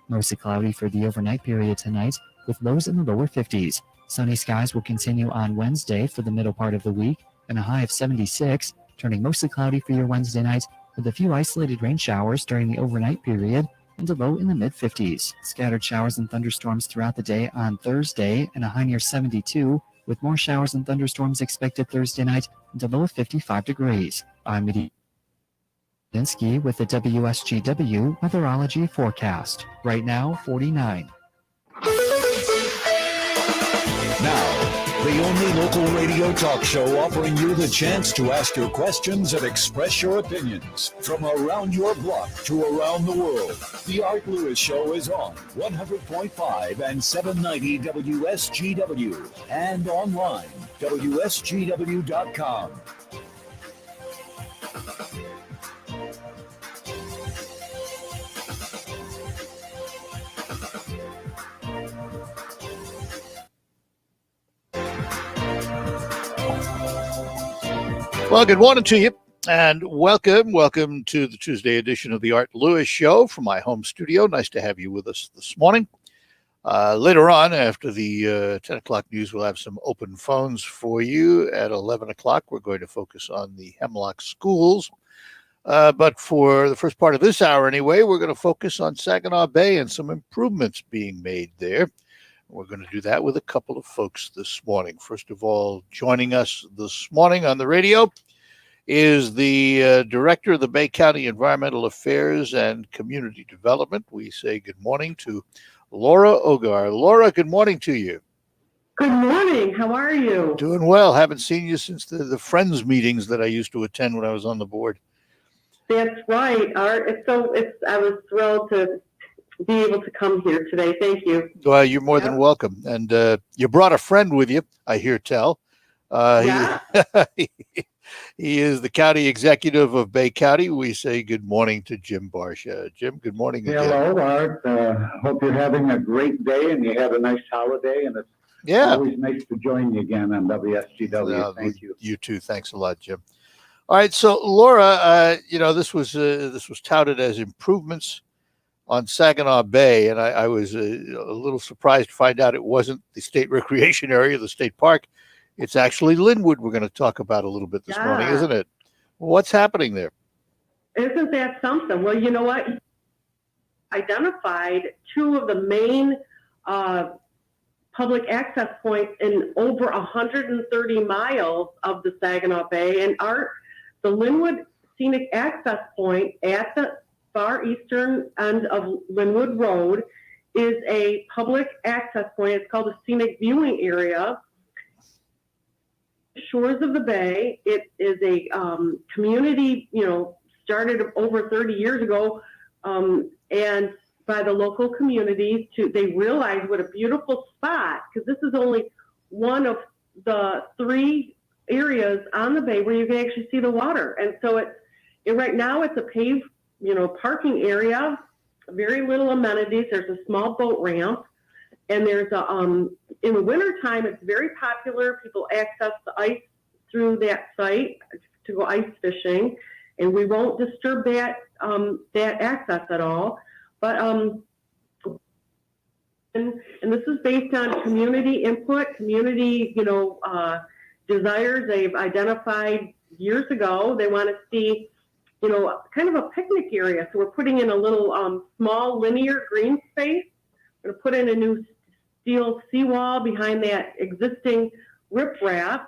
Mostly cloudy for the overnight period tonight, with lows in the lower 50s. Sunny skies will continue on Wednesday for the middle part of the week, and a high of 76, turning mostly cloudy for your Wednesday night, with a few isolated rain showers during the overnight period, and a low in the mid-50s. Scattered showers and thunderstorms throughout the day on Thursday, and a high near 72, with more showers and thunderstorms expected Thursday night, and a low of 55 degrees. I'm Medinsky with the WSGW Weatherology Forecast. Right now, 49. Now, the only local radio talk show offering you the chance to ask your questions and express your opinions from around your block to around the world. The Art Lewis Show is on 100.5 and 790 WSGW and online, WSGW.com. Well, good morning to you, and welcome to the Tuesday edition of the Art Lewis Show from my home studio. Nice to have you with us this morning. Later on, after the 10 o'clock news, we'll have some open phones for you. At 11 o'clock, we're going to focus on the Hemlock schools. But for the first part of this hour anyway, we're going to focus on Saginaw Bay and some improvements being made there. We're going to do that with a couple of folks this morning. First of all, joining us this morning on the radio is the Director of the Bay County Environmental Affairs and Community Development. We say good morning to Laura Ogar. Laura, good morning to you. Good morning. How are you? Doing well. Haven't seen you since the Friends meetings that I used to attend when I was on the board. That's right, Art. I was thrilled to be able to come here today. Thank you. Well, you're more than welcome. And you brought a friend with you, I hear tell. He is the county executive of Bay County. We say good morning to Jim Barsha. Jim, good morning again. Hello, Art. Hope you're having a great day and you had a nice holiday. And it's always nice to join you again on WSGW. Thank you. You too. Thanks a lot, Jim. All right. So, Laura, this was touted as improvements on Saginaw Bay, and I was a little surprised to find out it wasn't the state recreation area, the state park. It's actually Linwood we're going to talk about a little bit this morning, isn't it? What's happening there? Isn't that something? Well, you know what? Identified two of the main public access points in over 130 miles of the Saginaw Bay. And the Linwood Scenic Access Point at the far eastern end of Linwood Road is a public access point. It's called a scenic viewing area. Shores of the Bay. It is a community, started over 30 years ago, and by the local communities. They realized what a beautiful spot, because this is only one of the three areas on the bay where you can actually see the water. And so right now it's a paved parking area, very little amenities. There's a small boat ramp, and there's in the wintertime, it's very popular. People access the ice through that site to go ice fishing, and we won't disturb that access at all. But and this is based on community input, community desires. They've identified years ago. They want to see kind of a picnic area. So we're putting in a little small linear green space. We're going to put in a new steel seawall behind that existing riprap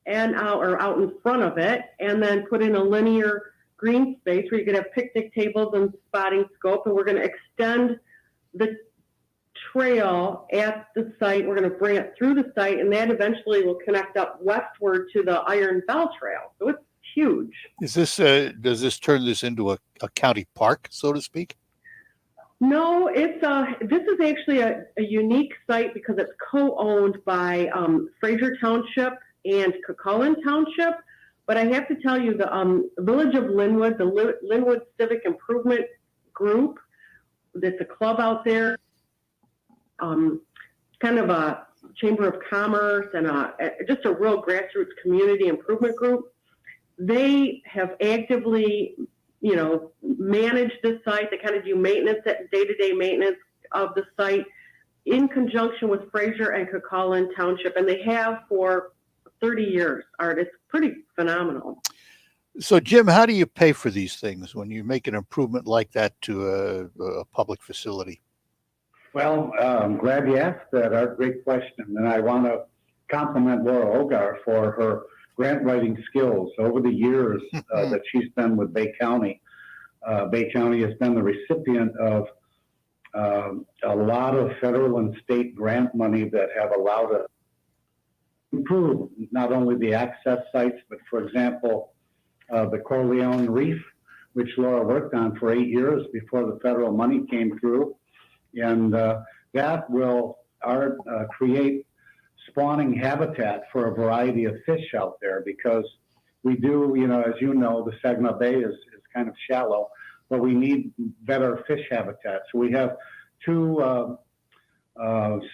and out in front of it, and then put in a linear green space where you could have picnic tables and spotting scope. And we're going to extend the trail at the site. We're going to bring it through the site, and that eventually will connect up westward to the Iron Bell Trail. So it's huge. Is this does this turn this into a county park, so to speak? No, this is actually a unique site because it's co-owned by Fraser Township and Cucullin Township. But I have to tell you, the Village of Linwood, the Linwood Civic Improvement Group, that's a club out there, kind of a Chamber of Commerce and just a real grassroots community improvement group. They have actively manage this site. They kind of do maintenance, day-to-day maintenance of the site in conjunction with Fraser and Cucaulin Township, and they have for 30 years, Art. It's pretty phenomenal. So, Jim, how do you pay for these things when you make an improvement like that to a public facility? Well, I'm glad you asked that, Art. Great question. And I want to compliment Laura Ogar for her grant writing skills over the years that she's been with Bay County. Bay County has been the recipient of a lot of federal and state grant money that have allowed us to improve not only the access sites, but for example, the Corleone Reef, which Laura worked on for 8 years before the federal money came through. And that will create spawning habitat for a variety of fish out there, because we do, as you know, the Saginaw Bay is kind of shallow, but we need better fish habitat. So we have 2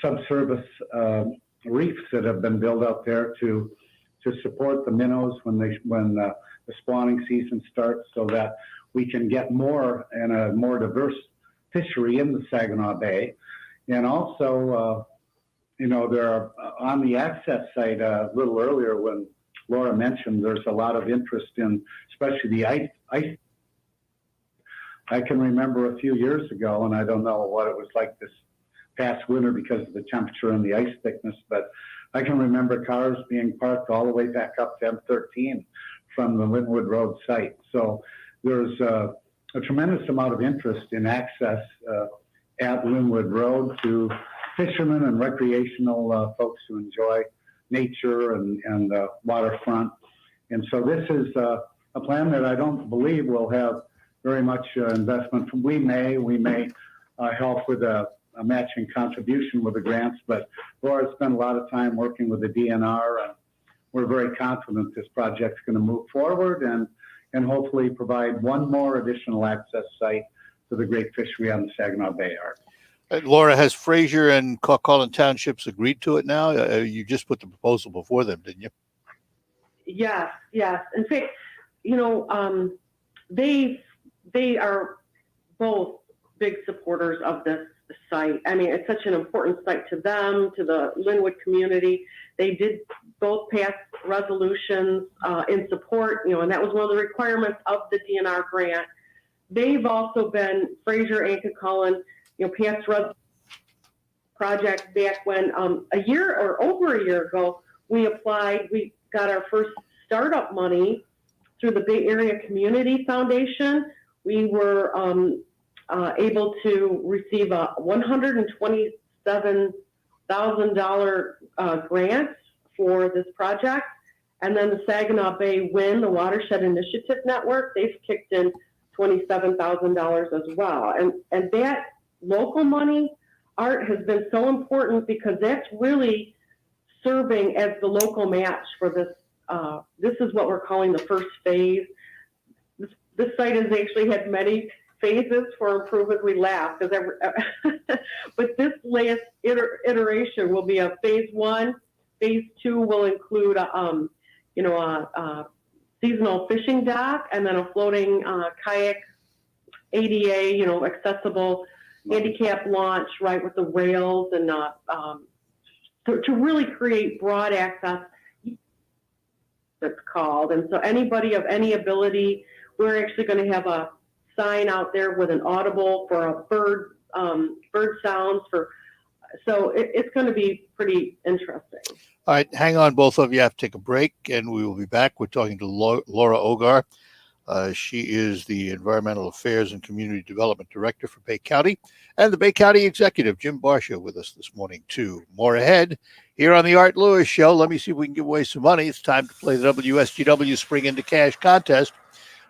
subsurface reefs that have been built out there to support the minnows when the spawning season starts, so that we can get more and a more diverse fishery in the Saginaw Bay. And also, there are on the access site a little earlier when Laura mentioned there's a lot of interest in, especially the ice. I can remember a few years ago, and I don't know what it was like this past winter because of the temperature and the ice thickness, but I can remember cars being parked all the way back up to M13 from the Linwood Road site. So there's a tremendous amount of interest in access at Linwood Road to fishermen and recreational folks who enjoy nature and waterfront. And so this is a plan that I don't believe will have very much investment. We may help with a matching contribution with the grants, but Laura spent a lot of time working with the DNR, and we're very confident this project's going to move forward and hopefully provide one more additional access site to the great fishery on the Saginaw Bay. Laura, has Fraser and Cucaulin Townships agreed to it now? You just put the proposal before them, didn't you? Yes. In fact, they are both big supporters of this site. I mean, it's such an important site to them, to the Linwood community. They did both pass resolutions in support, and that was one of the requirements of the DNR grant. They've also been, Fraser and Cucaulin, passed project back when a year or over a year ago, we applied, we got our first startup money through the Bay Area Community Foundation. We were able to receive a $127,000 grant for this project. And then the Saginaw Bay WIN, the Watershed Initiative Network, they've kicked in $27,000 as well. And that local money, Art, has been so important because that's really serving as the local match for this. This is what we're calling the first phase. This site has actually had many phases for improvement. We laugh because but this last iteration will be a phase 1. Phase 2 will include a seasonal fishing dock and then a floating kayak ADA, accessible handicap launch, right, with the rails and to really create broad access. That's called. And so anybody of any ability, we're actually going to have a sign out there with an audible for a bird sounds so it's going to be pretty interesting. All right, hang on, both of you. Have to take a break, and we will be back. We're talking to Laura Ogar. She is the Environmental Affairs and Community Development Director for Bay County, and the Bay County Executive, Jim Barsha, with us this morning, too. More ahead here on the Art Lewis Show. Let me see if we can give away some money. It's time to play the WSGW Spring Into Cash contest.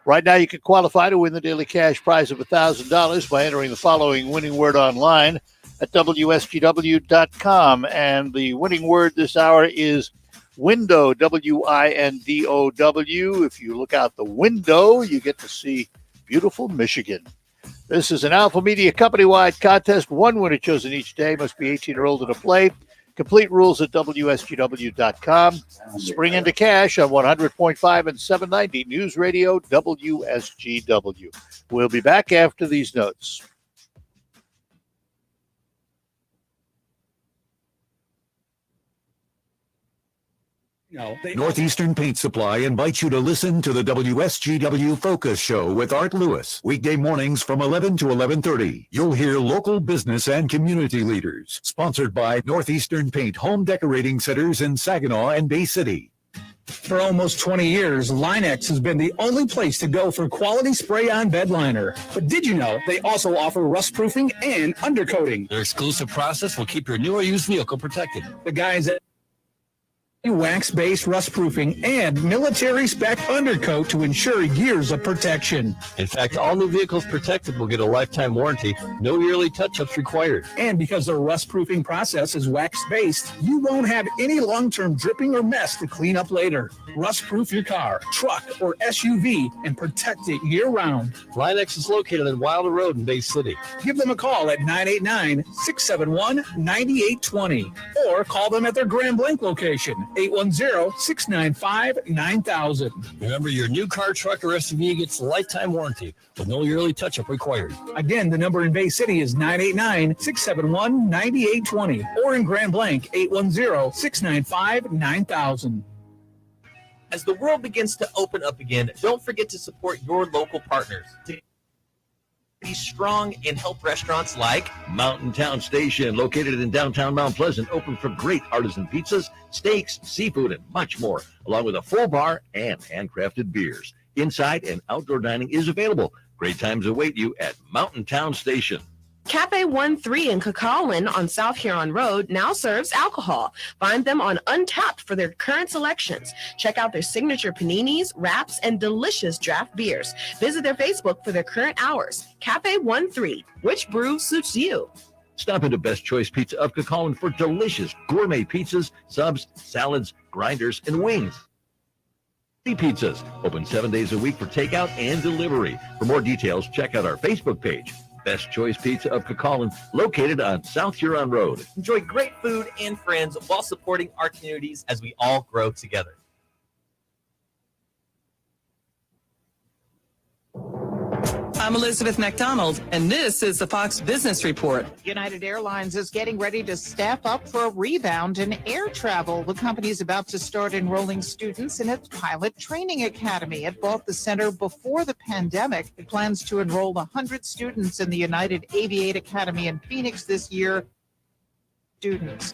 Right now, you can qualify to win the daily cash prize of $1,000 by entering the following winning word online at WSGW.com. And the winning word this hour is window, WINDOW. If you look out the window, you get to see beautiful Michigan. This is an Alpha Media company-wide contest. One winner chosen each day, must be 18 or older to play. Complete rules at WSGW.com. Spring into cash on 100.5 and 790 News Radio WSGW. We'll be back after these notes. Northeastern Paint Supply invites you to listen to the WSGW Focus Show with Art Lewis. Weekday mornings from 11 to 11:30. You'll hear local business and community leaders. Sponsored by Northeastern Paint Home Decorating Centers in Saginaw and Bay City. For almost 20 years, Linex has been the only place to go for quality spray-on bed liner. But did you know they also offer rust-proofing and undercoating? Their exclusive process will keep your new or used vehicle protected. The guys at wax-based rust-proofing and military-spec undercoat to ensure years of protection. In fact, all new vehicles protected will get a lifetime warranty, no yearly touch-ups required. And because the rust-proofing process is wax-based, you won't have any long-term dripping or mess to clean up later. Rust-proof your car, truck, or SUV and protect it year-round. Linex is located on Wilder Road in Bay City. Give them a call at 989-671-9820 or call them at their Grand Blanc location, 810-695-9000. Remember, your new car, truck, or SUV gets a lifetime warranty with no yearly touch-up required. Again, the number in Bay City is 989-671-9820 or in Grand Blanc, 810-695-9000. As the world begins to open up again, don't forget to support your local partners. To be strong and help restaurants like Mountain Town Station, located in downtown Mount Pleasant, open for great artisan pizzas, steaks, seafood, and much more, along with a full bar and handcrafted beers. Inside and outdoor dining is available. Great times await you at Mountain Town Station. Cafe 13 in Cucaulin on South Huron Road now serves alcohol. Find them on Untapped for their current selections. Check out their signature paninis, wraps, and delicious draft beers. Visit their Facebook for their current hours. Cafe 13. Which brew suits you? Stop into Best Choice Pizza of Cucaulin for delicious gourmet pizzas, subs, salads, grinders, and wings. Pizzas, open 7 days a week for takeout and delivery. For more details, check out our Facebook page. Best Choice Pizza of Cucaulin, located on South Huron Road. enjoy great food and friends while supporting our communities as we all grow together. I'm Elizabeth McDonald, and this is the Fox Business Report. United Airlines is getting ready to staff up for a rebound in air travel. The company is about to start enrolling students in its pilot training academy. It bought the center before the pandemic. It plans to enroll 100 students in the United Aviate Academy in Phoenix this year.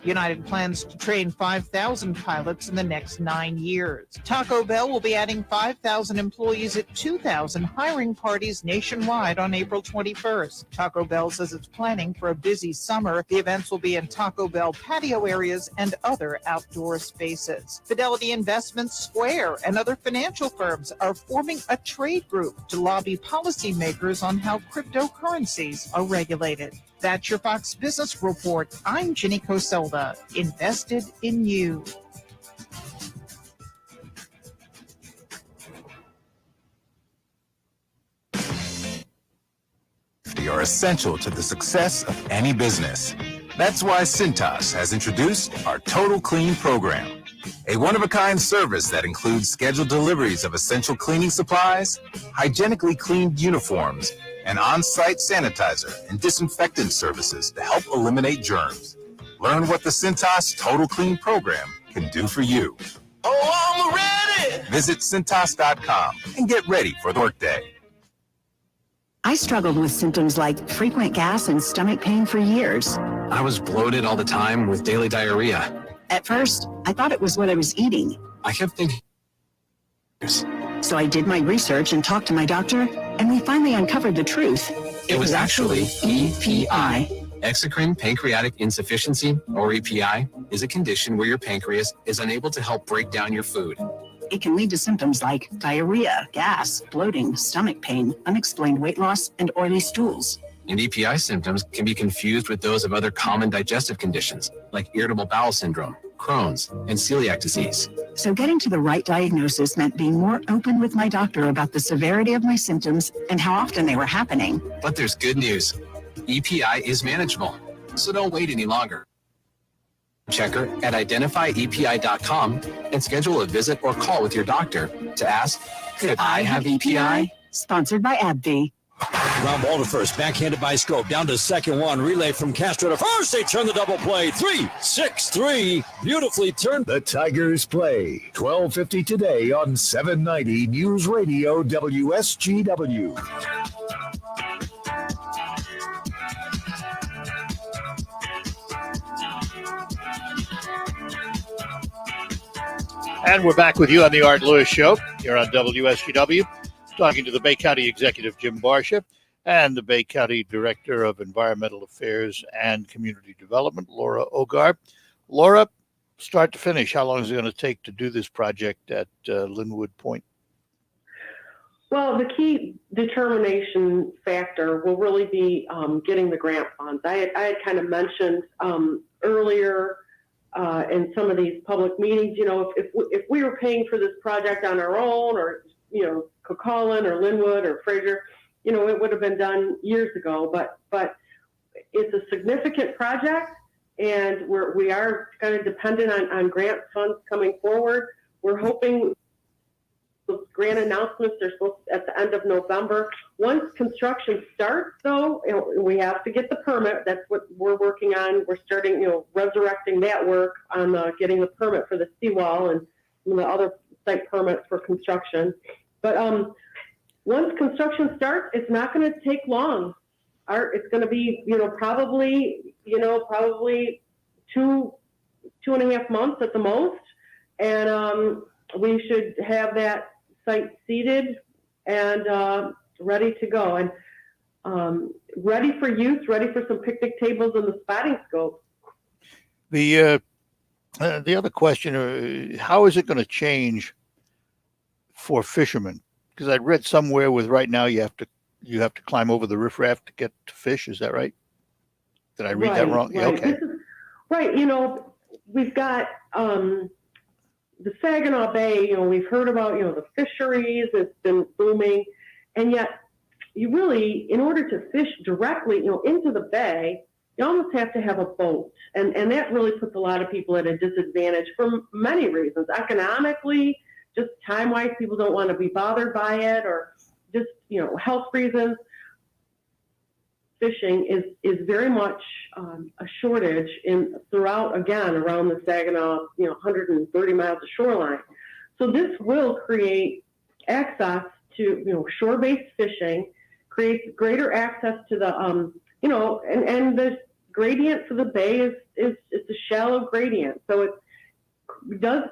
United plans to train 5,000 pilots in the next 9 years. Taco Bell will be adding 5,000 employees at 2,000 hiring parties nationwide on April 21st. Taco Bell says it's planning for a busy summer. The events will be in Taco Bell patio areas and other outdoor spaces. Fidelity Investments, Square, and other financial firms are forming a trade group to lobby policymakers on how cryptocurrencies are regulated. That's your Fox Business Report. I'm Ginny Coselda, invested in you. They are essential to the success of any business. That's why Cintas has introduced our Total Clean program, a one-of-a-kind service that includes scheduled deliveries of essential cleaning supplies, hygienically cleaned uniforms, and on-site sanitizer and disinfectant services to help eliminate germs. Learn what the Cintas Total Clean program can do for you. Oh, I'm ready! Visit Cintas.com and get ready for the workday. I struggled with symptoms like frequent gas and stomach pain for years. I was bloated all the time with daily diarrhea. At first, I thought it was what I was eating. I kept thinking. So I did my research and talked to my doctor, and we finally uncovered the truth. It was actually EPI. Exocrine pancreatic insufficiency, or EPI, is a condition where your pancreas is unable to help break down your food. It can lead to symptoms like diarrhea, gas, bloating, stomach pain, unexplained weight loss, and oily stools. And EPI symptoms can be confused with those of other common digestive conditions, like irritable bowel syndrome, Crohn's, and celiac disease. So getting to the right diagnosis meant being more open with my doctor about the severity of my symptoms and how often they were happening. But there's good news. EPI is manageable, so don't wait any longer. checker at identifyepi.com and schedule a visit or call with your doctor to ask, could I have EPI? Sponsored by AbbVie. Ground ball to first, backhanded by Scope, down to second one, relay from Castro to first, they turn the double play, 3-6-3, beautifully turned. The Tigers play, 12:50 today on 790 News Radio WSGW. And we're back with you on the Art Lewis Show here on WSGW, talking to the Bay County Executive Jim Barsha and the Bay County Director of Environmental Affairs and Community Development, Laura Ogar. Laura, start to finish, how long is it going to take to do this project at Linwood Point? Well, the key determination factor will really be getting the grant funds. I had kind of mentioned earlier in some of these public meetings, if we were paying for this project on our own, or, Coquitlam or Linwood or Fraser, it would have been done years ago, but it's a significant project, and we are kind of dependent on grant funds coming forward. We're hoping grant announcements are supposed to, at the end of November. Once construction starts, though, we have to get the permit. That's what we're working on. We're starting, resurrecting that work on getting the permit for the seawall and the other site permits for construction. But once construction starts, it's not going to take long. It's going to be, probably 2.5 months at the most, and we should have that site seeded and ready to go, and ready for use, ready for some picnic tables and the spotting scope. The other question, how is it going to change for fishermen? Because I'd read somewhere with right now you have to climb over the riffraff to get to fish. Is that right? Did I read that wrong? Right. Yeah, okay. Right. We've got the Saginaw Bay. We've heard about the fisheries. It's been booming, and yet you really, in order to fish directly into the bay, you almost have to have a boat, and that really puts a lot of people at a disadvantage for many reasons. Economically, just time-wise, people don't want to be bothered by it, or just health reasons. Fishing is very much a shortage throughout around the Saginaw, 130 miles of shoreline. So this will create access to shore-based fishing, creates greater access to the and the gradient for the bay is it's a shallow gradient, so it does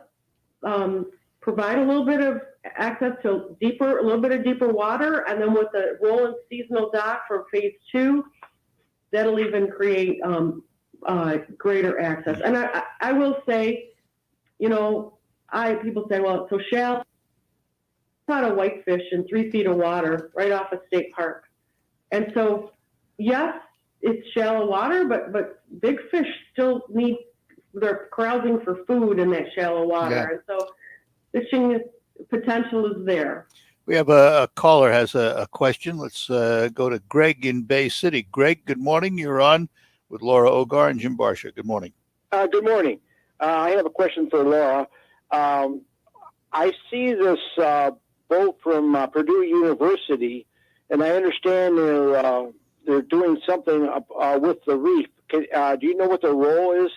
provide a little bit of access to a little bit of deeper water, and then with the rolling seasonal dock for phase 2, that'll even create greater access. And I will say, people say, well, it's so shallow. Caught a whitefish in 3 feet of water right off a state park, and so yes, it's shallow water, but big fish still they're carousing for food in that shallow water, Yeah. and so fishing potential is there. We have a caller has a question. Let's go to Greg in Bay City. Greg, good morning. You're on with Laura Ogar and Jim Barsha. Good morning. Good morning. I have a question for Laura. I see this boat from Purdue University, and I understand they're doing something with the reef. Do you know what their role is?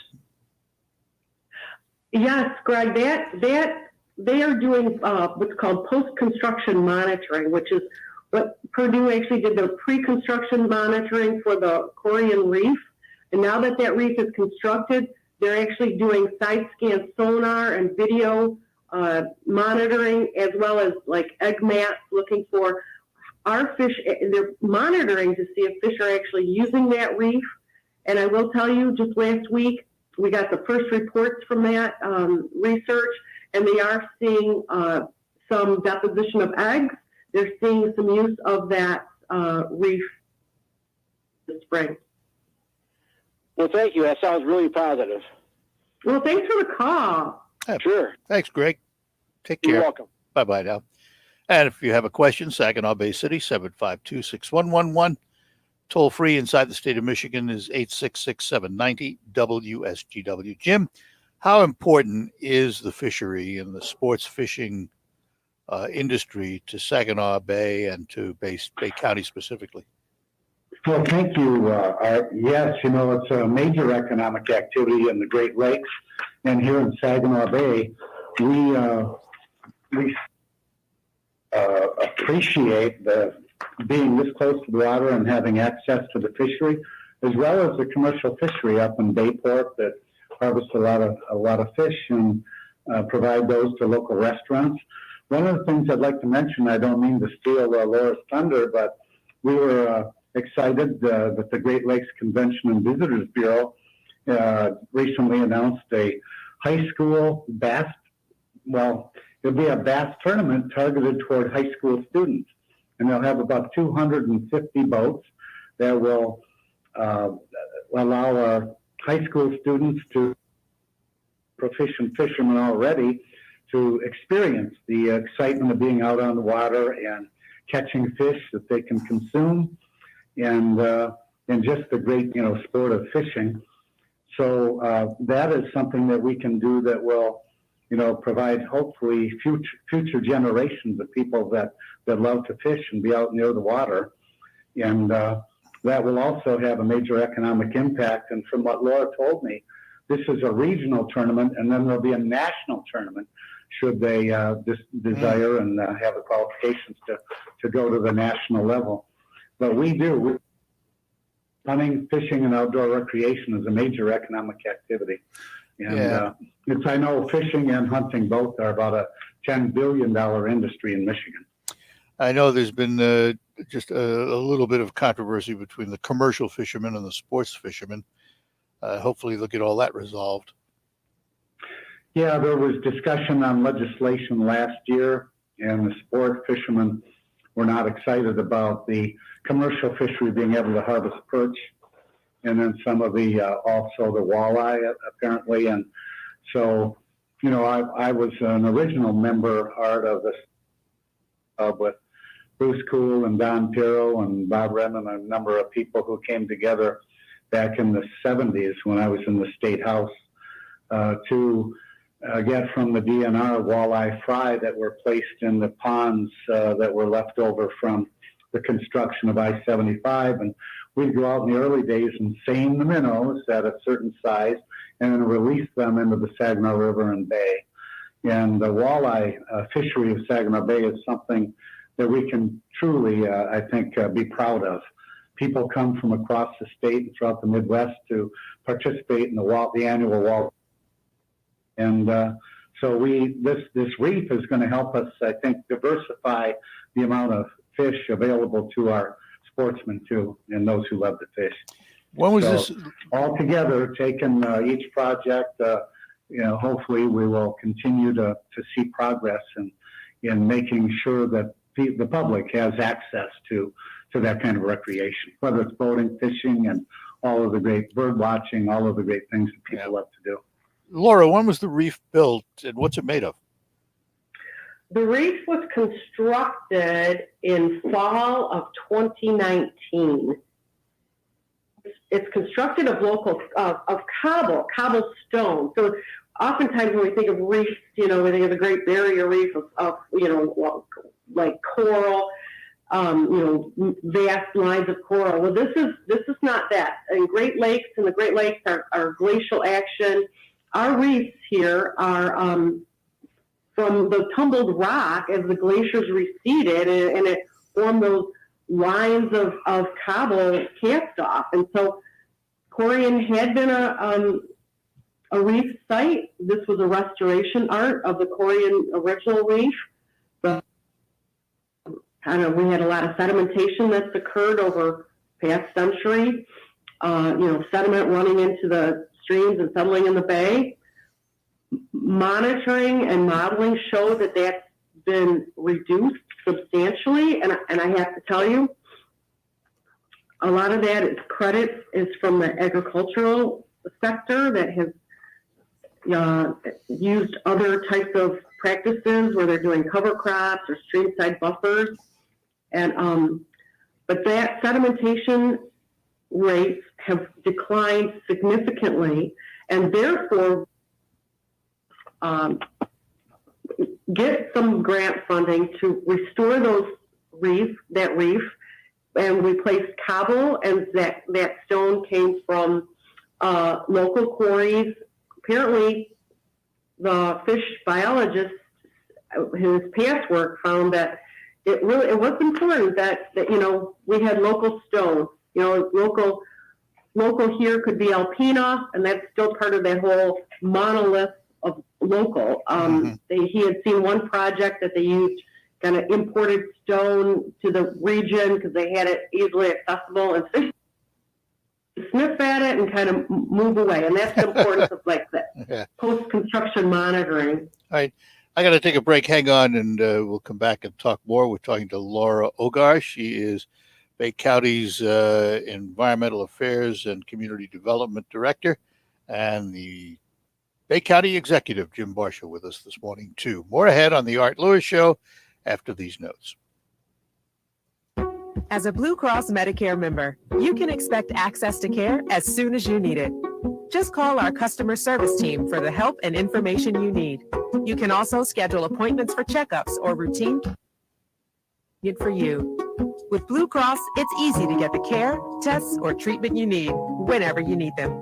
Yes, Greg, that they are doing what's called post-construction monitoring, which is what Purdue actually did, the pre-construction monitoring for the Korean Reef. And now that reef is constructed, they're actually doing side scan sonar and video monitoring, as well as like egg mats, looking for our fish. They're monitoring to see if fish are actually using that reef. And I will tell you, just last week, we got the first reports from that research, and they are seeing some deposition of eggs. They're seeing some use of that reef this spring. Well, thank you. That sounds really positive. Well, thanks for the call. Sure. Thanks, Greg. Take care. You're welcome. Bye-bye now. And if you have a question, Saginaw Bay City, 752-6111. Toll free inside the state of Michigan is 866-790-WSGW. Jim, how important is the fishery and the sports fishing industry to Saginaw Bay and to Bay County specifically? Well, thank you, Art. Yes, it's a major economic activity in the Great Lakes, and here in Saginaw Bay, we appreciate being this close to the water and having access to the fishery, as well as the commercial fishery up in Bayport that harvest a lot of fish and provide those to local restaurants. One of the things I'd like to mention, I don't mean to steal Laura's thunder, but we were excited that the Great Lakes Convention and Visitors Bureau recently announced a high school bass, it'll be a bass tournament targeted toward high school students. And they'll have about 250 boats that will allow our high school students to proficient fishermen already to experience the excitement of being out on the water and catching fish that they can consume and just the great, sport of fishing. So that is something that we can do that will, provide hopefully future generations of people that love to fish and be out near the water. And that will also have a major economic impact. And from what Laura told me, this is a regional tournament, and then there'll be a national tournament should they desire and have the qualifications to go to the national level. But hunting, fishing, and outdoor recreation is a major economic activity. And I know fishing and hunting both are about a $10 billion industry in Michigan. I know there's been just a little bit of controversy between the commercial fishermen and the sports fishermen. Hopefully they'll get all that resolved. Yeah, there was discussion on legislation last year, and the sport fishermen were not excited about the commercial fishery being able to harvest perch, and then some of the also the walleye apparently. And so, I was an original member, Art, of this with Bruce Cool and Don Pirro and Bob Redmond, a number of people who came together back in the 70s when I was in the State House to get from the DNR walleye fry that were placed in the ponds that were left over from the construction of I-75. And we'd go out in the early days and seine the minnows at a certain size and then release them into the Saginaw River and Bay. And the walleye fishery of Saginaw Bay is something that we can truly, I think, be proud of. People come from across the state and throughout the Midwest to participate in the annual walleye. And so this reef is going to help us, I think, diversify the amount of fish available to our sportsmen too, and those who love to fish. When was this? All together, taking each project, hopefully we will continue to see progress in making sure that the public has access to that kind of recreation, whether it's boating, fishing, and all of the great bird watching, all of the great things that people love to do. Laura, when was the reef built and what's it made of? The reef was constructed in fall of 2019. It's constructed of cobblestone. So oftentimes when we think of reefs, we think of the Great Barrier Reef of like coral, vast lines of coral. Well, this is not that. In Great Lakes, and the Great Lakes are glacial action. Our reefs here are from the tumbled rock as the glaciers receded, and it formed those lines of cobble cast off. And so Corian had been a reef site. This was a restoration art of the Corian original reef. But we had a lot of sedimentation that's occurred over past century. Sediment running into the streams and settling in the bay. Monitoring and modeling show that that's been reduced substantially, and I have to tell you, a lot of that credit is from the agricultural sector that has used other types of practices where they're doing cover crops or streamside buffers, and but that sedimentation rates have declined significantly, and therefore get some grant funding to restore that reef, and replace cobble, and that stone came from local quarries. Apparently, the fish biologist, his past work, found that it was important that we had local stone. Local here could be alpina, and that's still part of that whole monolith of local. He had seen one project that they used kind of imported stone to the region because they had it easily accessible, and fish sniff at it and kind of move away. And that's the importance of like that post-construction monitoring. All right. I got to take a break. Hang on, and we'll come back and talk more. We're talking to Laura Ogar. She is Bay County's Environmental Affairs and Community Development Director, and the Bay County Executive, Jim Barcia, with us this morning, too. More ahead on the Art Lewis Show after these notes. As a Blue Cross Medicare member, you can expect access to care as soon as you need it. Just call our customer service team for the help and information you need. You can also schedule appointments for checkups or routine for you. With Blue Cross, it's easy to get the care, tests, or treatment you need whenever you need them.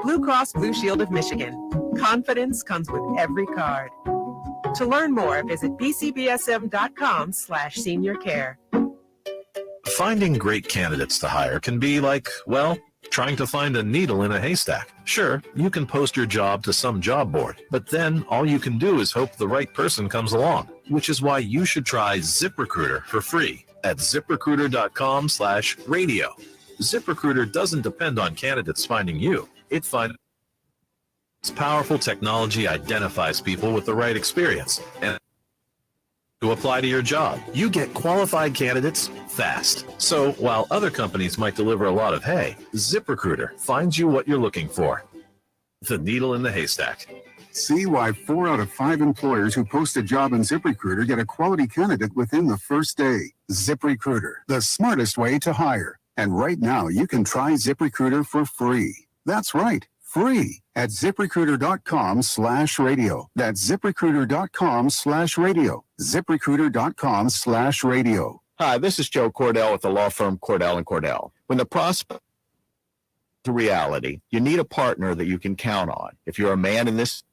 Blue Cross Blue Shield of Michigan. Confidence comes with every card. To learn more, visit bcbsm.com/seniorcare. Finding great candidates to hire can be like, well, trying to find a needle in a haystack. Sure, you can post your job to some job board, but then all you can do is hope the right person comes along, which is why you should try ZipRecruiter for free at ZipRecruiter.com/radio. ZipRecruiter doesn't depend on candidates finding you. Its powerful technology identifies people with the right experience and to apply to your job. You get qualified candidates fast. So while other companies might deliver a lot of hay, ZipRecruiter finds you what you're looking for. The needle in the haystack. See why 4 out of 5 employers who post a job in ZipRecruiter get a quality candidate within the first day. ZipRecruiter, the smartest way to hire. And right now, you can try ZipRecruiter for free. That's right, free at ZipRecruiter.com/radio. That's ZipRecruiter.com/radio. ZipRecruiter.com/radio. Hi, this is Joe Cordell with the law firm Cordell & Cordell. When the prospect to reality, you need a partner that you can count on. If you're a man in this,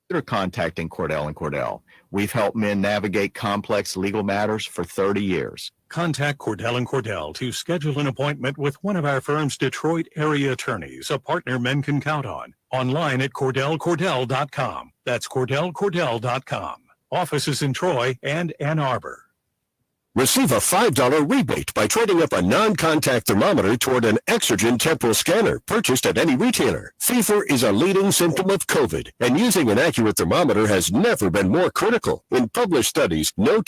consider contacting Cordell & Cordell. We've helped men navigate complex legal matters for 30 years. Contact Cordell & Cordell to schedule an appointment with one of our firm's Detroit area attorneys, a partner men can count on. Online at CordellCordell.com. That's CordellCordell.com. Offices in Troy and Ann Arbor. Receive a $5 rebate by trading up a non-contact thermometer toward an Exergen temporal scanner purchased at any retailer. Fever is a leading symptom of COVID, and using an accurate thermometer has never been more critical. In published studies, no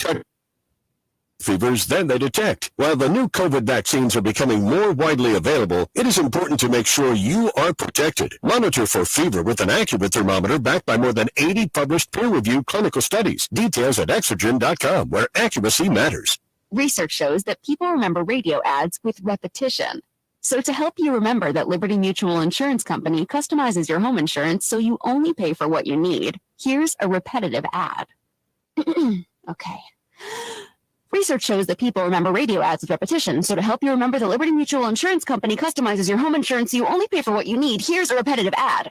fevers than they detect. While the new COVID vaccines are becoming more widely available, it is important to make sure you are protected. Monitor for fever with an accurate thermometer backed by more than 80 published peer-reviewed clinical studies. Details at Exergen.com, where accuracy matters. Research shows that people remember radio ads with repetition. So to help you remember that Liberty Mutual Insurance Company customizes your home insurance so you only pay for what you need, here's a repetitive ad. Okay. Research shows that people remember radio ads with repetition, so to help you remember the Liberty Mutual Insurance Company customizes your home insurance so you only pay for what you need, here's a repetitive ad.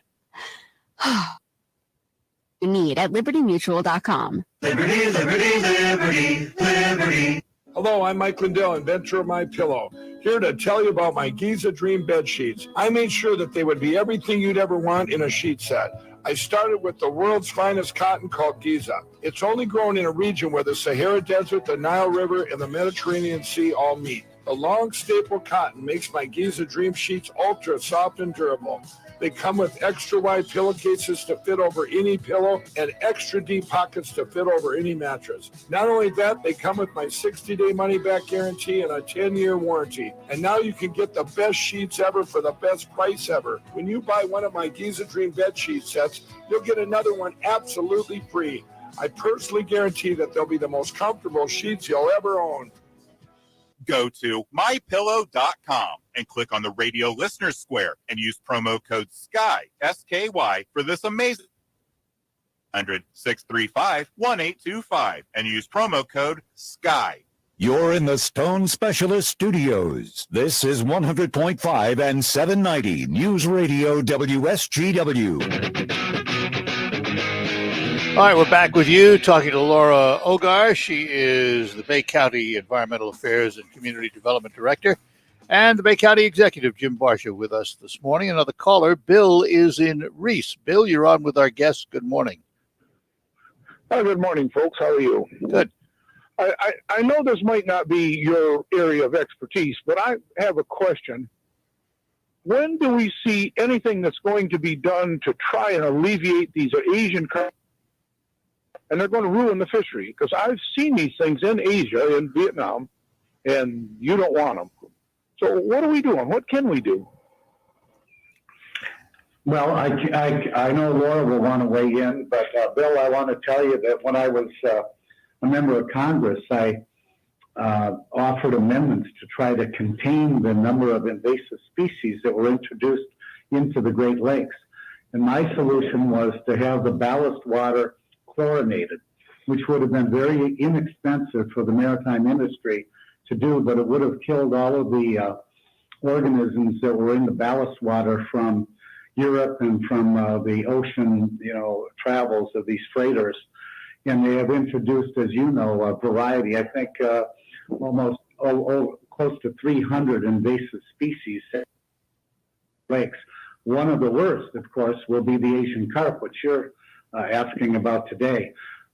You need at libertymutual.com. Liberty, liberty, liberty, liberty. Hello, I'm Mike Lindell, inventor of MyPillow, here to tell you about my Giza Dream bed sheets. I made sure that they would be everything you'd ever want in a sheet set. I started with the world's finest cotton called Giza. It's only grown in a region where the Sahara Desert, the Nile River, and the Mediterranean Sea all meet. The long staple cotton makes my Giza Dream sheets ultra soft and durable. They come with extra wide pillowcases to fit over any pillow and extra deep pockets to fit over any mattress. Not only that, they come with my 60-day money-back guarantee and a 10-year warranty. And now you can get the best sheets ever for the best price ever. When you buy one of my Giza Dream bed sheet sets, you'll get another one absolutely free. I personally guarantee that they'll be the most comfortable sheets you'll ever own. Go to mypillow.com and click on the radio listener square and use promo code SKY, S-K-Y, for this amazing 100-635-1825 and use promo code SKY. You're in the Stone Specialist Studios. This is 100.5 and 790 News Radio WSGW. All right, we're back with you, talking to Laura Ogar. She is the Bay County Environmental Affairs and Community Development Director, and the Bay County Executive, Jim Barsha, with us this morning. Another caller, Bill, is in Reese. Bill, you're on with our guest. Good morning. Hi, good morning, folks. How are you? Good. I know this might not be your area of expertise, but I have a question. When do we see anything that's going to be done to try and alleviate these Asian carp? And they're going to ruin the fishery, because I've seen these things in Asia, in Vietnam, and you don't want them. So what are we doing? What can we do? Well, I know Laura will want to weigh in, but Bill, I want to tell you that when I was a member of Congress, I offered amendments to try to contain the number of invasive species that were introduced into the Great Lakes. And my solution was to have the ballast water chlorinated, which would have been very inexpensive for the maritime industry to do, but it would have killed all of the organisms that were in the ballast water from Europe and from the ocean, travels of these freighters. And they have introduced, as you know, a variety, I think almost close to 300 invasive species in lakes. One of the worst, of course, will be the Asian carp, which you're asking about today.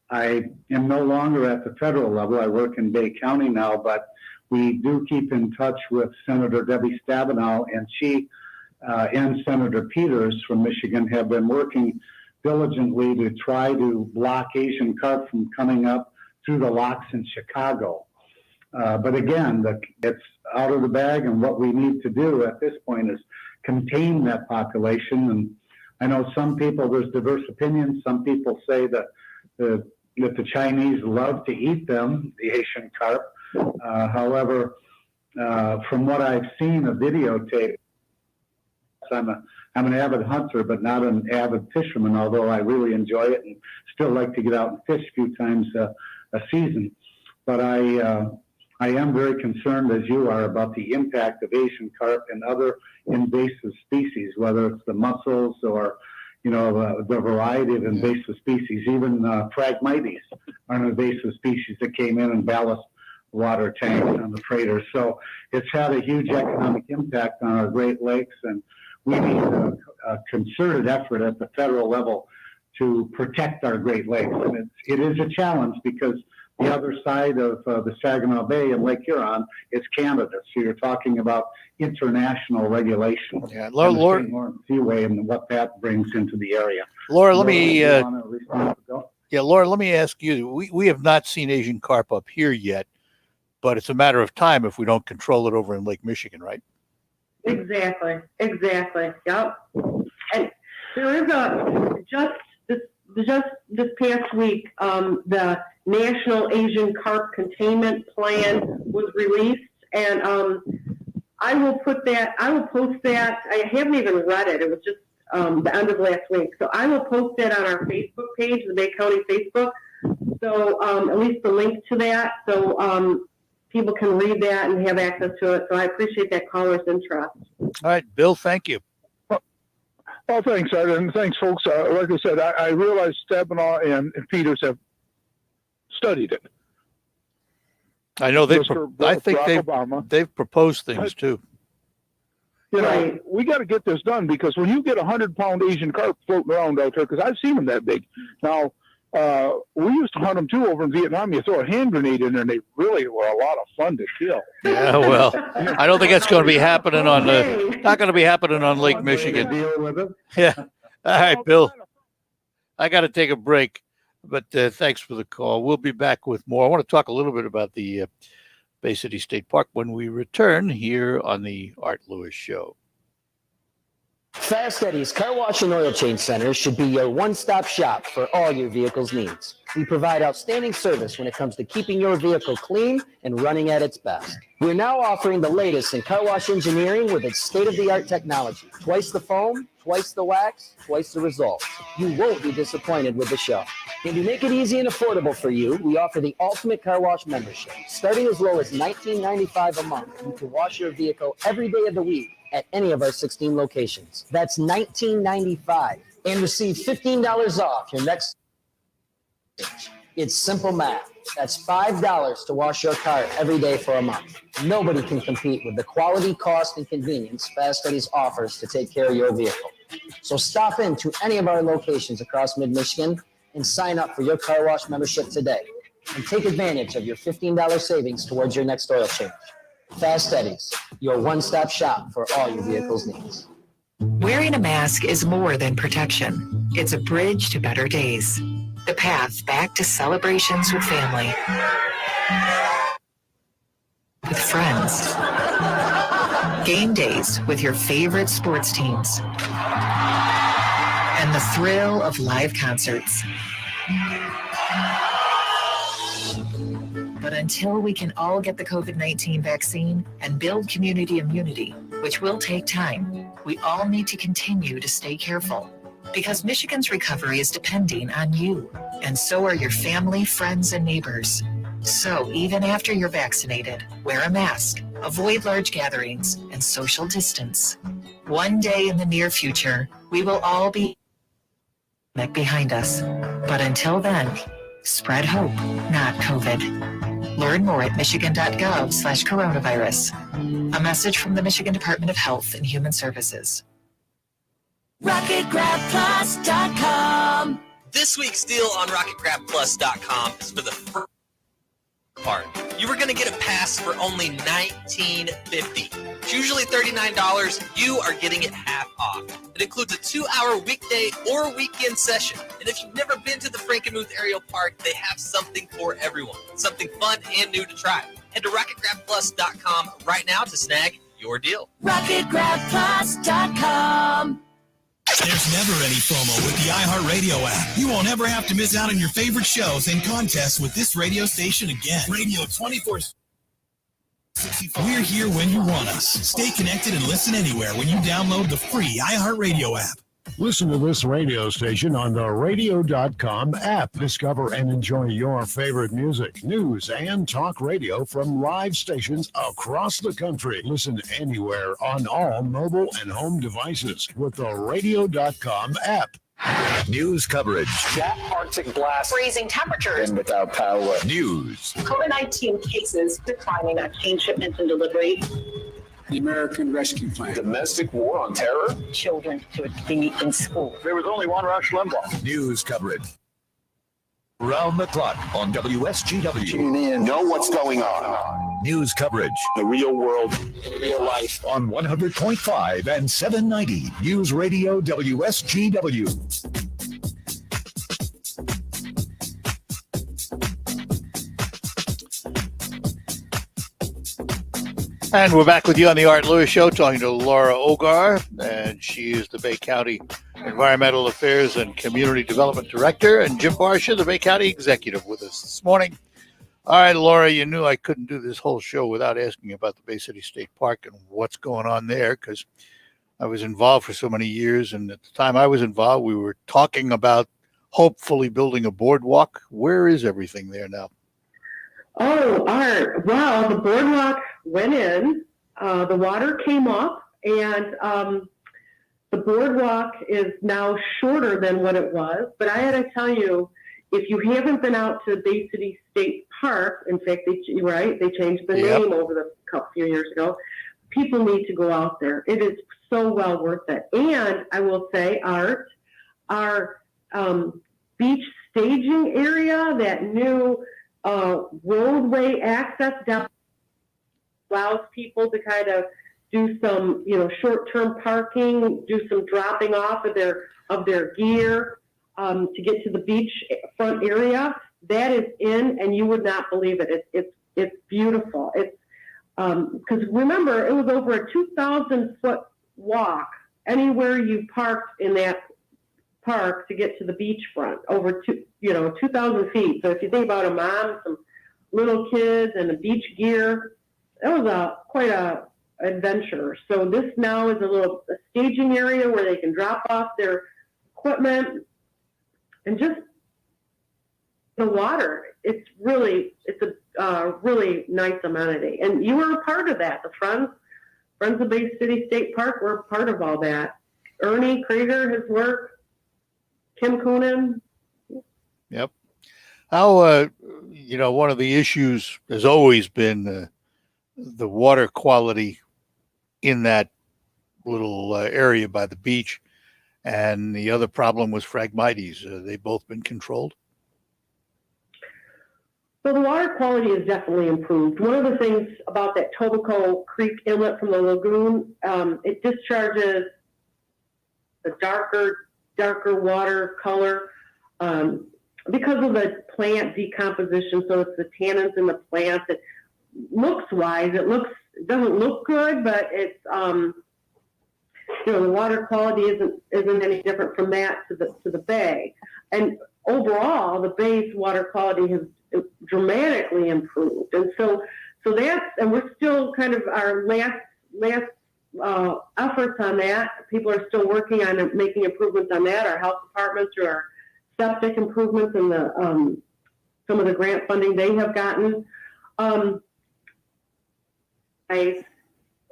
I am no longer at the federal level. I work in Bay County now, but we do keep in touch with Senator Debbie Stabenow, and she and Senator Peters from Michigan have been working diligently to try to block Asian carp from coming up through the locks in Chicago. But again, it's out of the bag, and what we need to do at this point is contain that population. And I know some people, there's diverse opinions. Some people say that the Chinese love to eat them, the Asian carp. However, from what I've seen, a videotape, I'm an avid hunter, but not an avid fisherman, although I really enjoy it and still like to get out and fish a few times a season. But I am very concerned, as you are, about the impact of Asian carp and other invasive species, whether it's the mussels or, the variety of invasive species. Even Phragmites are an invasive species that came in ballast water tanks on the freighters. So it's had a huge economic impact on our Great Lakes, and we need a concerted effort at the federal level to protect our Great Lakes. And it is a challenge because the other side of the Saginaw Bay and Lake Huron is Canada. So you're talking about international regulation. Yeah, Laura, Seaway and what that brings into the area. Laura, let me ask you. We have not seen Asian carp up here yet, but it's a matter of time if we don't control it over in Lake Michigan, right? Exactly. Yep. And there is just this past week, the National Asian Carp Containment Plan was released, and I will post that. I haven't even read it. It was just the end of last week. So I will post that on our Facebook page, the Bay County Facebook. So at least the link to that, so people can read that and have access to it. So I appreciate that caller's interest. All right, Bill, thank you. Well, thanks, Ed, and thanks, folks. Like I said, I realize Stabenow and Peters have studied it. I know they've proposed things too. We got to get this done, because when you get 100-pound Asian carp floating around out there, because I've seen them that big. Now, we used to hunt them too over in Vietnam. You throw a hand grenade in there, and they really were a lot of fun to kill. Yeah, well, I don't think that's going to be happening not going to be happening on Lake Michigan. Yeah. All right, Bill. I got to take a break, but thanks for the call. We'll be back with more. I want to talk a little bit about the Bay City State Park when we return here on the Art Lewis Show. Fast Eddie's Car Wash and Oil Change Center should be your one-stop shop for all your vehicle's needs. We provide outstanding service when it comes to keeping your vehicle clean and running at its best. We're now offering the latest in car wash engineering with its state-of-the-art technology. Twice the foam, twice the wax, twice the results. You won't be disappointed with the show. And to make it easy and affordable for you, we offer the Ultimate Car Wash membership. Starting as low as $19.95 a month, you can wash your vehicle every day of the week at any of our 16 locations. That's $19.95 and receive $15 off your next. It's simple math. That's $5 to wash your car every day for a month. Nobody can compete with the quality, cost, and convenience Fast Eddie's offers to take care of your vehicle. So stop in to any of our locations across mid-Michigan and sign up for your car wash membership today and take advantage of your $15 savings towards your next oil change. Fast Eddie's, your one-stop shop for all your vehicle's needs. Wearing a mask is more than protection. It's a bridge to better days. The path back to celebrations with family, with friends, game days with your favorite sports teams, and the thrill of live concerts. But until we can all get the COVID-19 vaccine and build community immunity, which will take time, we all need to continue to stay careful. Because Michigan's recovery is depending on you, and so are your family, friends, and neighbors. So even after you're vaccinated, wear a mask, avoid large gatherings, and social distance. One day in the near future, we will all be behind us. But until then, spread hope, not COVID. Learn more at michigan.gov/coronavirus. A message from the Michigan Department of Health and Human Services. RocketGrabPlus.com. This week's deal on RocketGrabPlus.com is for the first part. You were going to get a pass for only $19.50. It's usually $39. You are getting it half off. It includes a 2-hour weekday or weekend session. And if you've never been to the Frankenmuth Aerial Park, they have something for everyone. Something fun and new to try. Head to RocketGrabPlus.com right now to snag your deal. RocketGrabPlus.com. There's never any FOMO with the iHeartRadio app. You won't ever have to miss out on your favorite shows and contests with this radio station again. Radio 24/7. We're here when you want us. Stay connected and listen anywhere when you download the free iHeartRadio app. Listen to this radio station on the radio.com app. Discover and enjoy your favorite music, news, and talk radio from live stations across the country. Listen anywhere on all mobile and home devices with the radio.com app. News coverage. That Arctic blast. Freezing temperatures. And without power. News. COVID-19 cases declining on chain shipments and delivery. The American Rescue Plan. Domestic war on terror. Children to be in school. There was only one Rush Limbaugh. News coverage. Round the clock on WSGW. Tune in. Know what's going on. News coverage. The real world. Real life. On 100.5 and 790. News Radio WSGW. And we're back with you on the Art Lewis Show, talking to Laura Ogar, and she is the Bay County Environmental Affairs and Community Development Director, and Jim Barsha, the Bay County Executive, with us this morning. All right, Laura, you knew I couldn't do this whole show without asking about the Bay City State Park and what's going on there, because I was involved for so many years, and at the time I was involved, we were talking about hopefully building a boardwalk. Where is everything there now? Oh, Art. Well, the boardwalk went in, the water came up, and the boardwalk is now shorter than what it was. But I had to tell you, if you haven't been out to Bay City State Park, in fact, they changed the name over the few years ago, people need to go out there. It is so well worth it. And I will say, Art, our beach staging area, that new roadway access down allows people to kind of do some, short-term parking, do some dropping off of their gear to get to the beach front area. That is in, and you would not believe it. It's beautiful. It's because remember, it was over a 2,000-foot walk anywhere you parked in that park to get to the beachfront, over 2,000 feet. So if you think about a mom, some little kids, and the beach gear, that was quite a adventure. So this now is a staging area where they can drop off their equipment and just the water. It's a really nice amenity, and you were a part of that. The Friends of Bay City State Park were part of all that. Ernie Krieger, his work, Kim Coonan. Yep. How one of the issues has always been the water quality in that little area by the beach, and the other problem was Phragmites. They've both been controlled. So the water quality has definitely improved. One of the things about that Tobico Creek inlet from the lagoon, it discharges a darker water color because of the plant decomposition. So it's the tannins in the plant. That looks wise, it doesn't look good, but it's the water quality isn't any different from that to the bay. And overall, the bay's water quality has dramatically improved. And so we're still kind of our last efforts on that. People are still working on making improvements on that. Our health department, through our septic improvements and some of the grant funding they have gotten.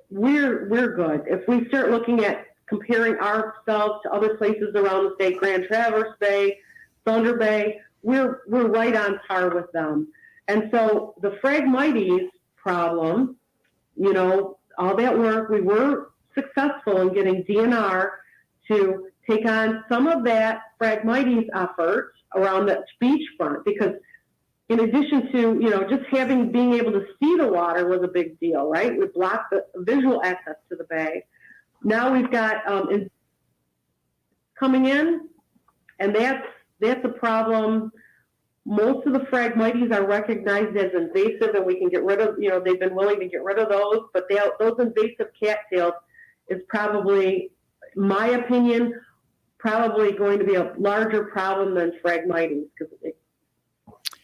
We're good. If we start looking at comparing ourselves to other places around the state, Grand Traverse Bay, Thunder Bay, we're right on par with them. And so the Phragmites problem, all that work, we were successful in getting DNR to take on some of that Phragmites effort around the beachfront, because in addition to, just being able to see the water was a big deal, right? We blocked the visual access to the bay. Now we've got coming in, and that's a problem. Most of the Phragmites are recognized as invasive, and we can get rid of, they've been willing to get rid of those, but those invasive cattails is probably, my opinion, probably going to be a larger problem than Phragmites, because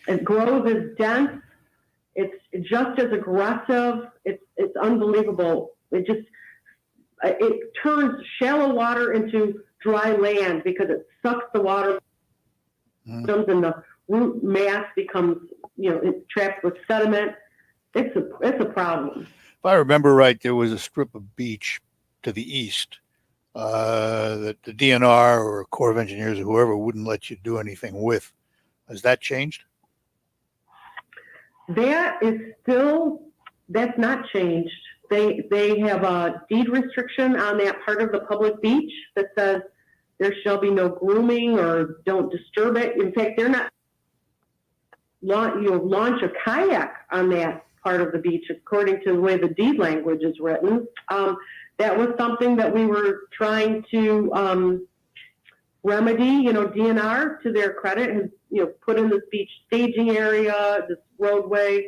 it grows as dense. It's just as aggressive. It's unbelievable. It turns shallow water into dry land because it sucks the water, and the root mass becomes, it's trapped with sediment. It's a problem. If I remember right, there was a strip of beach to the east that the DNR or Corps of Engineers or whoever wouldn't let you do anything with. Has that changed? That's not changed. They have a deed restriction on that part of the public beach that says there shall be no grooming or don't disturb it. In fact, they're not launch a kayak on that part of the beach according to the way the deed language is written. That was something that we were trying to remedy. DNR, to their credit, has put in this beach staging area, this roadway.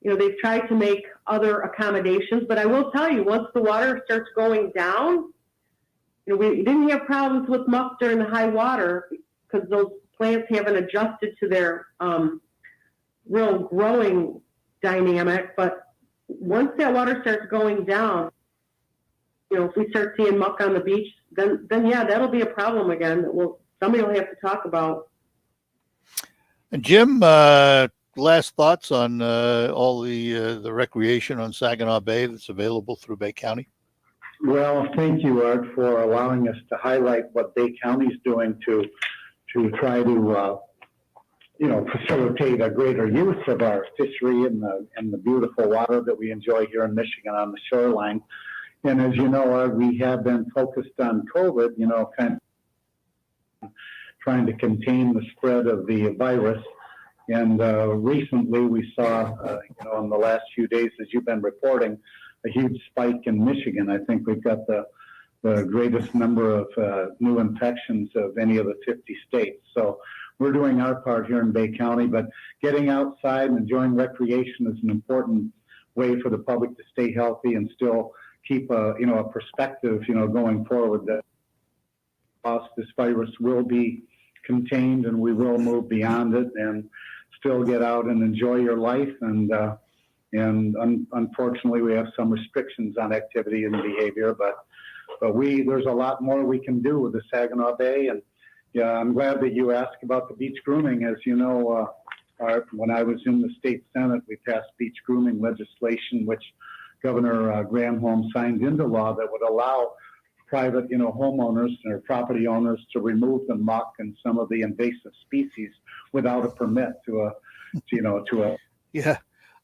They've tried to make other accommodations, but I will tell you, once the water starts going down, we didn't have problems with muck during the high water because those plants haven't adjusted to their real growing dynamic. But once that water starts going down, if we start seeing muck on the beach, then yeah, that'll be a problem again that somebody will have to talk about. And Jim, last thoughts on all the recreation on Saginaw Bay that's available through Bay County? Well, thank you, Art, for allowing us to highlight what Bay County's doing to try to facilitate a greater use of our fishery and the beautiful water that we enjoy here in Michigan on the shoreline. And as you know, Art, we have been focused on COVID, kind of trying to contain the spread of the virus. And recently we saw, in the last few days, as you've been reporting, a huge spike in Michigan. I think we've got the greatest number of new infections of any of the 50 states. So we're doing our part here in Bay County, but getting outside and enjoying recreation is an important way for the public to stay healthy and still keep a perspective, going forward that this virus will be contained and we will move beyond it and still get out and enjoy your life. And unfortunately, we have some restrictions on activity and behavior, but there's a lot more we can do with the Saginaw Bay. And yeah, I'm glad that you asked about the beach grooming. As you know, when I was in the state Senate, we passed beach grooming legislation, which Governor Granholm signed into law that would allow private, homeowners or property owners to remove the muck and some of the invasive species without a permit to a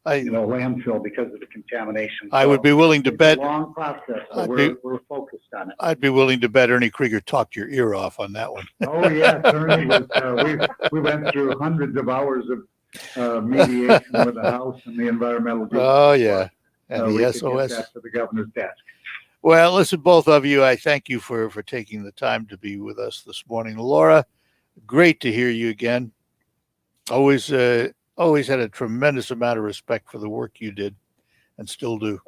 landfill because of the contamination. I would be willing to bet. It's a long process, but we're focused on it. I'd be willing to bet Ernie Krieger talked your ear off on that one. Oh yeah, Ernie was. We went through hundreds of hours of mediation with the House and the environmental group. Oh yeah, and we the could SOS. get that to the governor's desk. Well, listen, both of you, I thank you for taking the time to be with us this morning. Laura, great to hear you again. Always had a tremendous amount of respect for the work you did and still do.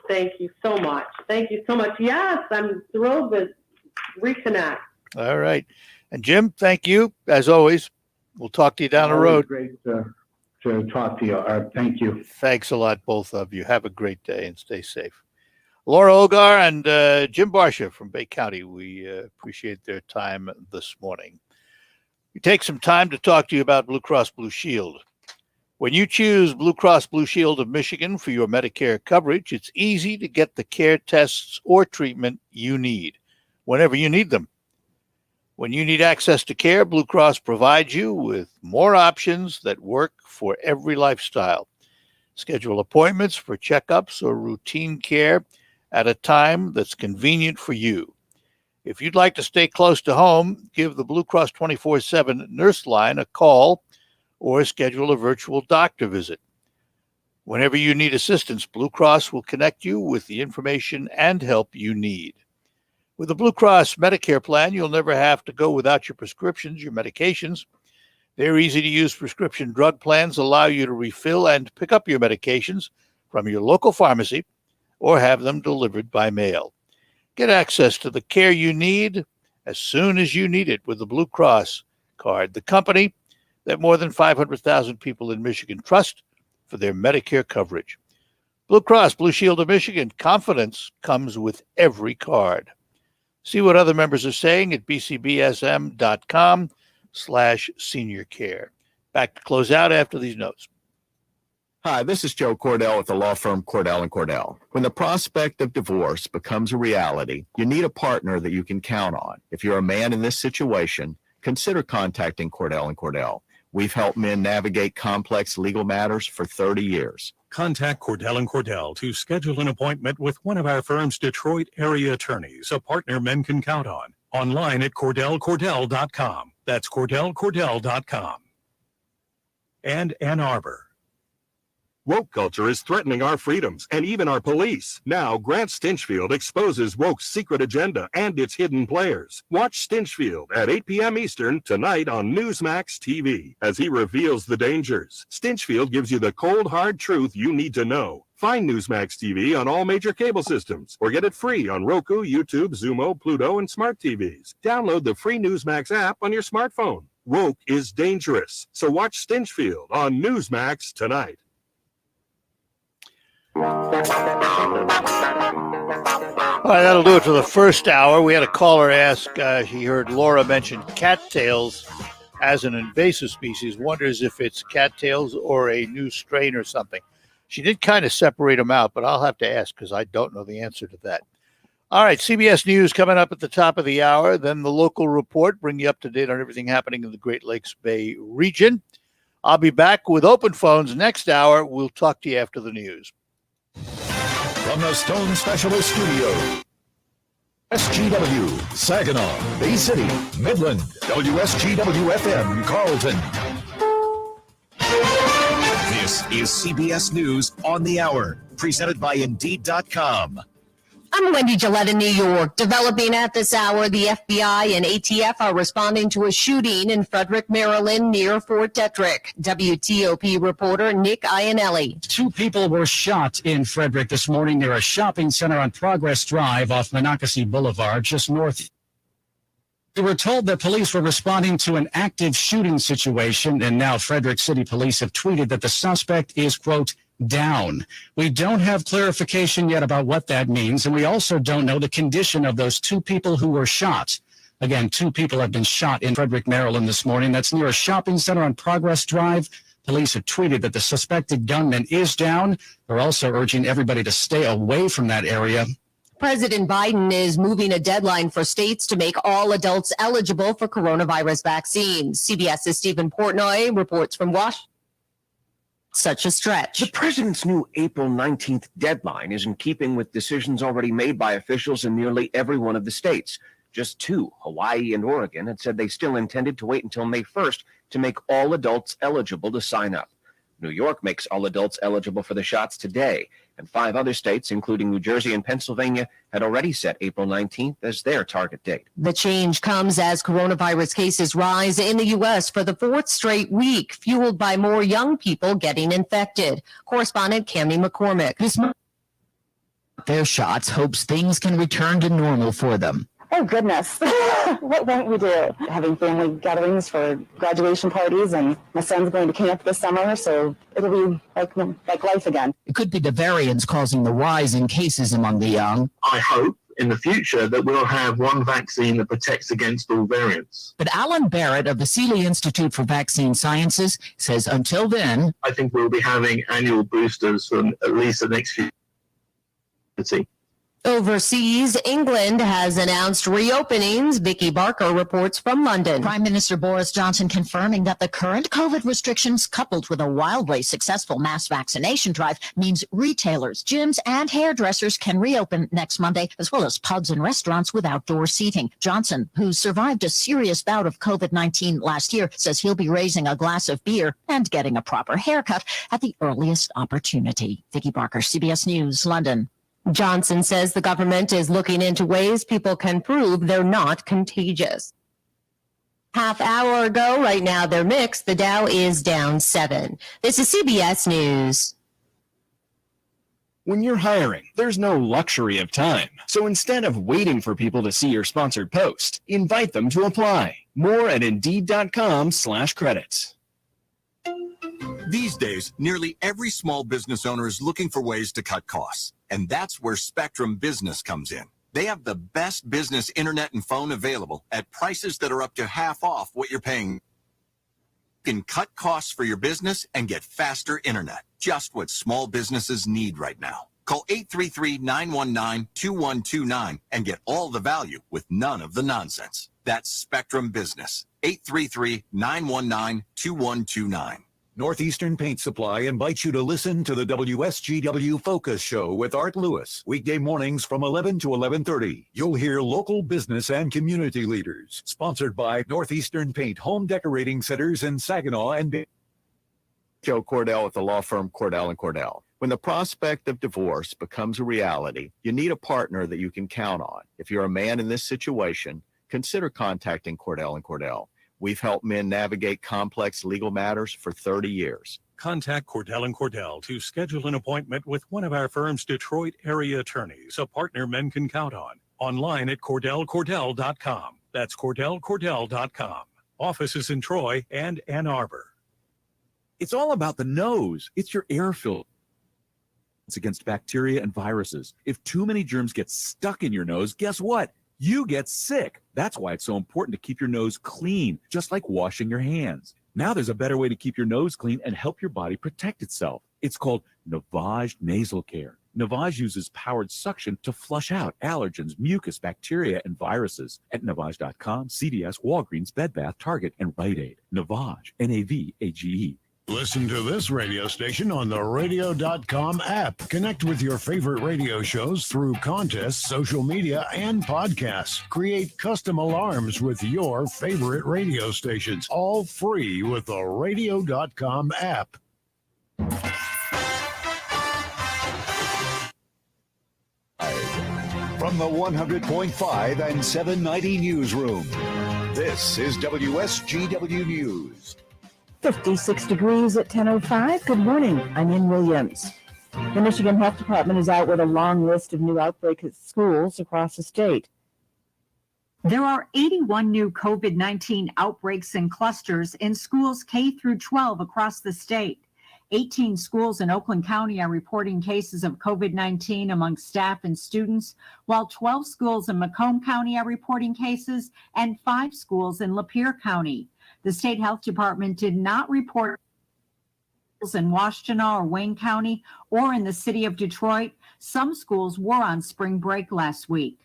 Thank you so much. Thank you so much. Yes, I'm thrilled to reconnect. All right. And Jim, thank you, as always. We'll talk to you down the road. Great to talk to you. Thank you. Thanks a lot, both of you. Have a great day and stay safe. Laura Ogar and Jim Barsha from Bay County, we appreciate their time this morning. We take some time to talk to you about Blue Cross Blue Shield. When you choose Blue Cross Blue Shield of Michigan for your Medicare coverage, it's easy to get the care, tests, or treatment you need whenever you need them. When you need access to care, Blue Cross provides you with more options that work for every lifestyle. Schedule appointments for checkups or routine care at a time that's convenient for you. If you'd like to stay close to home, give the Blue Cross 24/7 nurse line a call or schedule a virtual doctor visit. Whenever you need assistance, Blue Cross will connect you with the information and help you need. With the Blue Cross Medicare plan, you'll never have to go without your prescriptions, your medications. Their easy-to-use prescription drug plans allow you to refill and pick up your medications from your local pharmacy or have them delivered by mail. Get access to the care you need as soon as you need it with the Blue Cross card, the company that more than 500,000 people in Michigan trust for their Medicare coverage. Blue Cross Blue Shield of Michigan, confidence comes with every card. See what other members are saying at bcbsm.com/seniorcare. Back to close out after these notes. Hi, this is Joe Cordell with the law firm Cordell & Cordell. When the prospect of divorce becomes a reality, you need a partner that you can count on. If you're a man in this situation, consider contacting Cordell & Cordell. We've helped men navigate complex legal matters for 30 years. Contact Cordell & Cordell to schedule an appointment with one of our firm's Detroit area attorneys, a partner men can count on. Online at CordellCordell.com. That's CordellCordell.com. And Ann Arbor. Woke culture is threatening our freedoms and even our police. Now, Grant Stinchfield exposes woke's secret agenda and its hidden players. Watch Stinchfield at 8 p.m. Eastern tonight on Newsmax TV as he reveals the dangers. Stinchfield gives you the cold, hard truth you need to know. Find Newsmax TV on all major cable systems or get it free on Roku, YouTube, Xumo, Pluto, and smart TVs. Download the free Newsmax app on your smartphone. Woke is dangerous, so watch Stinchfield on Newsmax tonight. All right, that'll do it for the first hour. We had a caller ask, he heard Laura mention cattails as an invasive species, wonders if it's cattails or a new strain or something. She did kind of separate them out, but I'll have to ask because I don't know the answer to that. All right, CBS News coming up at the top of the hour, then the local report, bring you up to date on everything happening in the Great Lakes Bay region. I'll be back with open phones next hour. We'll talk to you after the news. From the Stone Specialist Studio, SGW, Saginaw, Bay City, Midland, WSGW-FM, Carlton. This is CBS News on the Hour, presented by Indeed.com. I'm Wendy Gillette in New York. Developing at this hour, the FBI and ATF are responding to a shooting in Frederick, Maryland, near Fort Detrick. WTOP reporter Nick Iannelli. 2 people were shot in Frederick this morning near a shopping center on Progress Drive off Monocacy Boulevard, just north. We were told that police were responding to an active shooting situation, and now Frederick City Police have tweeted that the suspect is, quote, down. We don't have clarification yet about what that means, and we also don't know the condition of those 2 people who were shot. Again, 2 people have been shot in Frederick, Maryland this morning. That's near a shopping center on Progress Drive. Police have tweeted that the suspected gunman is down. They're also urging everybody to stay away from that area. President Biden is moving a deadline for states to make all adults eligible for coronavirus vaccines. CBS's Stephen Portnoy reports from Washington. Such a stretch. The president's new April 19th deadline is in keeping with decisions already made by officials in nearly every one of the states. Just 2, Hawaii and Oregon, had said they still intended to wait until May 1st to make all adults eligible to sign up. New York makes all adults eligible for the shots today, and 5 other states, including New Jersey and Pennsylvania, had already set April 19th as their target date. The change comes as coronavirus cases rise in the U.S. for the 4th straight week, fueled by more young people getting infected. Correspondent Cammie McCormick. Their shots hopes things can return to normal for them. Oh, goodness. What won't we do? Having family gatherings for graduation parties, and my son's going to camp this summer, so it'll be like life again. It could be the variants causing the rise in cases among the young. I hope in the future that we'll have one vaccine that protects against all variants. But Alan Barrett of the Seeley Institute for Vaccine Sciences says until then, I think we'll be having annual boosters for at least the next few years. Overseas, England has announced reopenings. Vicky Barker reports from London. Prime Minister Boris Johnson confirming that the current COVID restrictions, coupled with a wildly successful mass vaccination drive, means retailers, gyms, and hairdressers can reopen next Monday, as well as pubs and restaurants with outdoor seating. Johnson, who survived a serious bout of COVID-19 last year, says he'll be raising a glass of beer and getting a proper haircut at the earliest opportunity. Vicky Barker, CBS News, London. Johnson says the government is looking into ways people can prove they're not contagious. Half hour ago, right now they're mixed. The Dow is down 7. This is CBS News. When you're hiring, there's no luxury of time. So instead of waiting for people to see your sponsored post, invite them to apply. More at Indeed.com/credits. These days, nearly every small business owner is looking for ways to cut costs. And that's where Spectrum Business comes in. They have the best business internet and phone available at prices that are up to half off what you're paying. You can cut costs for your business and get faster internet. Just what small businesses need right now. Call 833-919-2129 and get all the value with none of the nonsense. That's Spectrum Business. 833-919-2129. Northeastern Paint Supply invites you to listen to the WSGW Focus Show with Art Lewis. Weekday mornings from 11 to 11:30. You'll hear local business and community leaders. Sponsored by Northeastern Paint Home Decorating Centers in Saginaw and Bay. Joe Cordell with the law firm Cordell & Cordell. When the prospect of divorce becomes a reality, you need a partner that you can count on. If you're a man in this situation, consider contacting Cordell & Cordell. We've helped men navigate complex legal matters for 30 years. Contact Cordell & Cordell to schedule an appointment with one of our firm's Detroit area attorneys, a partner men can count on. Online at CordellCordell.com. That's CordellCordell.com. Offices in Troy and Ann Arbor. It's all about the nose. It's your air filter. It's against bacteria and viruses. If too many germs get stuck in your nose, guess what? You get sick. That's why it's so important to keep your nose clean, just like washing your hands. Now there's a better way to keep your nose clean and help your body protect itself. It's called Navage Nasal Care. Navage uses powered suction to flush out allergens, mucus, bacteria, and viruses. At Navage.com, CVS, Walgreens, Bed Bath, Target, and Rite Aid. Navage, Navage. Listen to this radio station on the radio.com app. Connect with your favorite radio shows through contests, social media, and podcasts. Create custom alarms with your favorite radio stations, all free with the radio.com app. from the 100.5 and 790 newsroom. This is WSGW News. 56 degrees at 10:05. Good morning. I'm Ann Williams. The Michigan Health Department is out with a long list of new outbreaks at schools across the state. There are 81 new COVID-19 outbreaks and clusters in schools K through 12 across the state. 18 schools in Oakland County are reporting cases of COVID-19 among staff and students, while 12 schools in Macomb County are reporting cases and 5 schools in Lapeer County. The state health department did not report in Washtenaw or Wayne County or in the city of Detroit. Some schools were on spring break last week.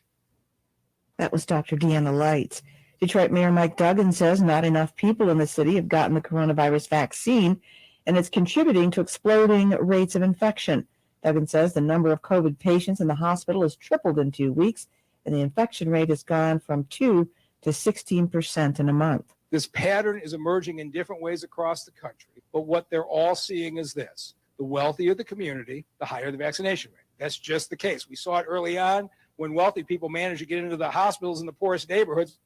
That was Dr. Deanna Lights. Detroit Mayor Mike Duggan says not enough people in the city have gotten the coronavirus vaccine, and it's contributing to exploding rates of infection. Duggan says the number of COVID patients in the hospital has tripled in 2 weeks, and the infection rate has gone from 2 to 16% in a month. This pattern is emerging in different ways across the country, but what they're all seeing is this. The wealthier the community, the higher the vaccination rate. That's just the case. We saw it early on when wealthy people managed to get into the hospitals in the poorest neighborhoods,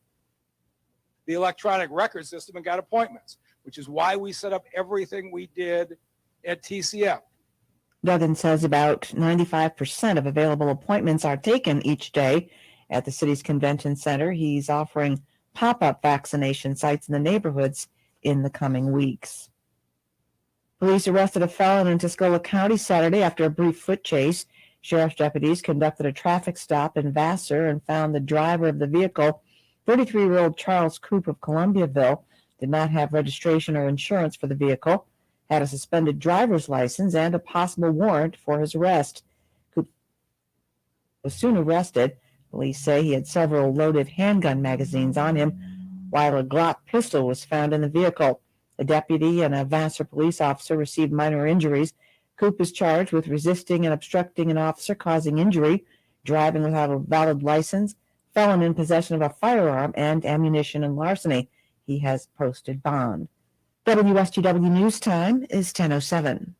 the electronic record system, and got appointments, which is why we set up everything we did at TCM. Duggan says about 95% of available appointments are taken each day at the city's convention center. He's offering pop-up vaccination sites in the neighborhoods in the coming weeks. Police arrested a felon in Tuscola County Saturday after a brief foot chase. Sheriff's deputies conducted a traffic stop in Vassar and found the driver of the vehicle, 33-year-old Charles Coop of Columbiaville, did not have registration or insurance for the vehicle, had a suspended driver's license, and a possible warrant for his arrest. Coop was soon arrested. Police say he had several loaded handgun magazines on him, while a Glock pistol was found in the vehicle. A deputy and a Vassar police officer received minor injuries. Coop is charged with resisting and obstructing an officer causing injury, driving without a valid license, felon in possession of a firearm, and ammunition and larceny. He has posted bond. WSGW News Time is 10:07.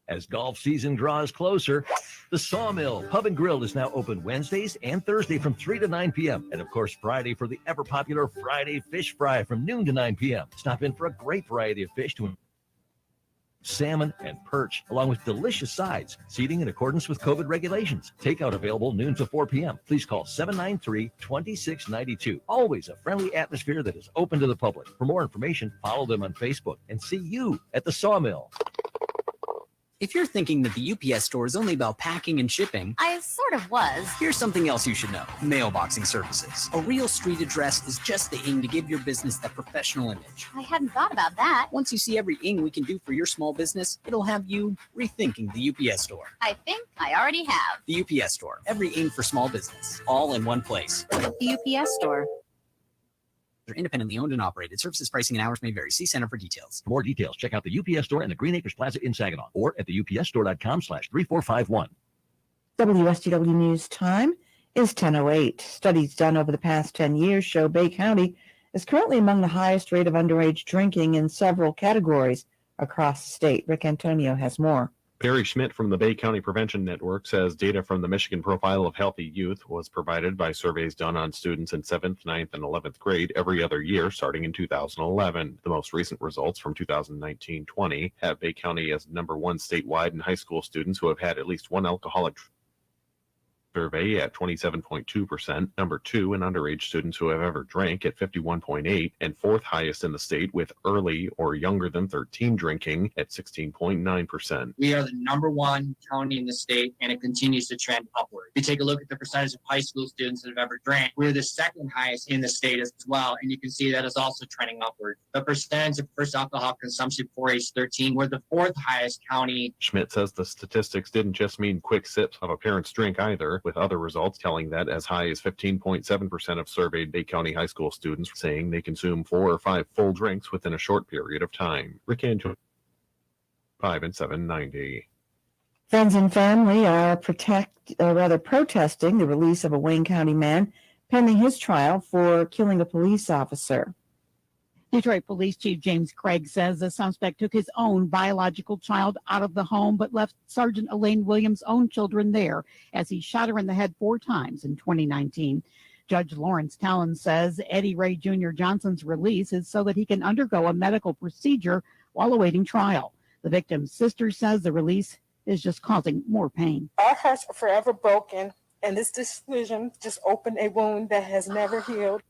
As golf season draws closer, the Sawmill Pub and Grill is now open Wednesdays and Thursday from 3 to 9 p.m. And of course, Friday for the ever-popular Friday Fish Fry from noon to 9 p.m. Stop in for a great variety of fish to salmon and perch, along with delicious sides. Seating in accordance with COVID regulations. Takeout available noon to 4 p.m. Please call 793-2692. Always a friendly atmosphere that is open to the public. For more information, follow them on Facebook and see you at the Sawmill. If you're thinking that the UPS store is only about packing and shipping, I sort of was. Here's something else you should know. Mailboxing services. A real street address is just the ing to give your business that professional image. I hadn't thought about that. Once you see every ing we can do for your small business, it'll have you rethinking the UPS store. I think I already have. The UPS store. Every ing for small business. All in one place. The UPS store. They're independently owned and operated. Services, pricing, and hours may vary. See Center for details. For more details, check out the UPS store and the Green Acres Plaza in Saginaw or at theupsstore.com/3451. WSGW News Time is 10:08. Studies done over the past 10 years show Bay County is currently among the highest rate of underage drinking in several categories across the state. Rick Antonio has more. Perry Schmidt from the Bay County Prevention Network says data from the Michigan Profile of Healthy Youth was provided by surveys done on students in 7th, 9th, and 11th grade every other year starting in 2011. The most recent results from 2019-20 have Bay County as number one statewide in high school students who have had at least one alcoholic survey at 27.2%, number two in underage students who have ever drank at 51.8%, and fourth highest in the state with early or younger than 13 drinking at 16.9%. We are the number one county in the state, and it continues to trend upward. If you take a look at the percentage of high school students that have ever drank, we're the second highest in the state as well, and you can see that is also trending upward. The percentage of first alcohol consumption for age 13, we're the fourth highest county. Schmidt says the statistics didn't just mean quick sips of a parent's drink either, with other results telling that as high as 15.7% of surveyed Bay County high school students saying they consume 4 or 5 full drinks within a short period of time. Rick Antonio, 5 and 790. Friends and family are protesting the release of a Wayne County man pending his trial for killing a police officer. Detroit Police Chief James Craig says the suspect took his own biological child out of the home, but left Sergeant Elaine Williams' own children there as he shot her in the head 4 times in 2019. Judge Lawrence Talon says Eddie Ray Jr. Johnson's release is so that he can undergo a medical procedure while awaiting trial. The victim's sister says the release is just causing more pain. Our hearts are forever broken, and this decision just opened a wound that has never healed.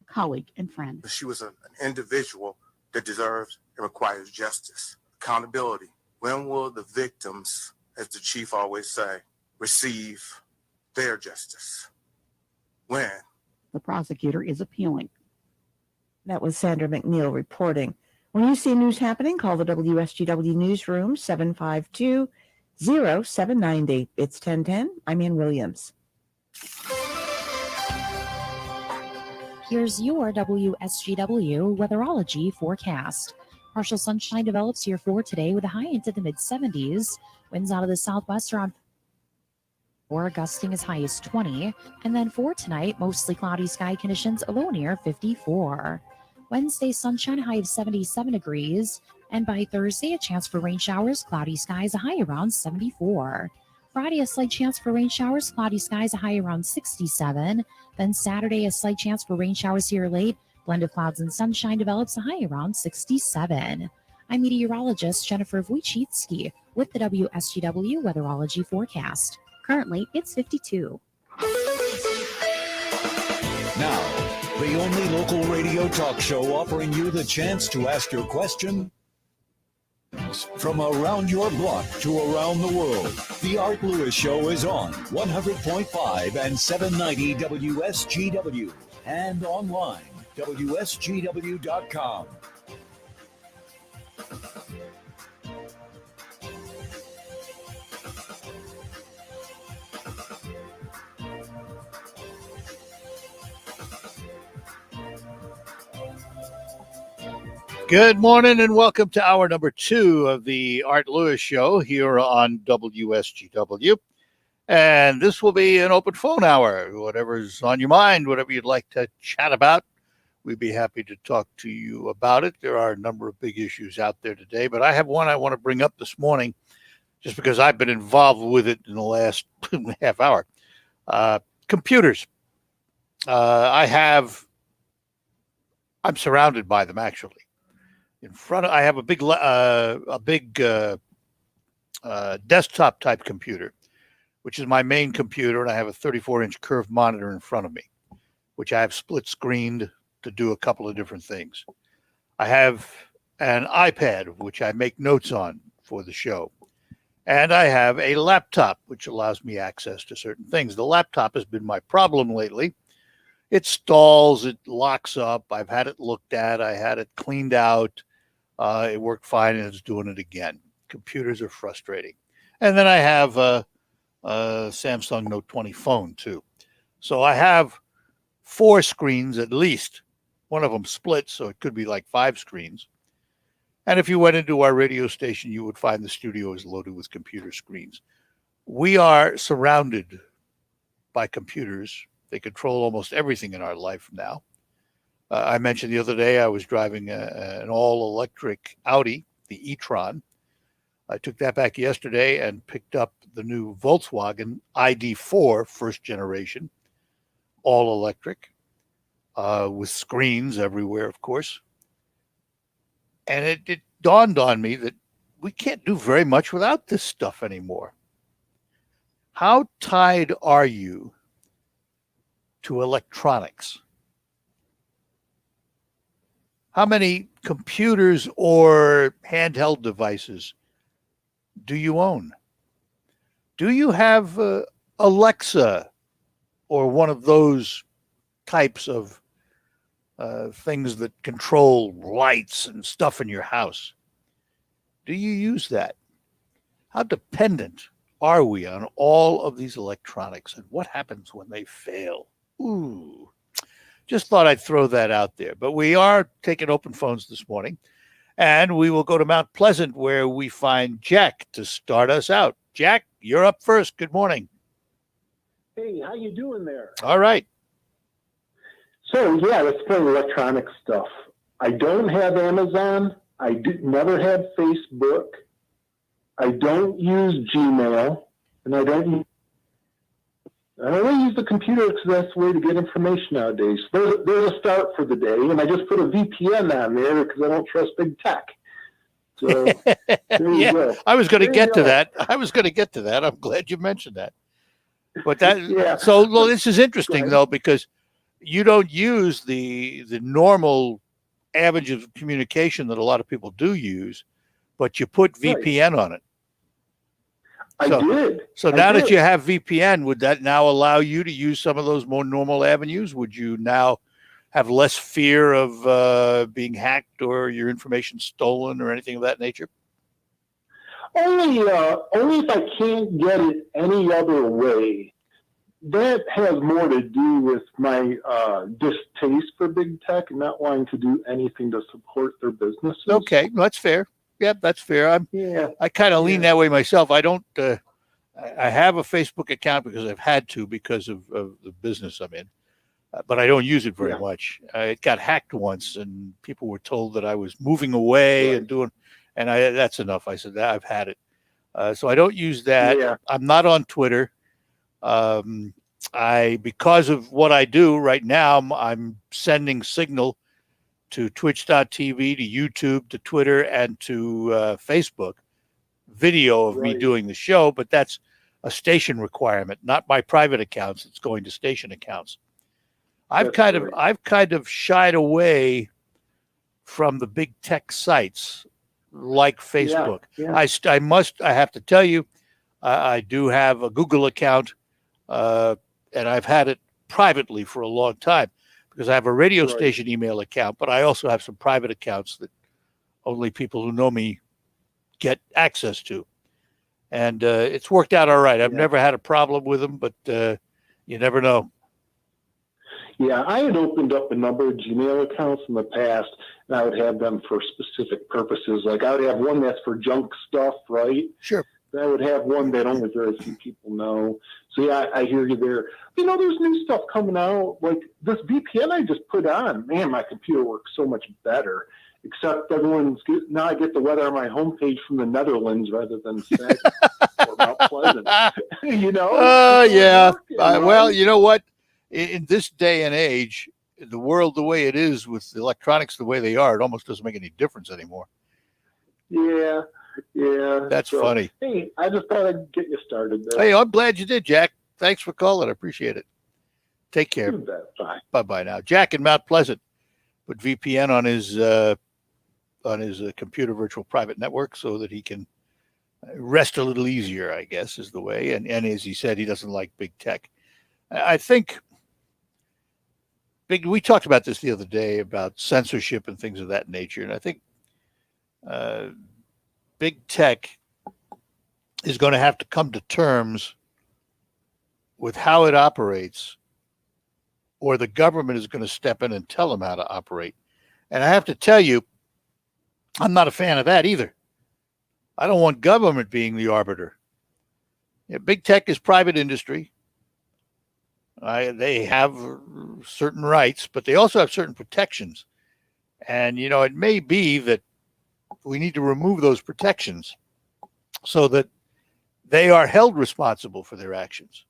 Colleague and friend. She was an individual that deserves and requires justice, accountability. When will the victims, as the chief always say, receive their justice? When? The prosecutor is appealing. That was Sandra McNeil reporting. When you see news happening, call the WSGW newsroom 752-0790. It's 1010. I'm Ann Williams. Here's your WSGW weatherology forecast. Partial sunshine develops here for today with a high into the mid-70s. Winds out of the southwest around 4, gusting as high as 20. And then for tonight, mostly cloudy sky conditions, a low near 54. Wednesday, sunshine, high of 77 degrees. And by Thursday, a chance for rain showers, cloudy skies, a high around 74. Friday, a slight chance for rain showers, cloudy skies, a high around 67. Then Saturday, a slight chance for rain showers here late. Blend of clouds and sunshine develops, a high around 67. I'm meteorologist Jennifer Wojcicki with the WSGW weatherology forecast. Currently, it's 52. Now, the only local radio talk show offering you the chance to ask your question from around your block to around the world. The Art Lewis Show is on 100.5 and 790 WSGW and online, WSGW.com. Good morning and welcome to hour number 2 of the Art Lewis Show here on WSGW. And this will be an open phone hour. Whatever's on your mind, whatever you'd like to chat about, we'd be happy to talk to you about it. There are a number of big issues out there today, but I have one I want to bring up this morning just because I've been involved with it in the last half hour. Computers. I'm surrounded by them, actually. In front of, I have a big desktop type computer, which is my main computer, and I have a 34-inch curved monitor in front of me, which I have split screened to do a couple of different things. I have an iPad, which I make notes on for the show, and I have a laptop, which allows me access to certain things. The laptop has been my problem lately. It stalls, it locks up. I've had it looked at. I had it cleaned out. It worked fine, and it's doing it again. Computers are frustrating. And then I have a Samsung Note 20 phone, too. So I have 4 screens at least. One of them split, so it could be like 5 screens. And if you went into our radio station, you would find the studio is loaded with computer screens. We are surrounded by computers. They control almost everything in our life now. I mentioned the other day I was driving an all-electric Audi, the e-tron. I took that back yesterday and picked up the new Volkswagen ID4, first generation, all-electric, with screens everywhere, of course. And it dawned on me that we can't do very much without this stuff anymore. How tied are you to electronics? How many computers or handheld devices do you own? Do you have Alexa or one of those types of things that control lights and stuff in your house? Do you use that? How dependent are we on all of these electronics, and what happens when they fail? Ooh. Just thought I'd throw that out there. But we are taking open phones this morning, and we will go to Mount Pleasant, where we find Jack to start us out. Jack, you're up first. Good morning. Hey, how you doing there? All right. So yeah, that's for electronic stuff. I don't have Amazon. I never had Facebook. I don't use Gmail, and I only use the computer because that's the way to get information nowadays. There's a start for the day, and I just put a VPN on there because I don't trust big tech. So there you go. I was going to There get you to go. that. I'm glad you mentioned that. But that Yeah. so well, this is interesting though, because you don't use the normal avenues of communication that a lot of people do use, but you put VPN on it. I did. So I now that did. you have VPN, would that now allow you to use some of those more normal avenues? Would you now have less fear of being hacked or your information stolen or anything of that nature? Only if I can't get it any other way. That has more to do with my distaste for big tech and not wanting to do anything to support their businesses. Okay, that's fair. Yep, that's fair. I kind of lean that way myself. I don't. I have a Facebook account because I've had to because of the business I'm in, but I don't use it very much. It got hacked once, and people were told that I was moving away and doing, and that's enough. I said I've had it, so I don't use that. Yeah. I'm not on Twitter. Because of what I do right now, I'm sending signal to twitch.tv, to YouTube, to Twitter, and to Facebook, video of me doing the show, but that's a station requirement, not my private accounts. It's going to station accounts. I've kind of shied away from the big tech sites like Facebook. I have to tell you, I do have a Google account, and I've had it privately for a long time because I have a radio station email account, but I also have some private accounts that only people who know me get access to. And it's worked out all right. I've never had a problem with them, but you never know. Yeah, I had opened up a number of Gmail accounts in the past, and I would have them for specific purposes. Like I would have one that's for junk stuff, right? Sure. I would have one that only very few people know. So yeah, I hear you there. You know, there's new stuff coming out. Like this VPN I just put on, man, my computer works so much better. Except now I get the weather on my homepage from the Netherlands rather than Saginaw or Mount Pleasant. You know? Well, you know what? In this day and age, the world the way it is with electronics the way they are, it almost doesn't make any difference anymore. Yeah. That's funny. Hey, I just thought I'd get you started there. Hey, I'm glad you did, Jack. Thanks for calling. I appreciate it. Take care. You bet. Bye. Bye-bye now. Jack in Mount Pleasant put VPN on his computer virtual private network so that he can rest a little easier, I guess, is the way. And as he said, he doesn't like big tech. I think we talked about this the other day about censorship and things of that nature. And I think big tech is going to have to come to terms with how it operates, or the government is going to step in and tell them how to operate. And I have to tell you, I'm not a fan of that either. I don't want government being the arbiter. Big tech is private industry. They have certain rights, but they also have certain protections. And, it may be that we need to remove those protections so that they are held responsible for their actions.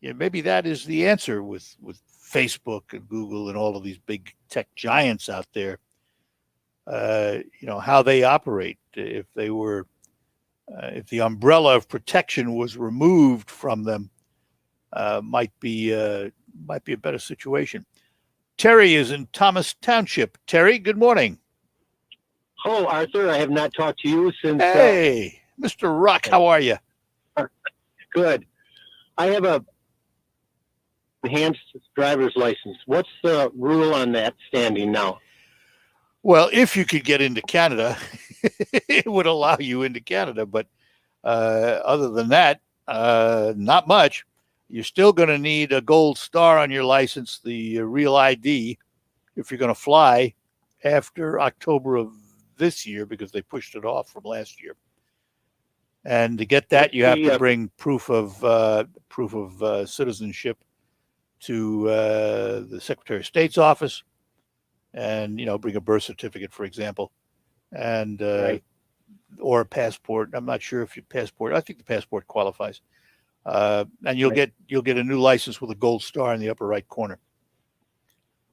Maybe that is the answer with Facebook and Google and all of these big tech giants out there. How they operate. If the umbrella of protection was removed from them, might be a better situation. Terry is in Thomas Township. Terry, good morning. Oh, Arthur, I have not talked to you since. Hey, Mr. Rock, how are you? Good. I have a enhanced driver's license. What's the rule on that standing now? Well, if you could get into Canada, it would allow you into Canada. But other than that, not much. You're still going to need a gold star on your license, the real ID, if you're going to fly after October of this year, because they pushed it off from last year. And to get that, you have to bring proof of citizenship to the Secretary of State's office and, bring a birth certificate, for example, and or a passport. I'm not sure if your passport, I think the passport qualifies. And you'll get a new license with a gold star in the upper right corner.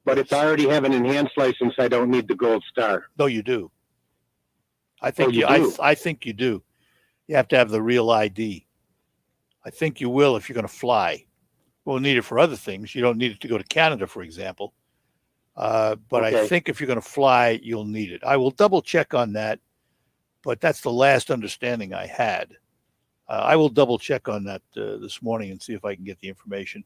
But if I already have an enhanced license, I don't need the gold star. No, you do. I think you do? I think you do. You have to have the real ID. I think you will if you're going to fly. We'll need it for other things. You don't need it to go to Canada, for example. But I think if you're going to fly, you'll need it. I will double check on that, but that's the last understanding I had. I will double check on that this morning and see if I can get the information.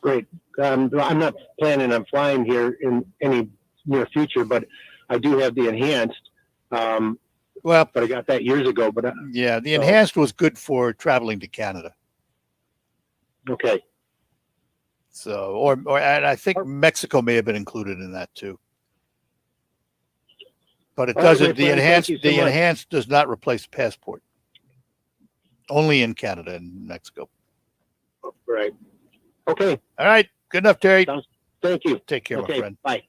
Great. I'm not planning on flying here in any near future, but I do have the enhanced. But I got that years ago. But the enhanced was good for traveling to Canada. Okay. So, and I think Mexico may have been included in that too. But it doesn't. The enhanced does not replace the passport. Only in Canada and Mexico. Right. Okay. All right. Good enough, Terry. Thank you. Take care, my friend. Bye.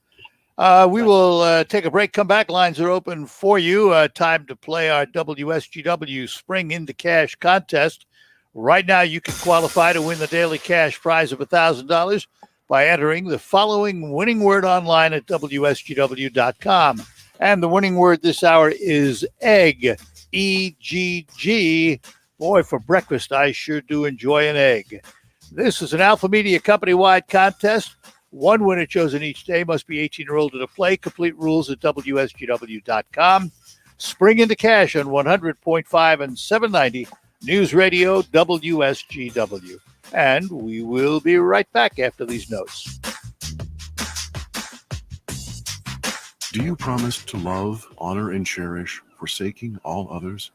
We will take a break, come back. Lines are open for you. Time to play our WSGW Spring into Cash contest. Right now, you can qualify to win the daily cash prize of $1,000 by entering the following winning word online at WSGW.com. And the winning word this hour is egg, E-G-G. Boy, for breakfast, I sure do enjoy an egg. This is an Alpha Media company-wide contest. One winner chosen each day must be 18 or older to play. Complete rules at WSGW.com. Spring into cash on 100.5 and 790 News Radio WSGW. And we will be right back after these notes. Do you promise to love, honor, and cherish, forsaking all others?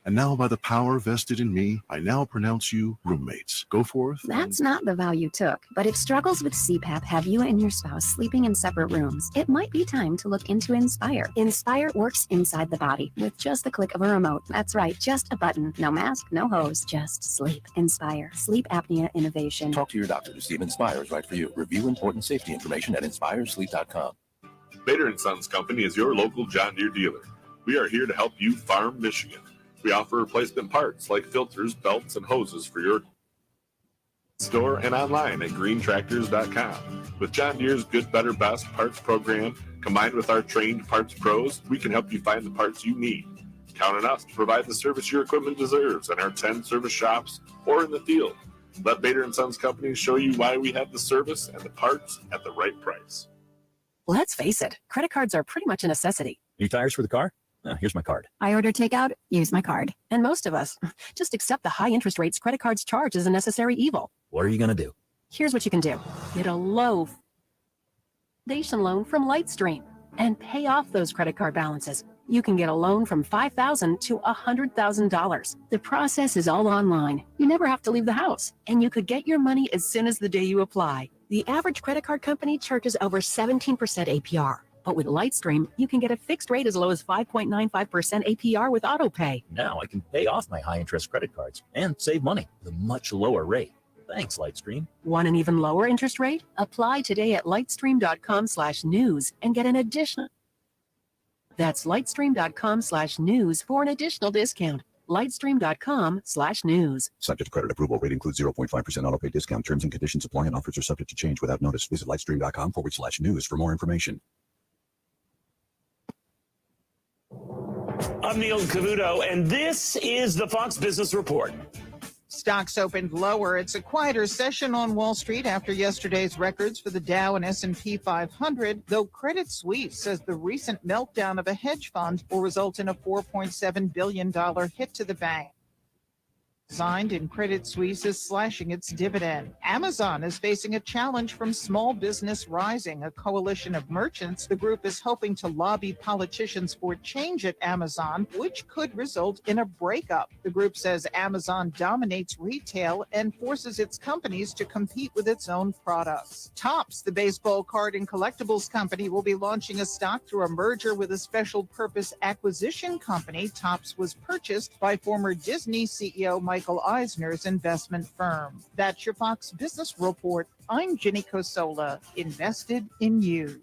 And now, by the power vested in me, I now pronounce you roommates. Go forth. That's not the vow you took. But if struggles with CPAP have you and your spouse sleeping in separate rooms, it might be time to look into Inspire. Inspire works inside the body with just the click of a remote. That's right, just a button. No mask, no hose, just sleep. Inspire. Sleep apnea innovation. Talk to your doctor to see if Inspire is right for you. Review important safety information at inspiresleep.com. Bader & Sons Company is your local John Deere dealer. We are here to help you farm Michigan. We offer replacement parts like filters, belts, and hoses for your store and online at greentractors.com. With John Deere's Good, Better, Best parts program, combined with our trained parts pros, we can help you find the parts you need. Count on us to provide the service your equipment deserves in our 10 service shops or in the field. Let Bader & Sons Company show you why we have the service and the parts at the right price. Let's face it, credit cards are pretty much a necessity. New tires for the car? Here's my card. I order takeout, use my card. And most of us just accept the high interest rates credit cards charge as a necessary evil. What are you going to do? Here's what you can do. Get a low foundation loan from Lightstream and pay off those credit card balances. You can get a loan from $5,000 to $100,000. The process is all online. You never have to leave the house. And you could get your money as soon as the day you apply. The average credit card company charges over 17% APR. But with Lightstream, you can get a fixed rate as low as 5.95% APR with AutoPay. Now I can pay off my high-interest credit cards and save money with a much lower rate. Thanks, Lightstream. Want an even lower interest rate? Apply today at lightstream.com/news and get an additional. That's lightstream.com/news for an additional discount. Lightstream.com/news. Subject to credit approval. Rate includes 0.5% auto pay discount. Terms and conditions apply and offers are subject to change without notice. Visit lightstream.com/news for more information. I'm Neil Cavuto, and this is the Fox Business Report. Stocks opened lower. It's a quieter session on Wall Street after yesterday's records for the Dow and S&P 500, though Credit Suisse says the recent meltdown of a hedge fund will result in a $4.7 billion hit to the bank. Signed in Credit Suisse is slashing its dividend. Amazon is facing a challenge from Small Business Rising, a coalition of merchants. The group is hoping to lobby politicians for change at Amazon, which could result in a breakup. The group says Amazon dominates retail and forces its companies to compete with its own products. Topps, the baseball card and collectibles company, will be launching a stock through a merger with a special purpose acquisition company. Topps was purchased by former Disney CEO Mike Michael Eisner's investment firm. That's your Fox Business Report. I'm Jenny Cosola, invested in you.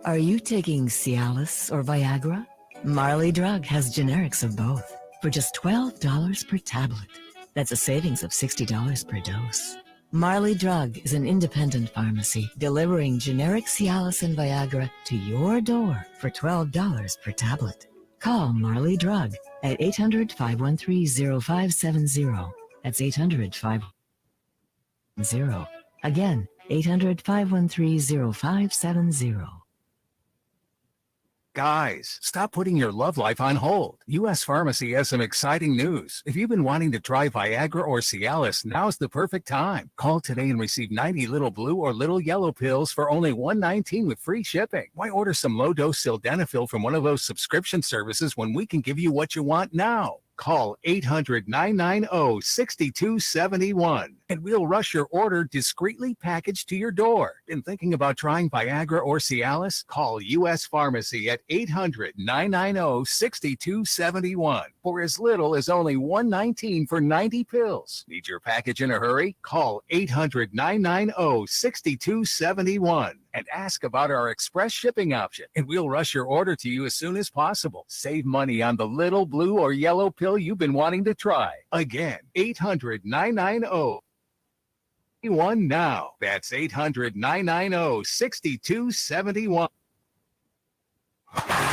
Are you taking Cialis or Viagra? Marley Drug has generics of both for just $12 per tablet. That's a savings of $60 per dose. Marley Drug is an independent pharmacy delivering generic Cialis and Viagra to your door for $12 per tablet. Call Marley Drug at 800-513-0570. That's 800-510. Again, 800-513-0570. Guys, stop putting your love life on hold. U.S. Pharmacy has some exciting news. If you've been wanting to try Viagra or Cialis, now's the perfect time. Call today and receive 90 little blue or little yellow pills for only $119 with free shipping. Why order some low-dose sildenafil from one of those subscription services when we can give you what you want now? Call 800-990-6271 and we'll rush your order discreetly packaged to your door. Been thinking about trying Viagra or Cialis? Call U.S. Pharmacy at 800-990-6271 for as little as only $119 for 90 pills. Need your package in a hurry? Call 800-990-6271 and ask about our express shipping option, and we'll rush your order to you as soon as possible. Save money on the little blue or yellow pill you've been wanting to try. Again, 800-990-6271 now. That's 800-990-6271.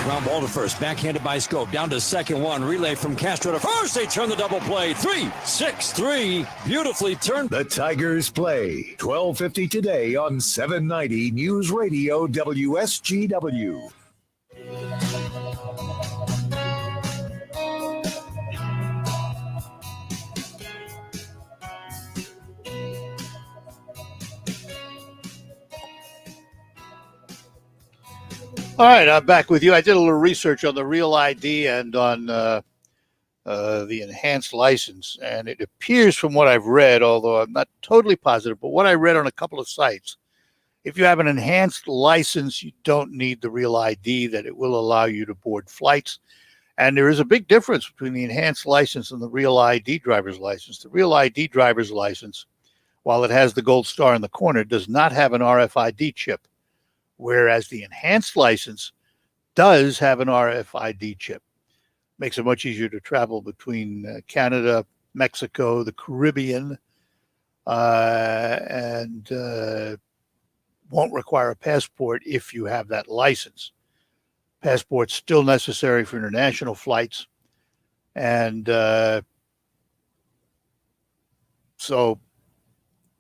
Ground ball to first, backhanded by Scope, down to second one, relay from Castro to first, they turn the double play, 3-6-3, beautifully turned. The Tigers play 12:50 today on 790 News Radio WSGW. All right, I'm back with you. I did a little research on the Real ID and on the enhanced license, and it appears from what I've read, although I'm not totally positive, but what I read on a couple of sites, if you have an enhanced license, you don't need the Real ID, that it will allow you to board flights. And there is a big difference between the enhanced license and the Real ID driver's license. The Real ID driver's license, while it has the gold star in the corner, does not have an RFID chip, whereas the enhanced license does have an RFID chip. Makes it much easier to travel between Canada, Mexico, the Caribbean, and won't require a passport if you have that license. Passport's still necessary for international flights. And so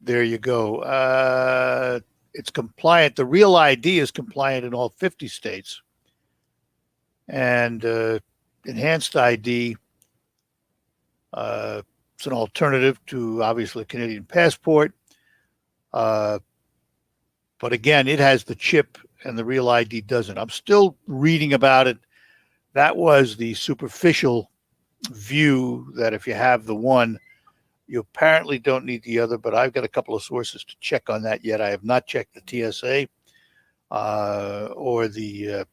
there you go. It's compliant. The Real ID is compliant in all 50 states. And enhanced ID, it's an alternative to, obviously, a Canadian passport. But again, it has the chip and the Real ID doesn't. I'm still reading about it. That was the superficial view, that if you have the one, you apparently don't need the other, but I've got a couple of sources to check on that yet. I have not checked the TSA or the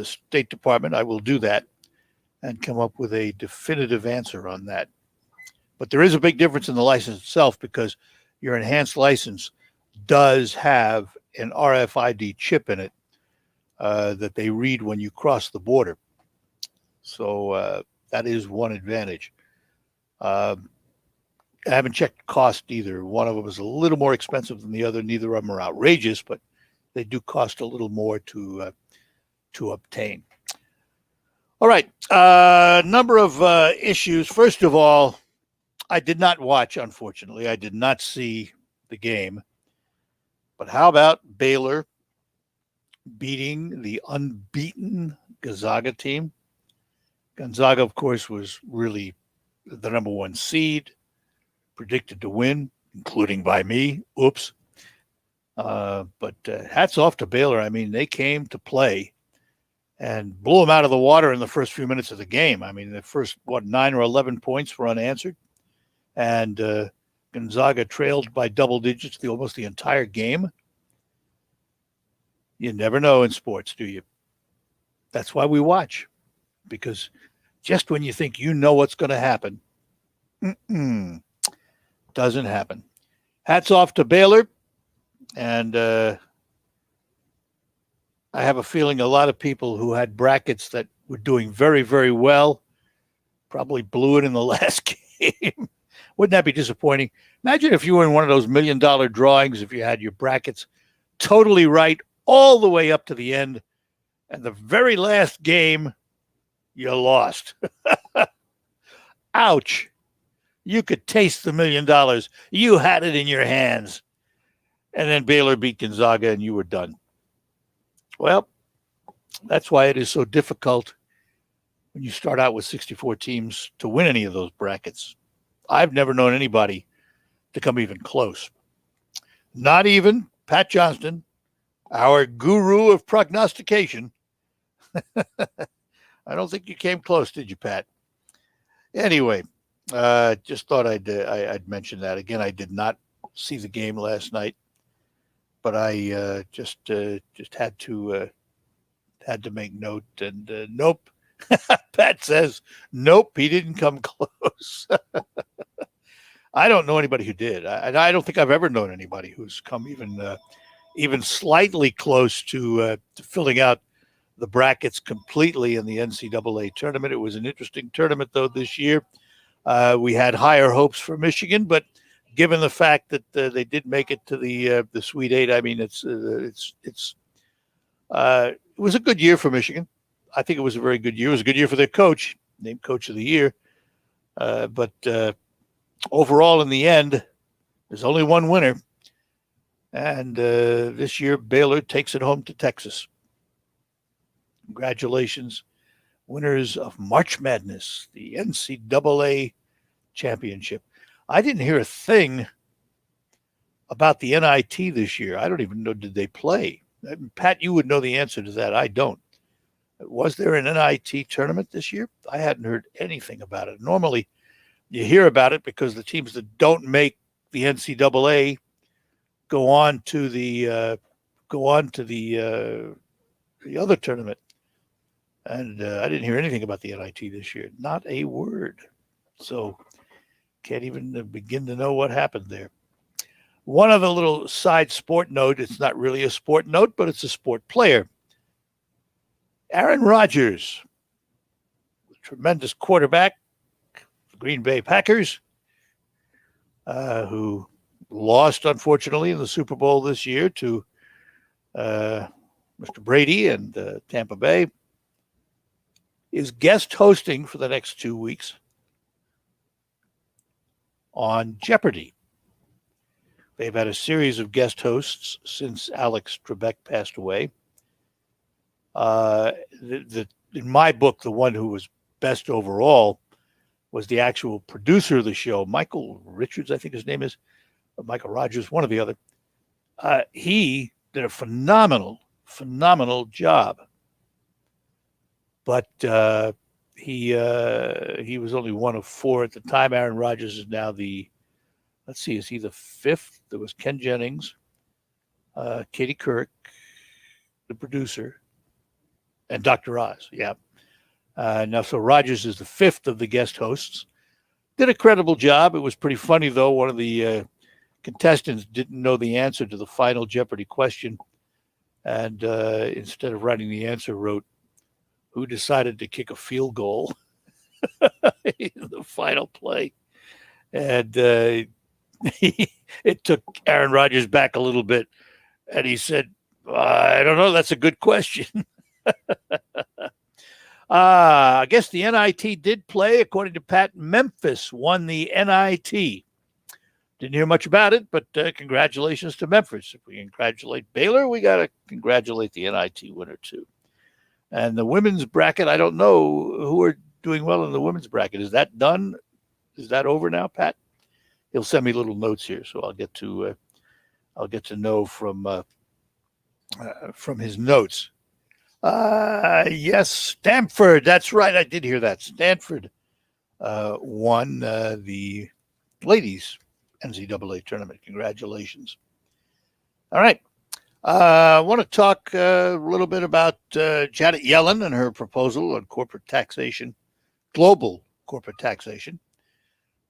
State Department. I will do that and come up with a definitive answer on that. But there is a big difference in the license itself, because your enhanced license does have an RFID chip in it that they read when you cross the border. So that is one advantage. I haven't checked cost either. One of them is a little more expensive than the other. Neither of them are outrageous, but they do cost a little more to obtain. All right, number of issues. First of all, I did not watch, unfortunately. I did not see the game. But how about Baylor beating the unbeaten Gonzaga team? Gonzaga, of course, was really the number one seed, predicted to win, including by me. Oops. But hats off to Baylor. I mean, they came to play and blew them out of the water in the first few minutes of the game. I mean, the first, 9 or 11 points were unanswered. And Gonzaga trailed by double digits almost the entire game. You never know in sports, do you? That's why we watch. because just when you think you know what's going to happen, doesn't happen. Hats off to Baylor. And I have a feeling a lot of people who had brackets that were doing very, very well probably blew it in the last game. Wouldn't that be disappointing? Imagine if you were in one of those $1 million drawings, if you had your brackets totally right all the way up to the end, and the very last game, you lost. Ouch. You could taste the $1 million. You had it in your hands. And then Baylor beat Gonzaga, and you were done. Well, that's why it is so difficult when you start out with 64 teams to win any of those brackets. I've never known anybody to come even close. Not even Pat Johnston, our guru of prognostication. I don't think you came close, did you, Pat? Anyway, just thought I'd mention that. Again, I did not see the game last night, but I just had to make note. And nope, Pat says nope, he didn't come close. I don't know anybody who did. I don't think I've ever known anybody who's come even slightly close to filling out the brackets completely in the NCAA tournament. It was an interesting tournament, though, this year. We had higher hopes for Michigan, but given the fact that they did make it to the Sweet Eight, I mean, it was a good year for Michigan. I think it was a very good year. It was a good year for their coach, named Coach of the Year. But overall, in the end, there's only one winner. And this year, Baylor takes it home to Texas. Congratulations, winners of March Madness, the NCAA championship. I didn't hear a thing about the NIT this year. I don't even know, did they play? Pat, you would know the answer to that. I don't. Was there an NIT tournament this year? I hadn't heard anything about it. Normally, you hear about it because the teams that don't make the NCAA go on to the other tournament. And I didn't hear anything about the NIT this year. Not a word. So can't even begin to know what happened there. One other little side sport note. It's not really a sport note, but it's a sport player. Aaron Rodgers, tremendous quarterback, the Green Bay Packers, who lost, unfortunately, in the Super Bowl this year to Mr. Brady and Tampa Bay, is guest hosting for the next 2 weeks on Jeopardy. They've had a series of guest hosts since Alex Trebek passed away. In my book, the one who was best overall was the actual producer of the show, Michael Richards, I think his name is, Michael Rogers, one or the other. He did a phenomenal job. But he was only one of four at the time. Aaron Rodgers is now is he the fifth? There was Ken Jennings, Katie Couric, the producer, and Dr. Oz. Yeah. Now, so Rodgers is the fifth of the guest hosts. Did a credible job. It was pretty funny, though. One of the contestants didn't know the answer to the final Jeopardy question. And instead of writing the answer, wrote, "Who decided to kick a field goal?" in the final play. And it took Aaron Rodgers back a little bit. And he said, "I don't know. That's a good question." I guess the NIT did play. According to Pat, Memphis won the NIT. Didn't hear much about it, but congratulations to Memphis. If we congratulate Baylor, we got to congratulate the NIT winner, too. And the women's bracket, I don't know who are doing well in the women's bracket. Is that done? Is that over now, Pat? He'll send me little notes here, so I'll get to know from his notes. Yes, Stanford. That's right. I did hear that. Stanford won the ladies NCAA tournament. Congratulations. All right. I want to talk a little bit about Janet Yellen and her proposal on corporate taxation, global corporate taxation.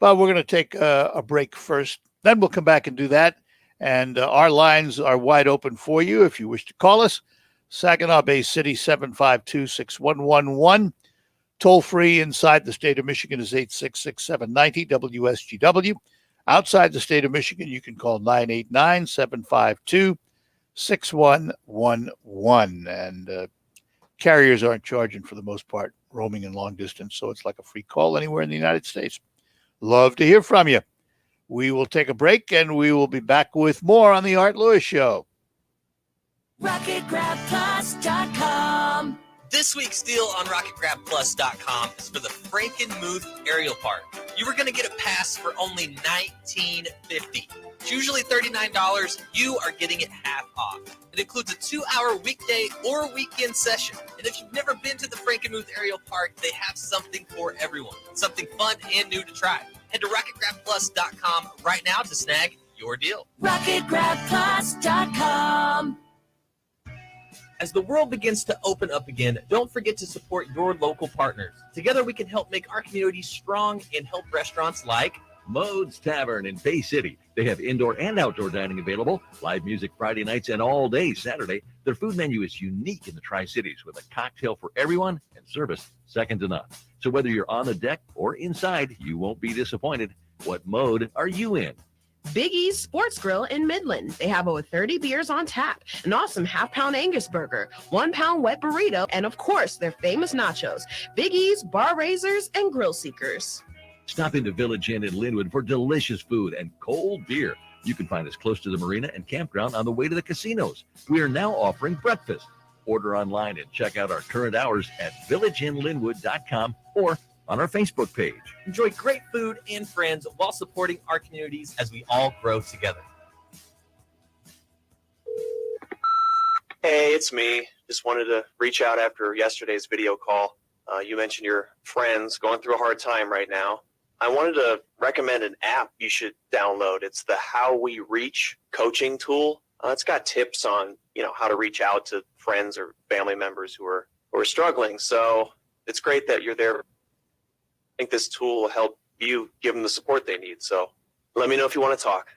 But we're going to take a break first. Then we'll come back and do that. And our lines are wide open for you if you wish to call us. Saginaw Bay City, 752-6111. Toll free inside the state of Michigan is 866-790 WSGW. Outside the state of Michigan, you can call 989-752-6111. And carriers aren't charging for the most part, roaming and long distance. So it's like a free call anywhere in the United States. Love to hear from you. We will take a break and we will be back with more on the Art Lewis Show. RocketGrabPlus.com. This week's deal on RocketGrabPlus.com is for the Frankenmuth Aerial Park. You were going to get a pass for only $19.50. It's usually $39. You are getting it half off. It includes a 2-hour weekday or weekend session. And if you've never been to the Frankenmuth Aerial Park, they have something for everyone. Something fun and new to try. Head to RocketGrabPlus.com right now to snag your deal. RocketGrabPlus.com. As the world begins to open up again, don't forget to support your local partners. Together we can help make our community strong and help restaurants like Mode's Tavern in Bay City. They have indoor and outdoor dining available, live music Friday nights and all day Saturday. Their food menu is unique in the Tri-Cities with a cocktail for everyone and service second to none. So whether you're on the deck or inside, you won't be disappointed. What mode are you in? Big E's Sports Grill in Midland. They have over 30 beers on tap, an awesome half-pound Angus burger, 1-pound wet burrito, and of course, their famous nachos. Big E's, bar raisers, and grill seekers. Stop into Village Inn in Linwood for delicious food and cold beer. You can find us close to the marina and campground on the way to the casinos. We are now offering breakfast. Order online and check out our current hours at villageinlinwood.com or on our Facebook page. enjoy great food and friends while supporting our communities as we all grow together. Hey, it's me. Just wanted to reach out after yesterday's video call. You mentioned your friends going through a hard time right now. I wanted to recommend an app you should download. It's the How We Reach coaching tool. It's got tips on, how to reach out to friends or family members who are struggling. So it's great that you're there. I think this tool will help you give them the support they need. So let me know if you want to talk.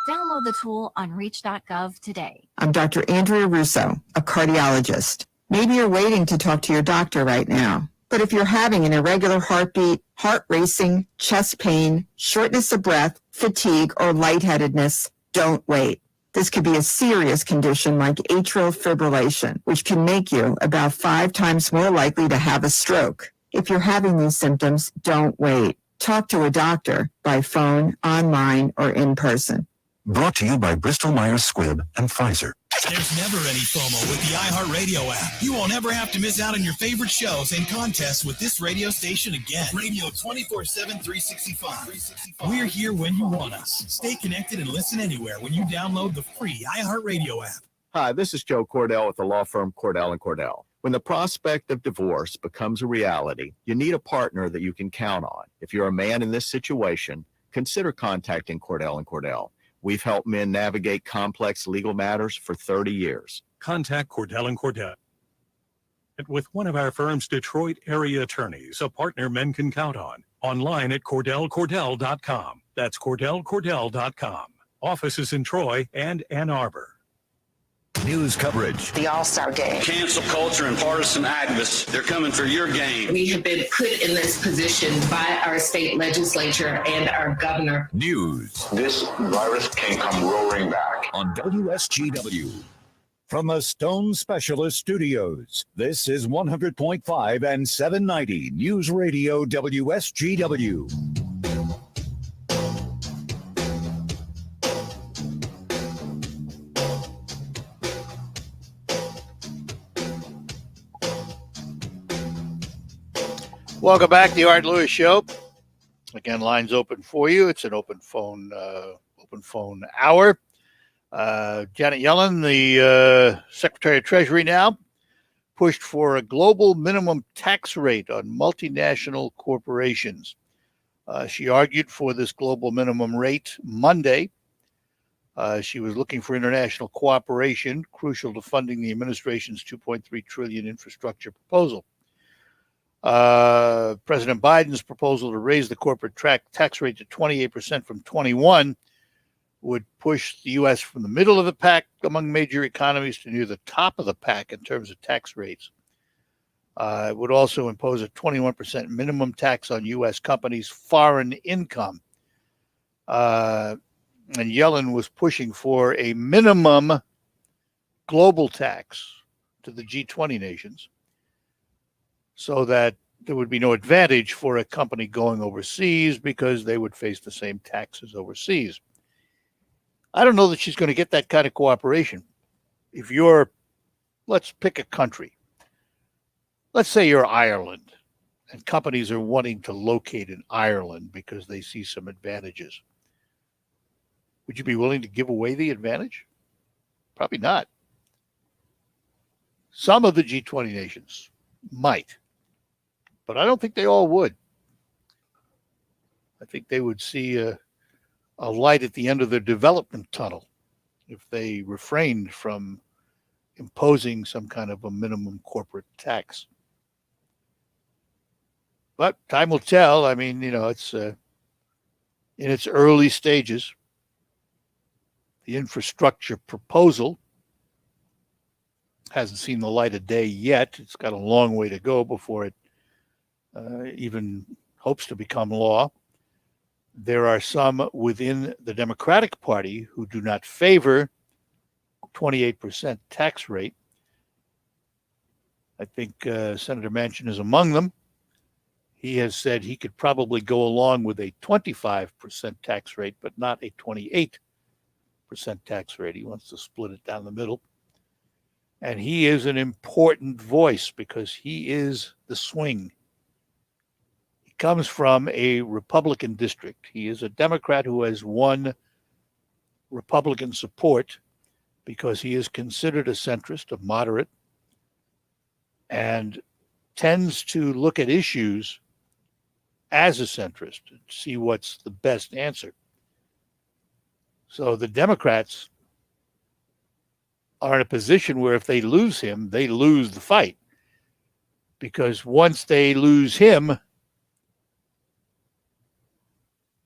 Download the tool on reach.gov today. I'm Dr. Andrea Russo, a cardiologist. Maybe you're waiting to talk to your doctor right now. But if you're having an irregular heartbeat, heart racing, chest pain, shortness of breath, fatigue, or lightheadedness, don't wait. This could be a serious condition like atrial fibrillation, which can make you about 5 times more likely to have a stroke. If you're having these symptoms, don't wait. Talk to a doctor by phone, online, or in person. Brought to you by Bristol-Myers Squibb and Pfizer. There's never any FOMO with the iHeartRadio app. You won't ever have to miss out on your favorite shows and contests with this radio station again. Radio 24/7, 365. We're here when you want us. Stay connected and listen anywhere when you download the free iHeartRadio app. Hi, this is Joe Cordell with the law firm Cordell & Cordell. When the prospect of divorce becomes a reality, you need a partner that you can count on. If you're a man in this situation, consider contacting Cordell & Cordell. We've helped men navigate complex legal matters for 30 years. Contact Cordell & Cordell with one of our firm's Detroit area attorneys, a partner men can count on. Online at CordellCordell.com. That's CordellCordell.com. Offices in Troy and Ann Arbor. News coverage. The All-Star Game. Cancel culture and partisan activists, they're coming for your game. We have been put in this position by our state legislature and our governor. News. This virus can come roaring back. On WSGW. From the Stone Specialist Studios, this is 100.5 and 790 News Radio WSGW. Welcome back to the Art Lewis Show. Again, lines open for you. It's an open phone hour. Janet Yellen, the Secretary of Treasury now, pushed for a global minimum tax rate on multinational corporations. She argued for this global minimum rate Monday. She was looking for international cooperation, crucial to funding the administration's $2.3 trillion infrastructure proposal. President Biden's proposal to raise the corporate tax rate to 28% from 21% would push the U.S. from the middle of the pack among major economies to near the top of the pack in terms of tax rates. It would also impose a 21% minimum tax on U.S. companies' foreign income. And Yellen was pushing for a minimum global tax to the G20 nations so that there would be no advantage for a company going overseas because they would face the same taxes overseas. I don't know that she's going to get that kind of cooperation. If you're, let's pick a country. Let's say you're Ireland, and companies are wanting to locate in Ireland because they see some advantages. Would you be willing to give away the advantage? Probably not. Some of the G20 nations might, but I don't think they all would. I think they would see a light at the end of their development tunnel if they refrained from imposing some kind of a minimum corporate tax. But time will tell. I mean, it's in its early stages. The infrastructure proposal hasn't seen the light of day yet. It's got a long way to go before it even hopes to become law. There are some within the Democratic Party who do not favor 28% tax rate. I think Senator Manchin is among them. He has said he could probably go along with a 25% tax rate, but not a 28% tax rate. He wants to split it down the middle. And he is an important voice because he is the swing. He comes from a Republican district. He is a Democrat who has won Republican support because he is considered a centrist, a moderate, and tends to look at issues as a centrist and see what's the best answer. So the Democrats are in a position where if they lose him, they lose the fight. Because once they lose him,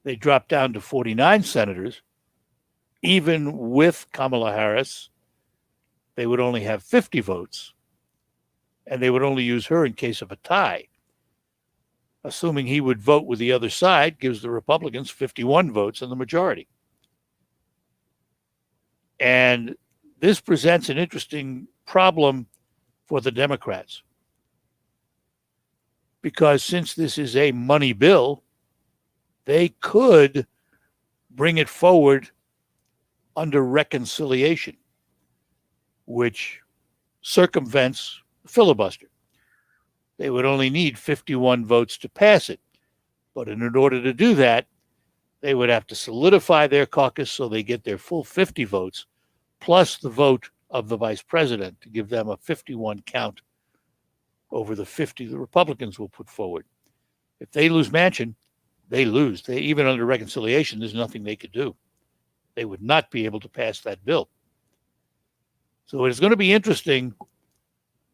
they drop down to 49 senators. Even with Kamala Harris, they would only have 50 votes. And they would only use her in case of a tie. Assuming he would vote with the other side, gives the Republicans 51 votes and the majority. And this presents an interesting problem for the Democrats. Because since this is a money bill, they could bring it forward under reconciliation, which circumvents the filibuster. They would only need 51 votes to pass it. But in order to do that, they would have to solidify their caucus so they get their full 50 votes, plus the vote of the vice president to give them a 51 count over the 50 the Republicans will put forward. If they lose Manchin, they lose. Even under reconciliation, there's nothing they could do. They would not be able to pass that bill. So it's going to be interesting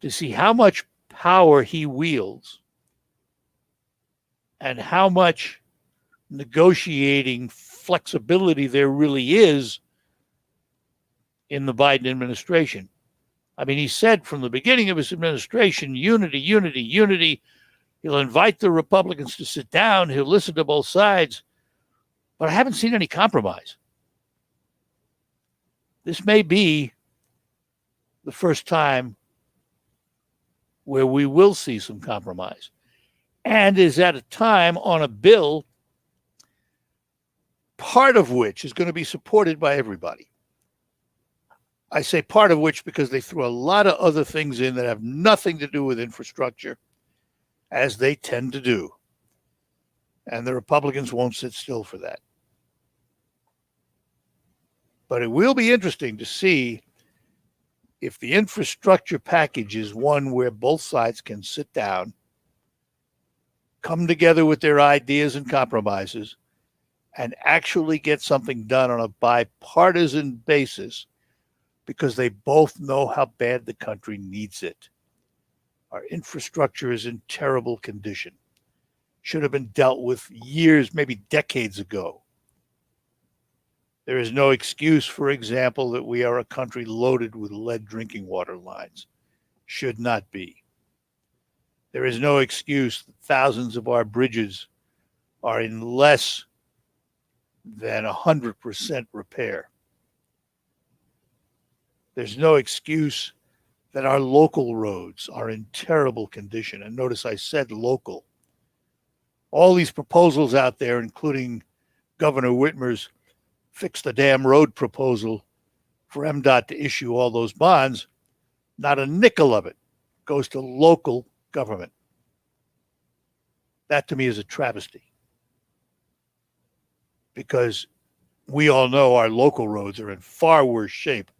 to see how much power he wields and how much negotiating flexibility there really is in the Biden administration. I mean, he said from the beginning of his administration, unity, unity, unity. He'll invite the Republicans to sit down. He'll listen to both sides. But I haven't seen any compromise. This may be the first time where we will see some compromise. And is at a time on a bill, part of which is going to be supported by everybody. I say part of which because they threw a lot of other things in that have nothing to do with infrastructure, as they tend to do. And the Republicans won't sit still for that. But it will be interesting to see if the infrastructure package is one where both sides can sit down, come together with their ideas and compromises, and actually get something done on a bipartisan basis, because they both know how bad the country needs it. Our infrastructure is in terrible condition. Should have been dealt with years, maybe decades ago. There is no excuse, for example, that we are a country loaded with lead drinking water lines. Should not be. There is no excuse that thousands of our bridges are in less than 100% repair. There's no excuse that our local roads are in terrible condition. And notice I said local. All these proposals out there, including Governor Whitmer's fix the damn road proposal for MDOT to issue all those bonds, not a nickel of it goes to local government. That to me is a travesty, because we all know our local roads are in far worse shape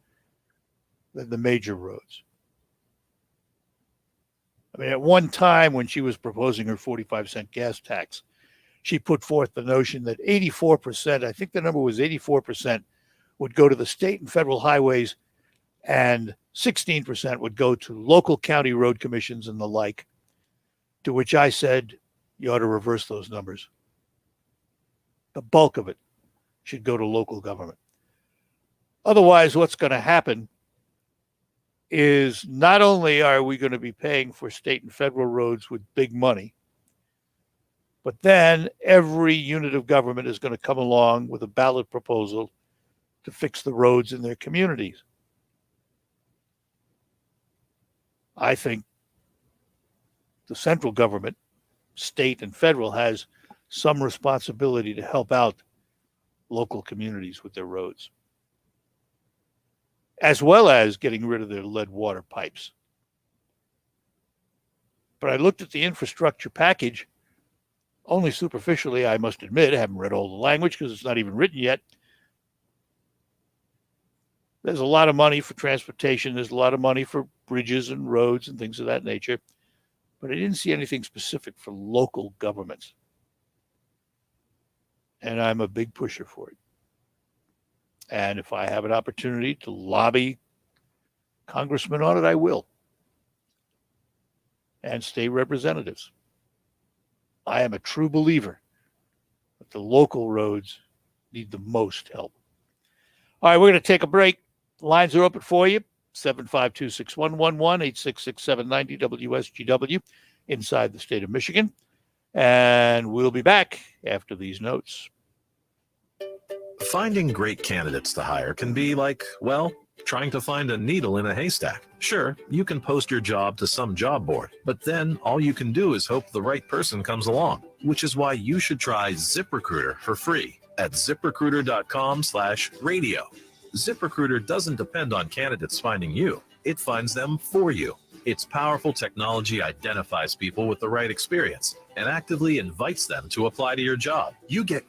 than the major roads. I mean, at one time when she was proposing her 45-cent gas tax, she put forth the notion that 84%, I think the number was 84%, would go to the state and federal highways, and 16% would go to local county road commissions and the like, to which I said, you ought to reverse those numbers. The bulk of it should go to local government. Otherwise, what's going to happen is not only are we going to be paying for state and federal roads with big money, but then every unit of government is going to come along with a ballot proposal to fix the roads in their communities. I think the central government, state and federal, has some responsibility to help out local communities with their roads, as well as getting rid of their lead water pipes. But I looked at the infrastructure package only superficially, I must admit. I haven't read all the language because it's not even written yet. There's a lot of money for transportation. There's a lot of money for bridges and roads and things of that nature. But I didn't see anything specific for local governments. And I'm a big pusher for it. And if I have an opportunity to lobby congressmen on it, I will. And state representatives. I am a true believer that the local roads need the most help. All right, we're going to take a break. The lines are open for you. 752-6111, 866-790-WSGW, inside the state of Michigan. And we'll be back after these notes. Finding great candidates to hire can be like, well, trying to find a needle in a haystack. Sure, you can post your job to some job board, but then all you can do is hope the right person comes along, which is why you should try ZipRecruiter for free at ZipRecruiter.com/radio. ZipRecruiter doesn't depend on candidates finding you. It finds them for you. Its powerful technology identifies people with the right experience and actively invites them to apply to your job. You get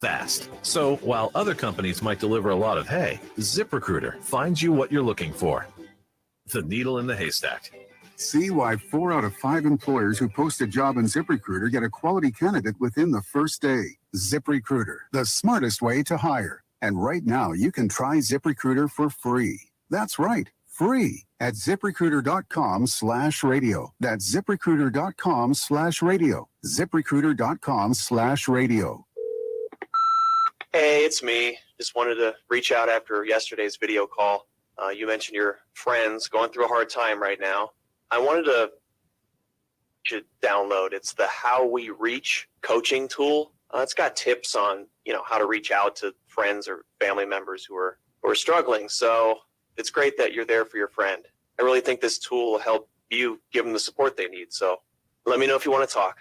fast. So while other companies might deliver a lot of hay, ZipRecruiter finds you what you're looking for. The needle in the haystack. See why 4 out of 5 employers who post a job in ZipRecruiter get a quality candidate within the first day. ZipRecruiter, the smartest way to hire. And right now, you can try ZipRecruiter for free. That's right, free at ZipRecruiter.com/radio. That's ZipRecruiter.com/radio. ZipRecruiter.com/radio. Hey, it's me. Just wanted to reach out after yesterday's video call. You mentioned your friends going through a hard time right now. I wanted to download. It's the How We Reach coaching tool. It's got tips on, how to reach out to friends or family members who are struggling. So it's great that you're there for your friend. I really think this tool will help you give them the support they need. So let me know if you want to talk.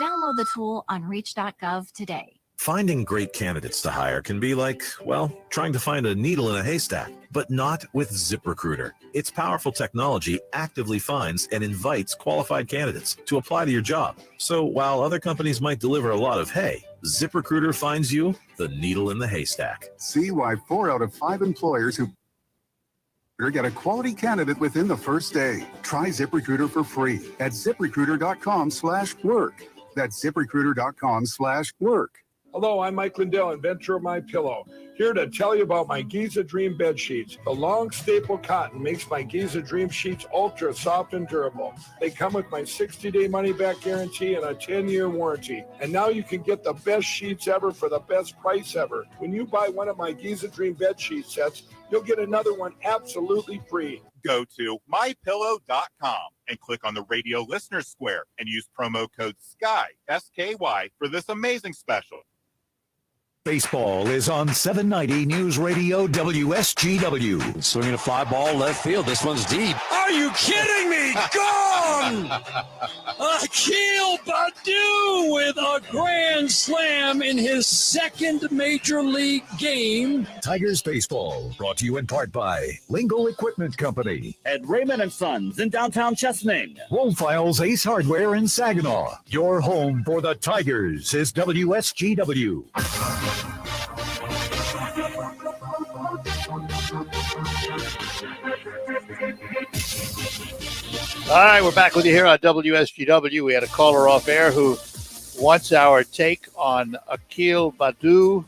Download the tool on reach.gov today. Finding great candidates to hire can be like, well, trying to find a needle in a haystack, but not with ZipRecruiter. Its powerful technology actively finds and invites qualified candidates to apply to your job. So while other companies might deliver a lot of hay, ZipRecruiter finds you the needle in the haystack. See why 4 out of 5 employers who get a quality candidate within the first day. Try ZipRecruiter for free at ZipRecruiter.com/work. That's ZipRecruiter.com/work. Hello, I'm Mike Lindell, inventor of My Pillow. Here to tell you about my Giza Dream bed sheets. The long staple cotton makes my Giza Dream sheets ultra soft and durable. They come with my 60-day money-back guarantee and a 10-year warranty. And now you can get the best sheets ever for the best price ever. When you buy one of my Giza Dream bed sheet sets, you'll get another one absolutely free. Go to mypillow.com and click on the radio listener square and use promo code SKY, S-K-Y, for this amazing special. Baseball is on 790 News Radio WSGW. Swinging a fly ball left field. This one's deep. Are you kidding me? Gone! Akil Baddoo with a grand slam in his second major league game. Tigers Baseball, brought to you in part by Lingle Equipment Company. At Raymond & Sons in downtown Chesaning. Woolfiles Ace Hardware in Saginaw. Your home for the Tigers is WSGW. All right, we're back with you here on WSGW. We had a caller off air who wants our take on Akil Baddoo.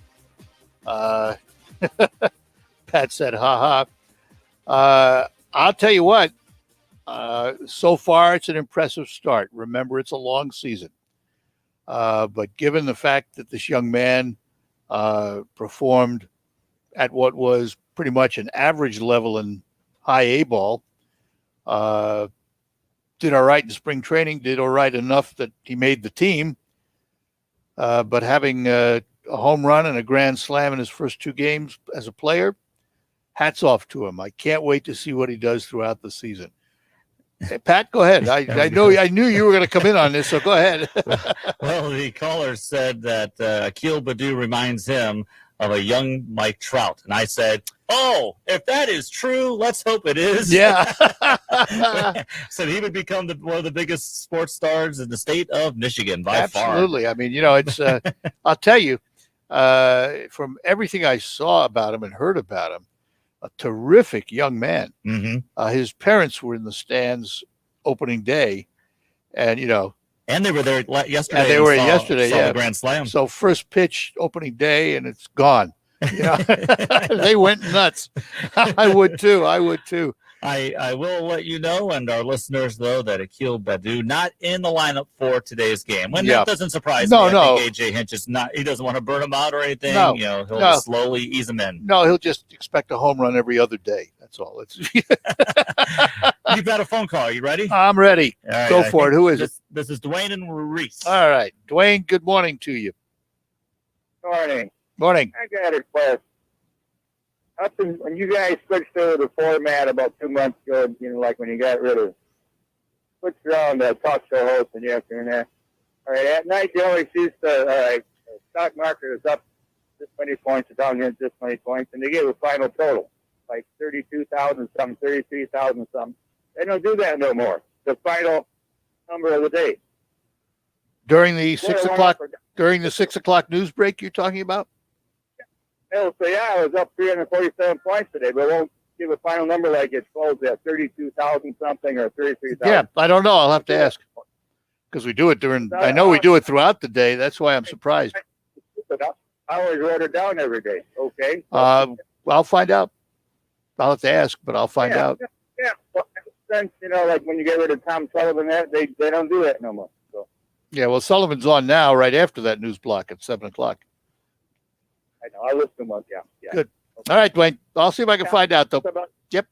Pat said, ha ha. I'll tell you what, so far it's an impressive start. Remember, it's a long season. But given the fact that this young man performed at what was pretty much an average level in high A ball, did all right in spring training, did all right enough that he made the team. But having a home run and a grand slam in his first two games as a player, hats off to him. I can't wait to see what he does throughout the season. Hey, Pat, go ahead. I knew you were going to come in on this, so go ahead. Well, the caller said that Akil Baddoo reminds him of a young Mike Trout. And I said, oh, if that is true, let's hope it is. Yeah. So he would become one of the biggest sports stars in the state of Michigan by far. Absolutely. I mean, it's, I'll tell you, from everything I saw about him and heard about him, a terrific young man. Mm-hmm. His parents were in the stands opening day, and and they were there yesterday. And they were yesterday, saw yeah. the grand slam. So first pitch opening day, and it's gone. They went nuts. I would too. I will let you know, and our listeners know, that Akil Baddoo not in the lineup for today's game. When that doesn't surprise me. I think AJ Hinch is not. He doesn't want to burn him out or anything. He'll just slowly ease him in. No, he'll just expect a home run every other day. That's all. You've got a phone call. Are you ready? I'm ready. Right, Go for it. Who is it? This is Dwayne and Reese. All right, Dwayne. Good morning to you. Morning. Morning. I got a question. When you guys switched over the format about 2 months ago, like when you got rid of, switched around the talk show host in the afternoon there. All right, at night you always see the stock market is up this many points, down here this many points, and they give a final total, like 32,000 something, 33,000 something. They don't do that no more. The final number of the day. During the 6 o'clock news break you're talking about? They'll say, I was up 347 points today, but won't give a final number like it's closed at 32,000 something or 33,000. Yeah, I don't know. I'll have to ask, because we do it I know we do it throughout the day. That's why I'm surprised. I always wrote it down every day. Okay. I'll find out. I'll have to ask, but I'll find out. Yeah. Well, since, like when you get rid of Tom Sullivan, they don't do that no more. So. Yeah, well, Sullivan's on now right after that news block at 7 o'clock. I know. I listen to one. Yeah. Good. All right, Dwayne. I'll see if I can find out, though. Yep.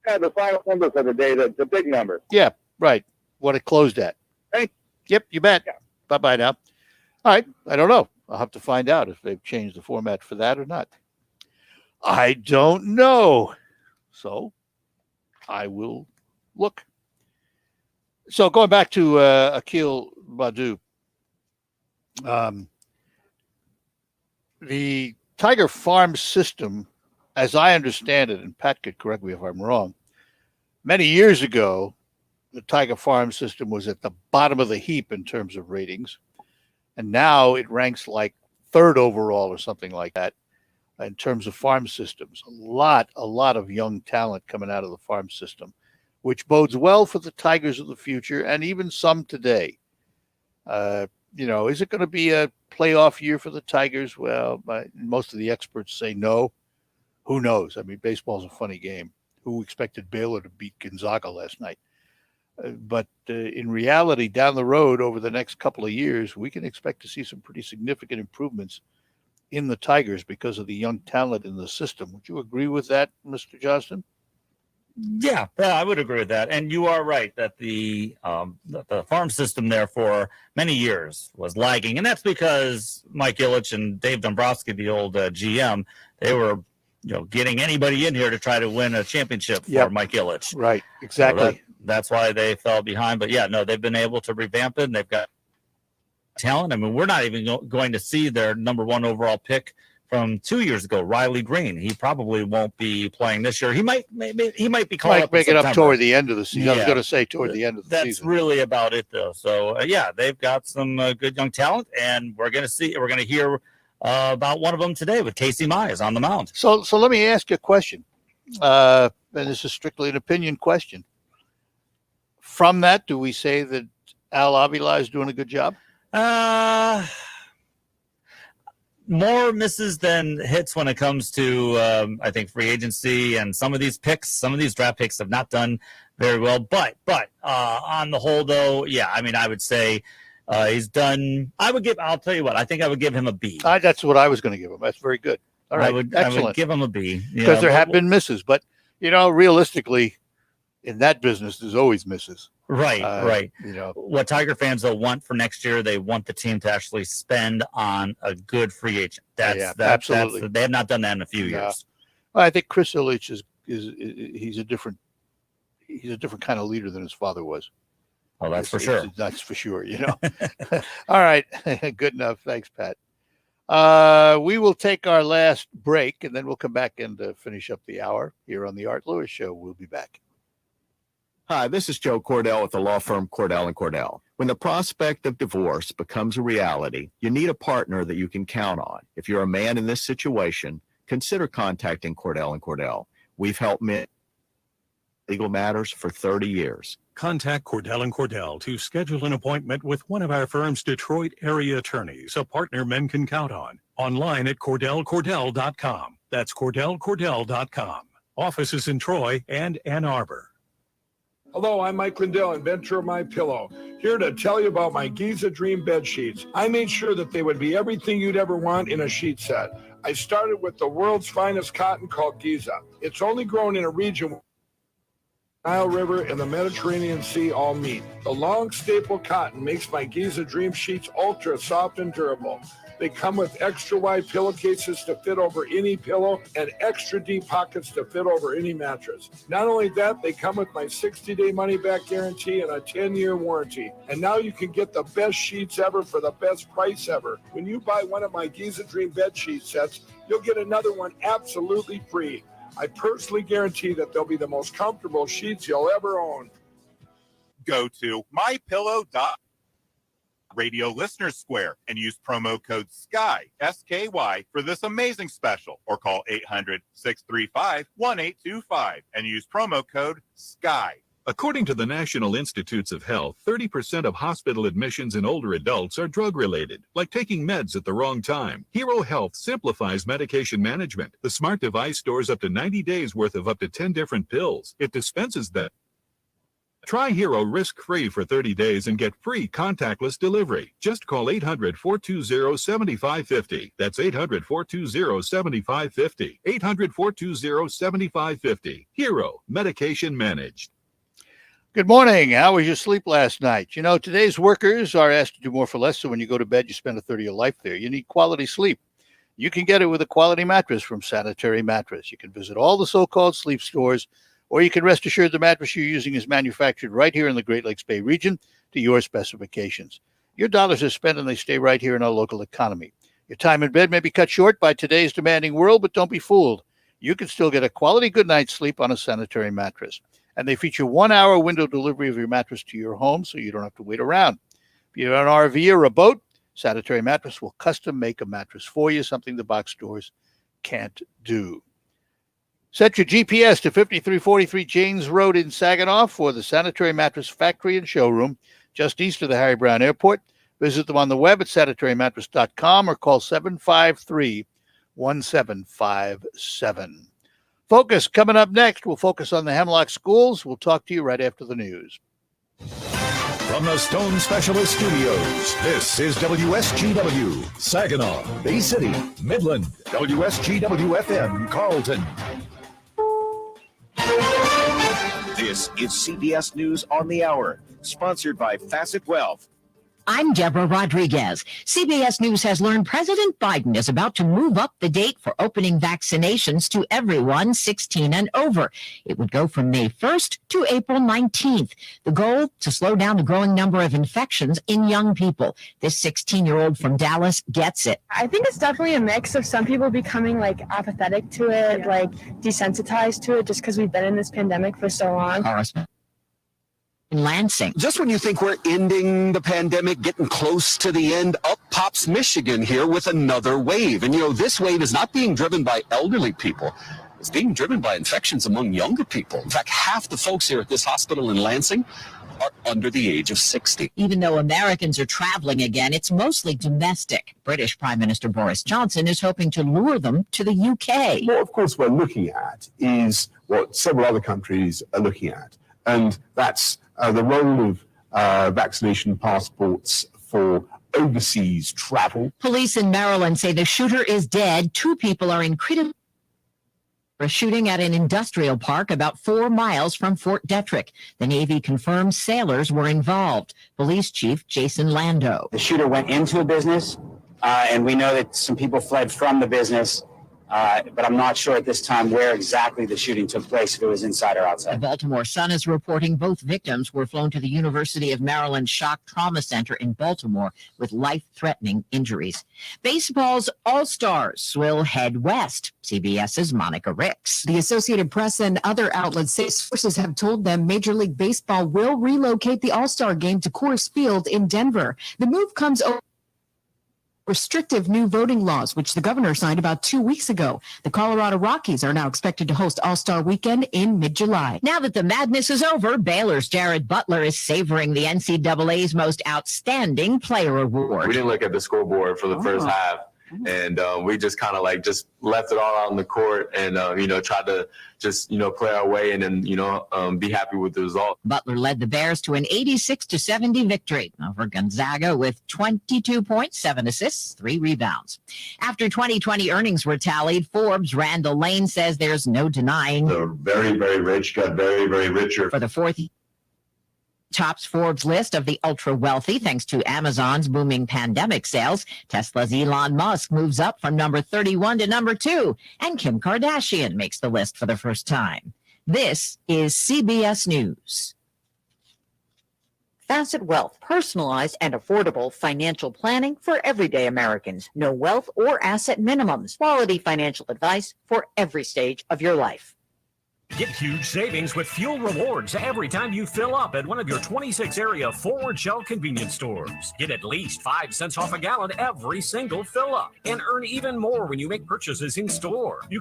Yeah, the final numbers of the day, the big number. Yeah, right. What it closed at. Hey. Yep, you bet. Yeah. Bye-bye now. All right. I don't know. I'll have to find out if they've changed the format for that or not. I don't know. So I will look. So going back to Akil Baddoo, the Tiger farm system, as I understand it, and Pat could correct me if I'm wrong, many years ago, the Tiger farm system was at the bottom of the heap in terms of ratings. And now it ranks like third overall or something like that in terms of farm systems. A lot of young talent coming out of the farm system, which bodes well for the Tigers of the future and even some today. Is it going to be a playoff year for the Tigers? Well, most of the experts say no. Who knows? I mean, baseball's a funny game. Who expected Baylor to beat Gonzaga last night? But in reality, down the road over the next couple of years, we can expect to see some pretty significant improvements in the Tigers because of the young talent in the system. Would you agree with that, Mr. Johnston? Yeah, I would agree with that. And you are right that the farm system there for many years was lagging. And that's because Mike Ilitch and Dave Dombrowski, the old GM, they were getting anybody in here to try to win a championship for Mike Ilitch. Right, exactly. So that's why they fell behind. But, they've been able to revamp it, and they've got talent. I mean, we're not even going to see their number one overall pick from 2 years ago, Riley Green. He probably won't be playing this year. He might be called up. Make it up toward the end of the season. I was going to say toward the end of the season. That's really about it, though. So they've got some good young talent, and we're going to hear about one of them today with Casey Mize on the mound. So let me ask you a question, and this is strictly an opinion question. From that, do we say that Al Avila is doing a good job? More misses than hits when it comes to, I think, free agency, and some of these draft picks have not done very well. But on the whole, though, I would say he's done. I'll tell you what, I think I would give him a B. That's what I was going to give him. That's very good. All right, excellent. I would give him a B because there have been misses, but realistically, in that business, there's always misses. Right. What Tiger fans will want for next year, they want the team to actually spend on a good free agent. Absolutely. They have not done that in a few years. Well, I think Chris Ilitch he's a different kind of leader than his father was. Oh, that's for sure. That's for sure. All right, good enough. Thanks, Pat. We will take our last break, and then we'll come back and finish up the hour here on the Art Lewis Show. We'll be back. Hi, this is Joe Cordell with the law firm Cordell & Cordell. When the prospect of divorce becomes a reality, you need a partner that you can count on. If you're a man in this situation, consider contacting Cordell & Cordell. We've helped men legal matters for 30 years. Contact Cordell & Cordell to schedule an appointment with one of our firm's Detroit area attorneys, a partner men can count on. Online at CordellCordell.com. That's CordellCordell.com. Offices in Troy and Ann Arbor. Hello, I'm Mike Lindell, inventor of My Pillow, here to tell you about my Giza Dream bed sheets. I made sure that they would be everything you'd ever want in a sheet set. I started with the world's finest cotton called Giza. It's only grown in a region where the Nile River and the Mediterranean Sea all meet. The long staple cotton makes my Giza Dream sheets ultra soft and durable. They come with extra wide pillowcases to fit over any pillow and extra deep pockets to fit over any mattress. Not only that, they come with my 60-day money-back guarantee and a 10-year warranty. And now you can get the best sheets ever for the best price ever. When you buy one of my Giza Dream bed sheet sets, you'll get another one absolutely free. I personally guarantee that they'll be the most comfortable sheets you'll ever own. Go to mypillow.com. Radio Listener Square and use promo code SKY, S-K-Y, for this amazing special, or call 800-635-1825 and use promo code SKY. According to the National Institutes of Health, 30% of hospital admissions in older adults are drug-related, like taking meds at the wrong time. Hero Health simplifies medication management. The smart device stores up to 90 days worth of up to 10 different pills. It dispenses them. Try Hero risk-free for 30 days and get free contactless delivery. Just call 800-420-7550. That's 800-420-7550. 800-420-7550. Hero, medication managed. Good morning. How was your sleep last night? Today's workers are asked to do more for less, so when you go to bed, you spend a third of your life there. You need quality sleep. You can get it with a quality mattress from Sanitary Mattress. You can visit all the so-called sleep stores, or you can rest assured the mattress you're using is manufactured right here in the Great Lakes Bay region to your specifications. Your dollars are spent and they stay right here in our local economy. Your time in bed may be cut short by today's demanding world, but don't be fooled. You can still get a quality good night's sleep on a Sanitary Mattress. And they feature 1-hour window delivery of your mattress to your home, so you don't have to wait around. If you're an RV or a boat, Sanitary Mattress will custom make a mattress for you, something the box stores can't do. Set your GPS to 5343 Janes Road in Saginaw for the Sanitary Mattress Factory and Showroom, just east of the Harry Brown Airport. Visit them on the web at sanitarymattress.com or call 753-1757. Focus coming up next. We'll focus on the Hemlock schools. We'll talk to you right after the news. From the Stone Specialist Studios, this is WSGW, Saginaw, Bay City, Midland, WSGW-FM, Carlton. This is CBS News on the Hour, sponsored by Facet Wealth. I'm Deborah Rodriguez. CBS News has learned President Biden is about to move up the date for opening vaccinations to everyone 16 and over. It would go from May 1st to April 19th. The goal, to slow down the growing number of infections in young people. This 16-year-old from Dallas gets it. I think it's definitely a mix of some people becoming apathetic to it, desensitized to it just because we've been in this pandemic for so long. In Lansing. Just when you think we're ending the pandemic, getting close to the end, up pops Michigan here with another wave. And this wave is not being driven by elderly people. It's being driven by infections among younger people. In fact, half the folks here at this hospital in Lansing are under the age of 60. Even though Americans are traveling again, it's mostly domestic. British Prime Minister Boris Johnson is hoping to lure them to the UK. What, of course, we're looking at is what several other countries are looking at, and that's the role of vaccination passports for overseas travel. Police in Maryland say the shooter is dead. 2 people are in critical for a shooting at an industrial park about 4 miles from Fort Detrick. The Navy confirms sailors were involved. Police Chief Jason Lando. The shooter went into a business, and we know that some people fled from the business. But I'm not sure at this time where exactly the shooting took place, if it was inside or outside. The Baltimore Sun is reporting both victims were flown to the University of Maryland Shock Trauma Center in Baltimore with life-threatening injuries. Baseball's All-Stars will head west. CBS's Monica Ricks. The Associated Press and other outlets say sources have told them Major League Baseball will relocate the All-Star game to Coors Field in Denver. The move comes over restrictive new voting laws, which the governor signed about 2 weeks ago. The Colorado Rockies are now expected to host All-Star Weekend in mid-July. Now that the madness is over, Baylor's Jared Butler is savoring the NCAA's most outstanding player award. We didn't look at the scoreboard for the first half, and we just kind of just left it all out on the court and, tried to just, play our way and then, be happy with the result. Butler led the Bears to an 86-70 victory over Gonzaga with 22 points, 7 assists, 3 rebounds. After 2020 earnings were tallied, Forbes' Randall Lane says there's no denying the very, very rich got very, very richer. For the 4th tops Forbes list of the ultra-wealthy thanks to Amazon's booming pandemic sales. Tesla's Elon Musk moves up from number 31 to number 2, and Kim Kardashian makes the list for the first time. This is CBS News. Facet Wealth, personalized and affordable financial planning for everyday Americans. No wealth or asset minimums. Quality financial advice for every stage of your life. Get huge savings with fuel rewards every time you fill up at one of your 26 area Forward Shell convenience stores. Get at least 5 cents off a gallon every single fill up and earn even more when you make purchases in store. You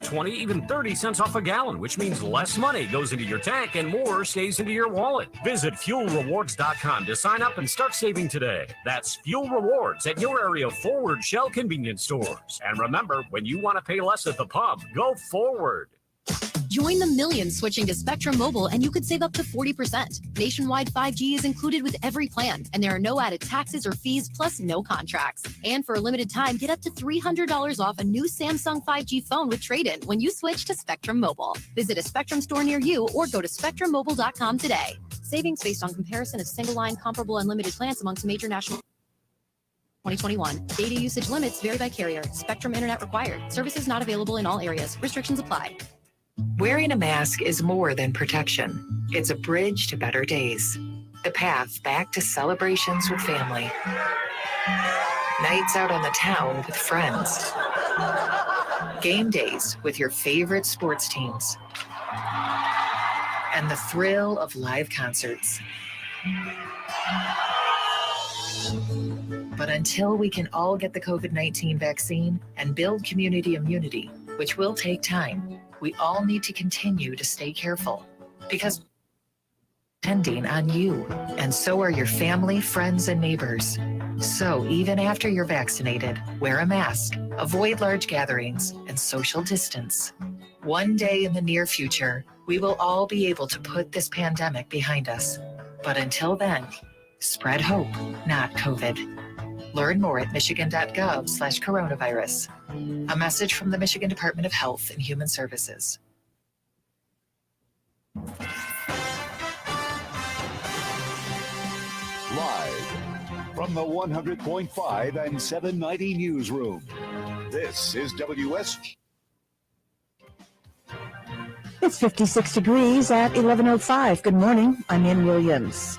20, even 30 cents off a gallon, which means less money goes into your tank and more stays into your wallet. Visit fuelrewards.com to sign up and start saving today. That's Fuel Rewards at your area Forward Shell convenience stores. And remember, when you want to pay less at the pump, go forward. Join the millions switching to Spectrum Mobile and you could save up to 40%. Nationwide 5G is included with every plan, and there are no added taxes or fees, plus no contracts. And for a limited time, get up to $300 off a new Samsung 5G phone with trade-in when you switch to Spectrum Mobile. Visit a Spectrum store near you or go to spectrummobile.com today. Savings based on comparison of single-line comparable unlimited plans amongst major national 2021. Data usage limits vary by carrier. Spectrum internet required. Services not available in all areas. Restrictions apply. Wearing a mask is more than protection. It's a bridge to better days. The path back to celebrations with family. Nights out on the town with friends. Game days with your favorite sports teams. And the thrill of live concerts. But until we can all get the COVID-19 vaccine and build community immunity, which will take time, we all need to continue to stay careful, because depending on you, and so are your family, friends, and neighbors. So even after you're vaccinated, wear a mask, avoid large gatherings, and social distance. One day in the near future, we will all be able to put this pandemic behind us. But until then, spread hope, not COVID. Learn more at michigan.gov/coronavirus. A message from the Michigan Department of Health and Human Services. Live from the 100.5 and 790 newsroom, this is WS. It's 56 degrees at 11:05. Good morning. I'm Ann Williams.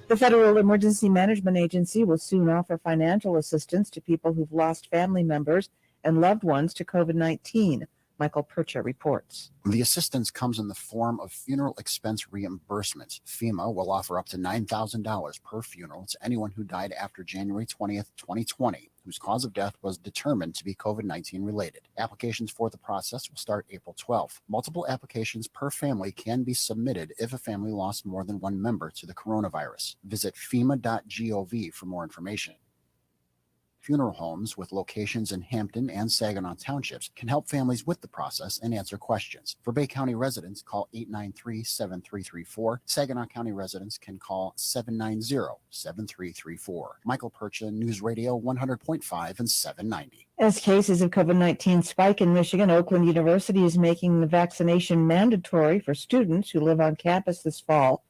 The Federal Emergency Management Agency will soon offer financial assistance to people who've lost family members and loved ones to COVID-19. Michael Percha reports. The assistance comes in the form of funeral expense reimbursement. FEMA will offer up to $9,000 per funeral to anyone who died after January 20th, 2020, whose cause of death was determined to be COVID-19 related. Applications for the process will start April 12th. Multiple applications per family can be submitted if a family lost more than one member to the coronavirus. Visit FEMA.gov for more information. Funeral homes with locations in Hampton and Saginaw Townships can help families with the process and answer questions. For Bay County residents, call 893-7334. Saginaw County residents can call 790-7334. Michael Percha, News Radio 100.5 and 790. As cases of COVID-19 spike in Michigan, Oakland University is making the vaccination mandatory for students who live on campus this fall.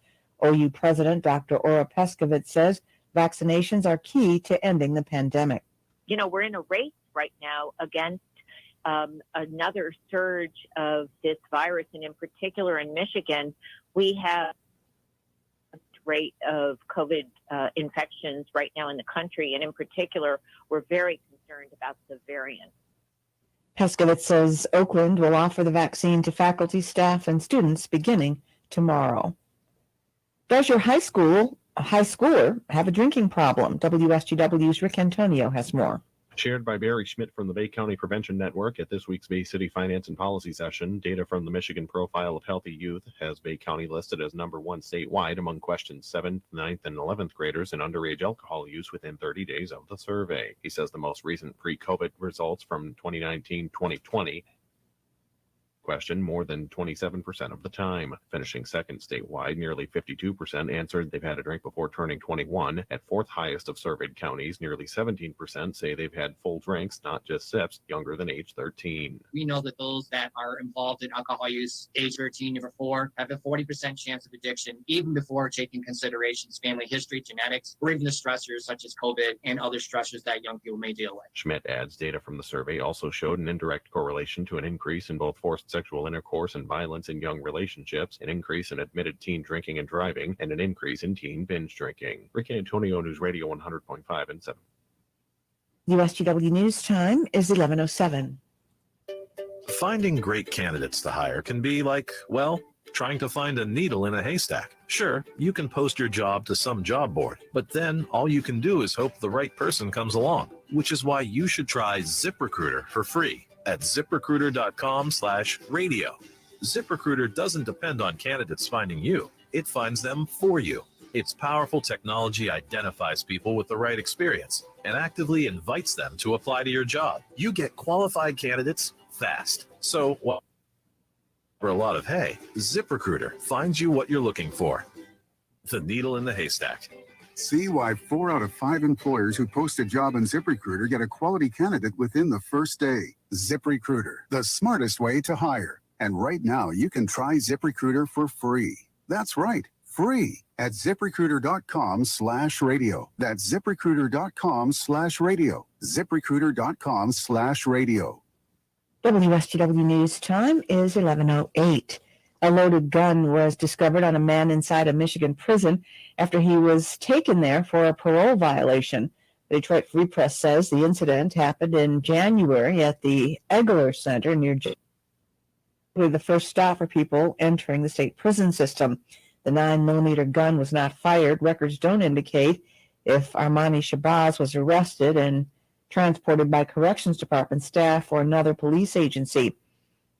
OU President Dr. Ora Peskovitz says vaccinations are key to ending the pandemic. You know, we're in a race right now against another surge of this virus, and in particular in Michigan, we have a rate of COVID infections right now in the country, and in particular, we're very concerned about the variant. Peskovitz says Oakland will offer the vaccine to faculty, staff, and students beginning tomorrow. Does your high schooler have a drinking problem? WSGW's Rick Antonio has more. Shared by Barry Schmidt from the Bay County Prevention Network at this week's Bay City Finance and Policy session, data from the Michigan Profile of Healthy Youth has Bay County listed as number one statewide among questioned 7th, 9th, and 11th graders in underage alcohol use within 30 days of the survey. He says the most recent pre-COVID results from 2019-2020 question more than 27% of the time. Finishing second statewide, nearly 52% answered they've had a drink before turning 21. At fourth highest of surveyed counties, nearly 17% say they've had full drinks, not just sips, younger than age 13. We know that those that are involved in alcohol use, age 13 or before, have a 40% chance of addiction, even before taking considerations family history, genetics, or even the stressors such as COVID and other stressors that young people may deal with. Schmidt adds data from the survey also showed an indirect correlation to an increase in both forced sexual intercourse and violence in young relationships, an increase in admitted teen drinking and driving, and an increase in teen binge drinking. Rick Antonio, News Radio 100.5 and 7. USGW News Time is 11:07. Finding great candidates to hire can be like, well, trying to find a needle in a haystack. Sure, you can post your job to some job board, but then all you can do is hope the right person comes along, which is why you should try ZipRecruiter for free at ZipRecruiter.com/radio. ZipRecruiter doesn't depend on candidates finding you. It finds them for you. Its powerful technology identifies people with the right experience and actively invites them to apply to your job. You get qualified candidates fast. So, well, for a lot of hay, ZipRecruiter finds you what you're looking for. The needle in the haystack. See why 4 out of 5 employers who post a job on ZipRecruiter get a quality candidate within the first day. ZipRecruiter, the smartest way to hire. And right now, you can try ZipRecruiter for free. That's right, free at ZipRecruiter.com/radio. That's ZipRecruiter.com/radio. ZipRecruiter.com/radio. WSGW News Time is 11:08. A loaded gun was discovered on a man inside a Michigan prison after he was taken there for a parole violation. The Detroit Free Press says the incident happened in January at the Egler Center near the first stop for people entering the state prison system. The 9mm gun was not fired. Records don't indicate if Armani Shabazz was arrested and transported by Corrections Department staff or another police agency.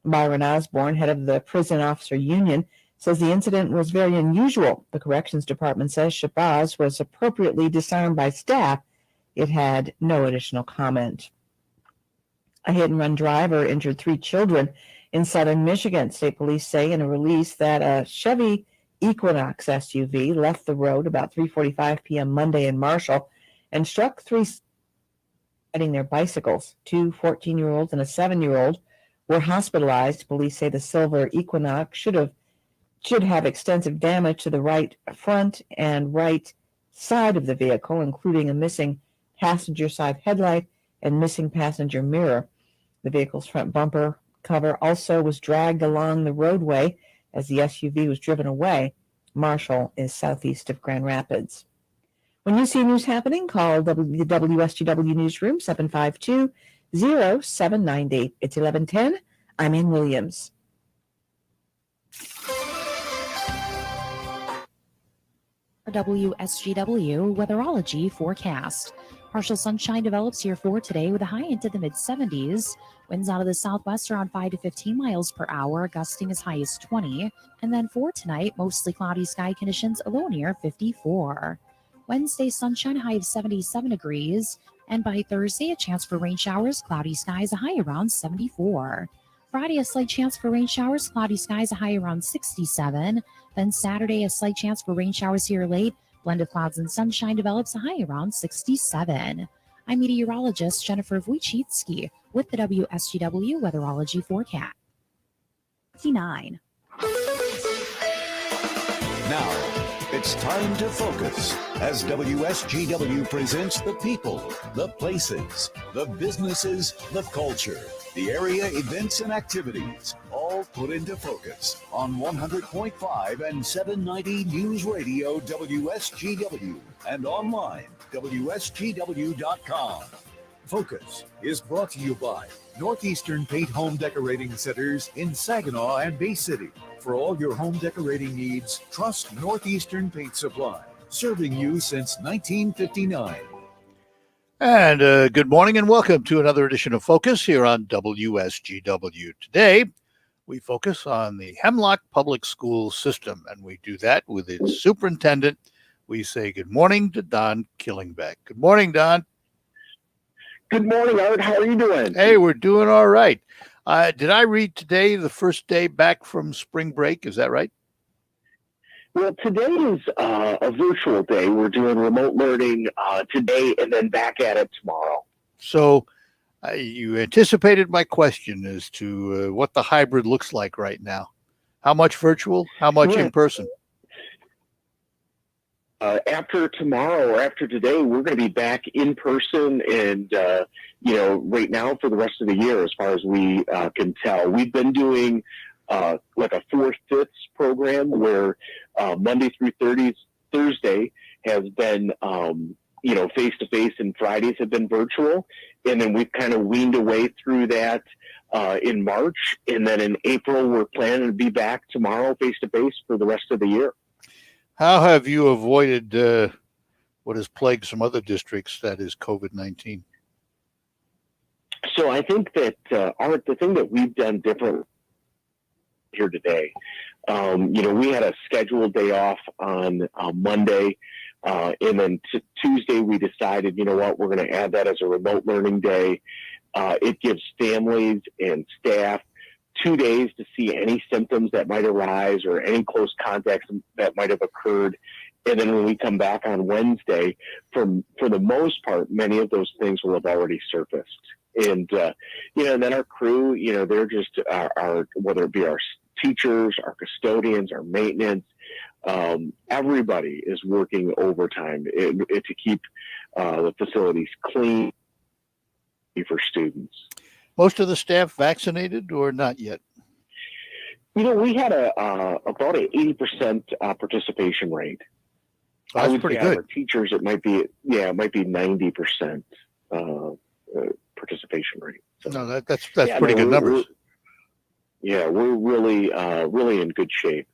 Byron Osborne, head of the Prison Officer Union, says the incident was very unusual. The corrections department says Shabazz was appropriately disarmed by staff. It had no additional comment. A hit-and-run driver injured 3 children in southern Michigan. State police say in a release that a Chevy Equinox SUV left the road about 3:45 p.m. Monday in Marshall and struck 3 riding their bicycles. 2 14-year-olds and a 7-year-old were hospitalized. Police say the silver Equinox should have extensive damage to the right front and right side of the vehicle, including a missing passenger side headlight and missing passenger mirror. The vehicle's front bumper cover also was dragged along the roadway as the SUV was driven away. Marshall is southeast of Grand Rapids. When you see news happening, call the WSGW Newsroom, 752-0798. It's 11:10. I'm Ann Williams. WSGW Weatherology forecast. Partial sunshine develops here for today with a high into the mid-70s. Winds out of the southwest around 5 to 15 miles per hour, gusting as high as 20. And then for tonight, mostly cloudy sky conditions, a low near 54. Wednesday, sunshine, high of 77 degrees. And by Thursday, a chance for rain showers, cloudy skies, a high around 74. Friday, a slight chance for rain showers, cloudy skies, a high around 67. Then Saturday, a slight chance for rain showers here late. Blend of clouds and sunshine develops, a high around 67. I'm meteorologist Jennifer Wojcicki with the WSGW Weatherology Forecast. 69. Now, it's time to focus as WSGW presents the people, the places, the businesses, the culture, the area events and activities, all put into focus on 100.5 and 790 News Radio WSGW and online WSGW.com. Focus is brought to you by Northeastern Paint Home Decorating Centers in Saginaw and Bay City. For all your home decorating needs, trust Northeastern Paint Supply, serving you since 1959. And good morning and welcome to another edition of Focus here on WSGW. Today, we focus on the Hemlock Public School System, and we do that with its superintendent. We say good morning to Don Killingbeck. Good morning, Don. Good morning, Art. How are you doing? Hey, we're doing all right. Did I read today the first day back from spring break? Is that right? Well, today is a virtual day. We're doing remote learning today and then back at it tomorrow. So you anticipated my question as to what the hybrid looks like right now. How much virtual? How much in person? After tomorrow or after today, we're going to be back in person and, right now for the rest of the year, as far as we can tell. We've been doing like a 4/5 program where Monday through Thursday has been, face-to-face, and Fridays have been virtual. And then we've kind of weaned away through that in March. And then in April, we're planning to be back tomorrow face-to-face for the rest of the year. How have you avoided what has plagued some other districts, that is COVID-19? So I think that, Art, the thing that we've done different here today, we had a scheduled day off on Monday, and then Tuesday we decided, you know what, we're going to add that as a remote learning day. It gives families and staff 2 days to see any symptoms that might arise or any close contacts that might have occurred. And then when we come back on Wednesday, for the most part, many of those things will have already surfaced. And, and then our crew, they're just our, whether it be our teachers, our custodians, our maintenance, everybody is working overtime to keep the facilities clean for students. Most of the staff vaccinated or not yet? We had about an 80% participation rate. That's I would pretty say good. Our teachers, it might be 90% participation rate. So, no, that's pretty good numbers. We're really in good shape.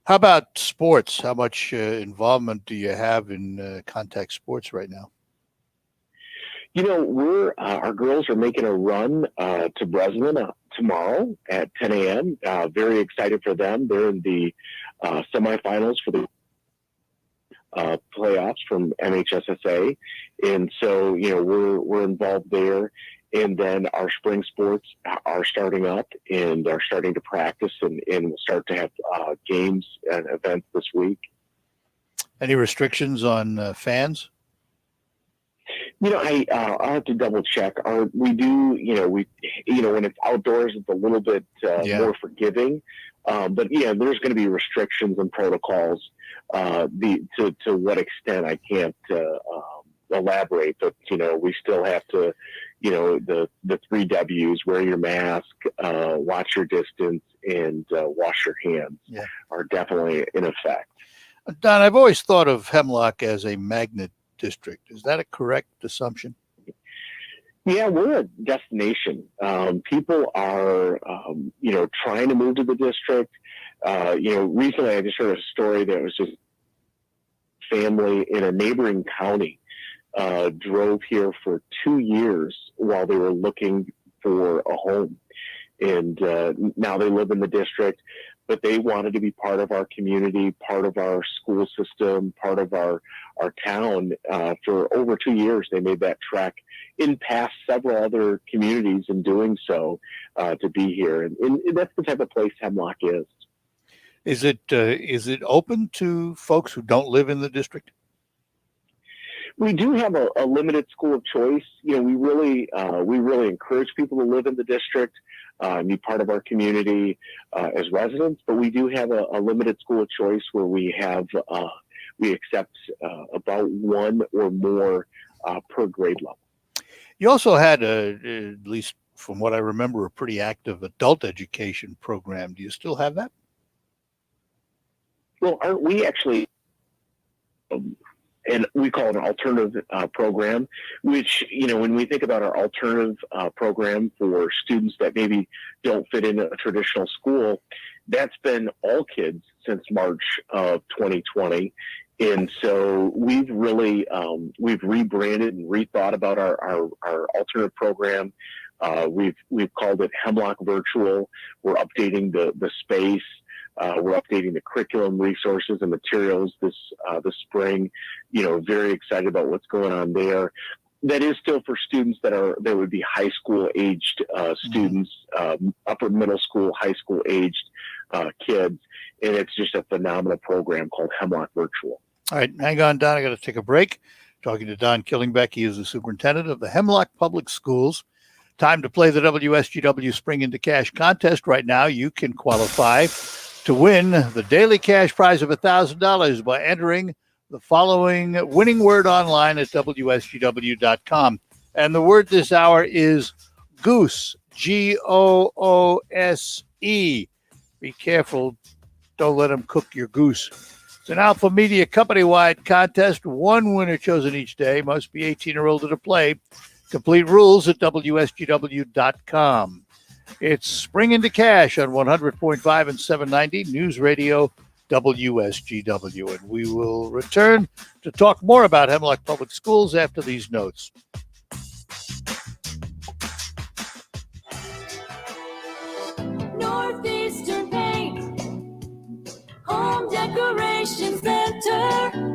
How about sports? How much involvement do you have in contact sports right now? Our girls are making a run to Breslin tomorrow at 10 a.m. Very excited for them. They're in the semifinals for the playoffs from MHSSA, and so we're involved there. And then our spring sports are starting up and are starting to practice, and we'll start to have games and events this week. Any restrictions on fans? I'll have to double check. We do, when it's outdoors, it's a little bit more forgiving. But there's going to be restrictions and protocols. To what extent I can't elaborate, but we still have to, the 3 W's: wear your mask, watch your distance, and wash your hands are definitely in effect. Don, I've always thought of Hemlock as a magnet district. Is that a correct assumption? Yeah, we're a destination. People are, trying to move to the district. Recently I just heard a story that was just family in a neighboring county drove here for 2 years while they were looking for a home. And now they live in the district, but they wanted to be part of our community, part of our school system, part of our town. For over 2 years, they made that trek in past several other communities in doing so to be here. And that's the type of place Hemlock is. Is it open to folks who don't live in the district? We do have a limited school of choice. We really encourage people to live in the district, and be part of our community as residents. But we do have a limited school of choice where we accept about 1 or more per grade level. You also had, at least from what I remember, a pretty active adult education program. Do you still have that? Well, we actually, and we call it an alternative program, which, when we think about our alternative program for students that maybe don't fit in a traditional school, that's been all kids since March of 2020. And so we've really, we've rebranded and rethought about our alternative program. We've called it Hemlock Virtual. We're updating the space. We're updating the curriculum, resources, and materials this spring. Very excited about what's going on there. That is still for students that would be high school aged students, upper middle school, high school aged kids, and it's just a phenomenal program called Hemlock Virtual. All right, hang on, Don. I got to take a break. Talking to Don Killingbeck. He is the superintendent of the Hemlock Public Schools. Time to play the WSGW Spring into Cash contest. Right now, you can qualify to win the daily cash prize of $1,000 by entering the following winning word online at WSGW.com. And the word this hour is goose, Goose. Be careful. Don't let them cook your goose. It's an Alpha Media company-wide contest. 1 winner chosen each day. Must be 18 or older to play. Complete rules at WSGW.com. It's Spring into Cash on 100.5 and 790 News Radio WSGW. And we will return to talk more about Hemlock Public Schools after these notes. Northeastern Paint, Home Decoration Center.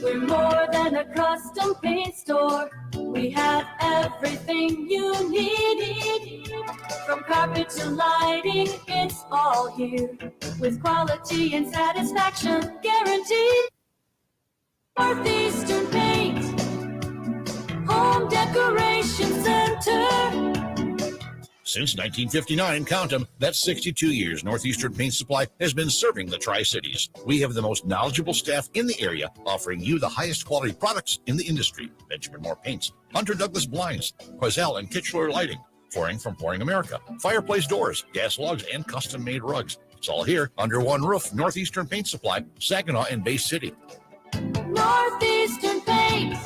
We're more than a custom paint store. We have everything you need. From carpet to lighting, it's all here. With quality and satisfaction guaranteed. Northeastern Paint, Home Decoration Center. Since 1959, count them, that's 62 years, Northeastern Paint Supply has been serving the Tri-Cities. We have the most knowledgeable staff in the area, offering you the highest quality products in the industry. Benjamin Moore Paints, Hunter Douglas Blinds, Quazell and Kitchener Lighting, Flooring from Flooring America, fireplace doors, gas logs, and custom-made rugs. It's all here under one roof. Northeastern Paint Supply, Saginaw and Bay City. Northeastern Paint,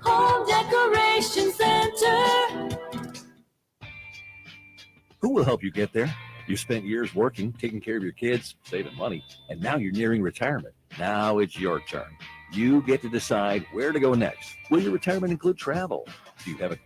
Home Decoration Center. Who will help you get there? You spent years working, taking care of your kids, saving money, and now you're nearing retirement. Now it's your turn. You get to decide where to go next. Will your retirement include travel? Do you have a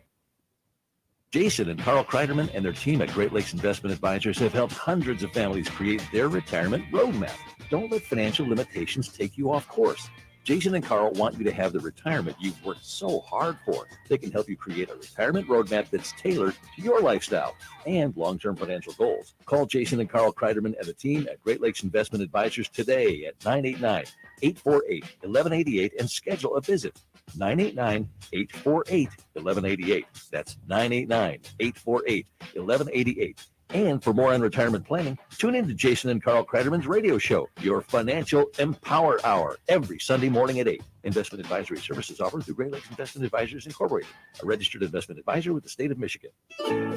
Jason and Carl Kreiderman and their team at Great Lakes Investment Advisors have helped hundreds of families create their retirement roadmap. Don't let financial limitations take you off course. Jason and Carl want you to have the retirement you've worked so hard for. They can help you create a retirement roadmap that's tailored to your lifestyle and long-term financial goals. Call Jason and Carl Kreiderman and the team at Great Lakes Investment Advisors today at 989-848-1188 and schedule a visit. 989-848-1188. That's 989-848-1188. And for more on retirement planning, tune in to Jason and Carl Kreiderman's radio show, Your Financial Empower Hour, every Sunday morning at 8. Investment advisory services offered through Great Lakes Investment Advisors Incorporated, a registered investment advisor with the state of Michigan.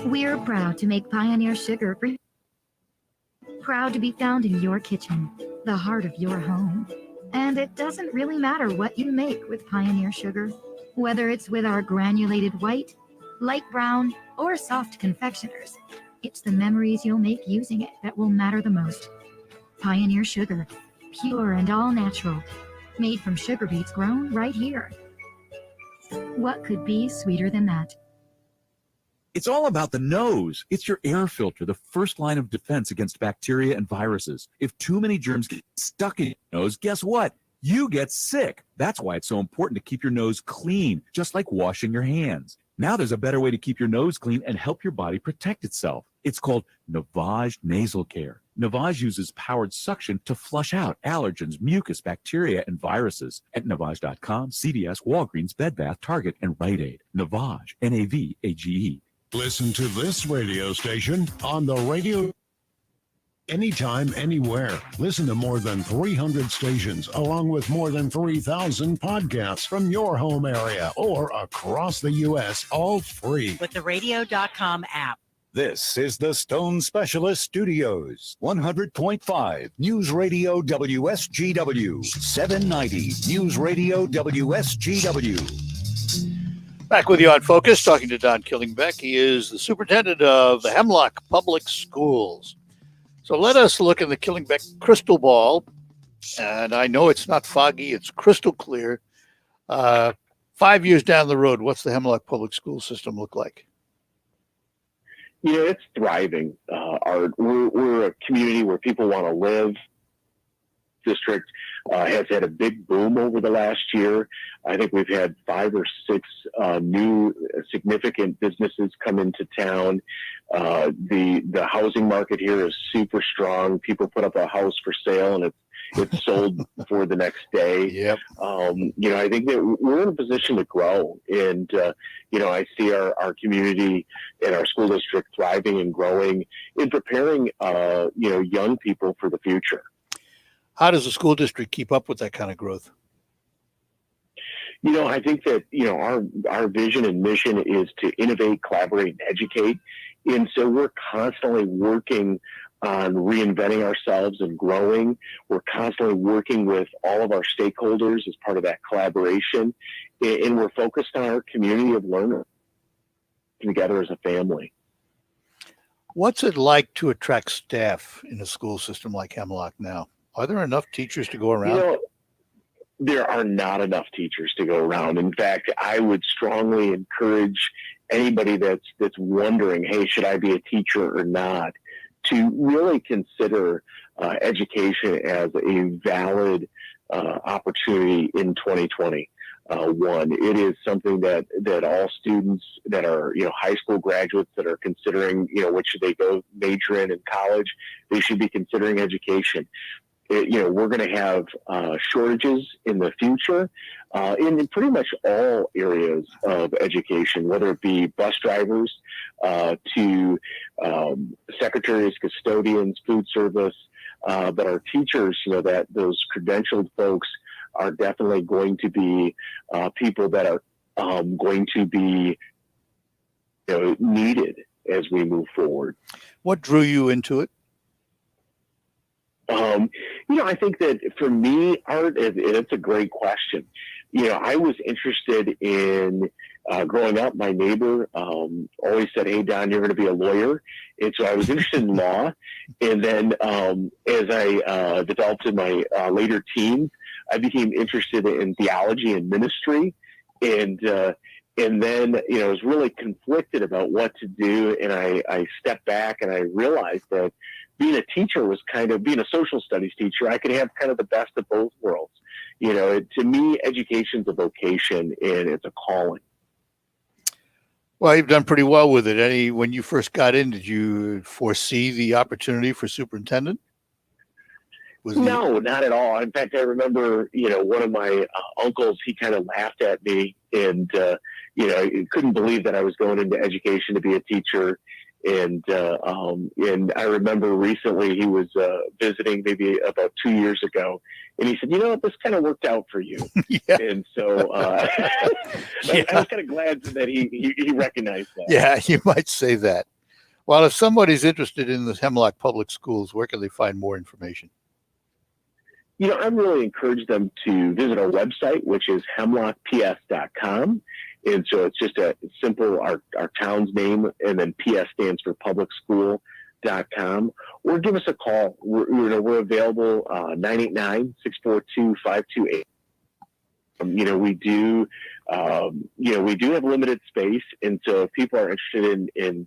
We're proud to make Pioneer Sugar for you. Proud to be found in your kitchen, the heart of your home. And it doesn't really matter what you make with Pioneer Sugar, whether it's with our granulated white, light brown, or soft confectioners. It's the memories you'll make using it that will matter the most. Pioneer Sugar, pure and all natural, made from sugar beets grown right here. What could be sweeter than that? It's all about the nose. It's your air filter, the first line of defense against bacteria and viruses. If too many germs get stuck in your nose, guess what? You get sick. That's why it's so important to keep your nose clean, just like washing your hands. Now there's a better way to keep your nose clean and help your body protect itself. It's called Navage Nasal Care. Navage uses powered suction to flush out allergens, mucus, bacteria, and viruses. At Navage.com, CVS, Walgreens, Bed Bath, Target, and Rite Aid. Navage, N-A-V-A-G-E. Listen to this radio station on the radio anytime, anywhere. Listen to more than 300 stations, along with more than 3,000 podcasts from your home area or across the U.S., all free with the radio.com app. This is the Stone Specialist Studios, 100.5 News Radio WSGW, 790 News Radio WSGW. Back with you on Focus, talking to Don Killingbeck. He is the superintendent of the Hemlock Public Schools. So let us look in the Killingbeck crystal ball. And I know it's not foggy, it's crystal clear. 5 years down the road, what's the Hemlock Public School system look like? You know, it's thriving. We're a community where people want to live. District has had a big boom over the last year. I think we've had 5 or 6 new significant businesses come into town. The housing market here is super strong. People put up a house for sale and it's sold for the next day. Yep. You know, I think that we're in a position to grow, and you know, I see our community and our school district thriving and growing and preparing you know, young people for the future. How does the school district keep up with that kind of growth? You know, I think that, you know, our vision and mission is to innovate, collaborate, and educate. And so we're constantly working on reinventing ourselves and growing. We're constantly working with all of our stakeholders as part of that collaboration. And we're focused on our community of learners together as a family. What's it like to attract staff in a school system like Hemlock now? Are there enough teachers to go around? You know, there are not enough teachers to go around. In fact, I would strongly encourage anybody that's wondering, hey, should I be a teacher or not, to really consider education as a valid opportunity in 2020. It is something that all students that are, you know, high school graduates that are considering, you know, what should they go major in college, they should be considering education. You know, we're going to have shortages in the future in pretty much all areas of education, whether it be bus drivers to secretaries, custodians, food service, but our teachers, you know, that those credentialed folks are definitely going to be people that are going to be, you know, needed as we move forward. What drew you into it? You know, I think that for me, Art, it's a great question. You know, I was interested in growing up. My neighbor always said, hey, Don, you're going to be a lawyer. And so I was interested in law. And then as I developed in my later teens, I became interested in theology and ministry. And And then, I was really conflicted about what to do. And I stepped back and I realized that being a teacher was being a social studies teacher, I could have kind of the best of both worlds. To me, education's a vocation and it's a calling. Well, you've done pretty well with it. When you first got in, did you foresee the opportunity for superintendent? No, not at all. In fact, I remember, one of my uncles, he kind of laughed at me and, he couldn't believe that I was going into education to be a teacher. And I remember recently he was visiting maybe about 2 years ago, and he said, this kind of worked out for you. Yeah. And so I was kind of glad that he recognized that. Yeah, you might say that. Well, if somebody's interested in the Hemlock Public Schools, where can they find more information? I really encourage them to visit our website, which is hemlockps.com. And so it's just a simple, our town's name, and then PS stands for publicschool.com. Or give us a call. We're available 989-642-5288. We do have limited space, and so if people are interested in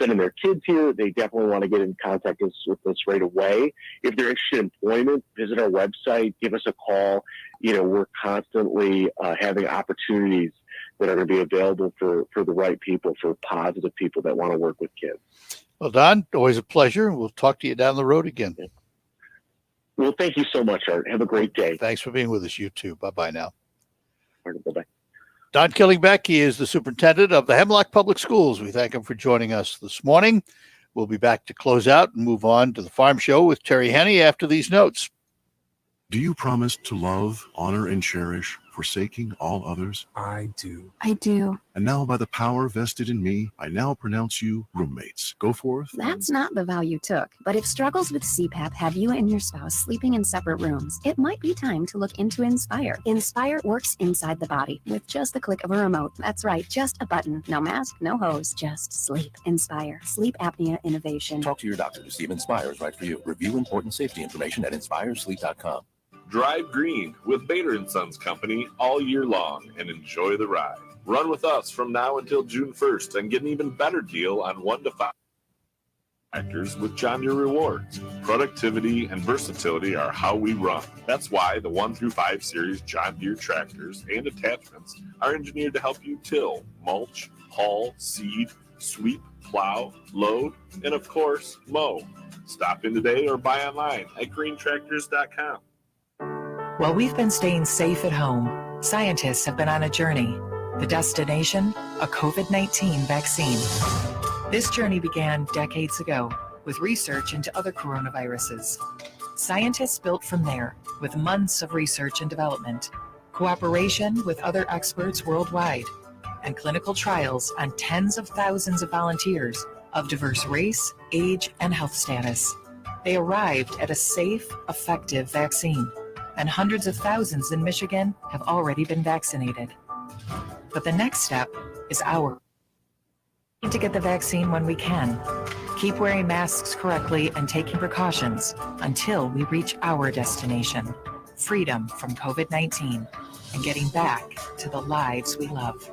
sending their kids here, they definitely want to get in contact with us right away. If they're interested in employment, visit our website, give us a call. We're constantly having opportunities that are going to be available for the right people, for positive people that want to work with kids. Well, Don, always a pleasure. We'll talk to you down the road again. Well, thank you so much, Art. Have a great day. Thanks for being with us. You too. Bye-bye now. All right, bye-bye. Don Killingbeck, he is the superintendent of the Hemlock Public Schools. We thank him for joining us this morning. We'll be back to close out and move on to the Farm Show with Terry Henney after these notes. Do you promise to love, honor, and cherish, forsaking all others? I do. I do. And now, by the power vested in me, I now pronounce you roommates. Go forth. That's not the vow you took. But if struggles with CPAP have you and your spouse sleeping in separate rooms, it might be time to look into Inspire. Inspire works inside the body with just the click of a remote. That's right, just a button. No mask, no hose, just sleep. Inspire. Sleep apnea innovation. Talk to your doctor to see if Inspire is right for you. Review important safety information at inspiresleep.com. Drive green with Bader & Sons Company all year long and enjoy the ride. Run with us from now until June 1st and get an even better deal on 1 to 5 tractors with John Deere Rewards. Productivity and versatility are how we run. That's why the 1 through 5 series John Deere tractors and attachments are engineered to help you till, mulch, haul, seed, sweep, plow, load, and of course, mow. Stop in today or buy online at greentractors.com. While we've been staying safe at home, scientists have been on a journey. The destination, a COVID-19 vaccine. This journey began decades ago with research into other coronaviruses. Scientists built from there with months of research and development, cooperation with other experts worldwide, and clinical trials on tens of thousands of volunteers of diverse race, age, and health status. They arrived at a safe, effective vaccine, and hundreds of thousands in Michigan have already been vaccinated. But the next step is ours. We need to get the vaccine when we can. Keep wearing masks correctly and taking precautions until we reach our destination, freedom from COVID-19 and getting back to the lives we love.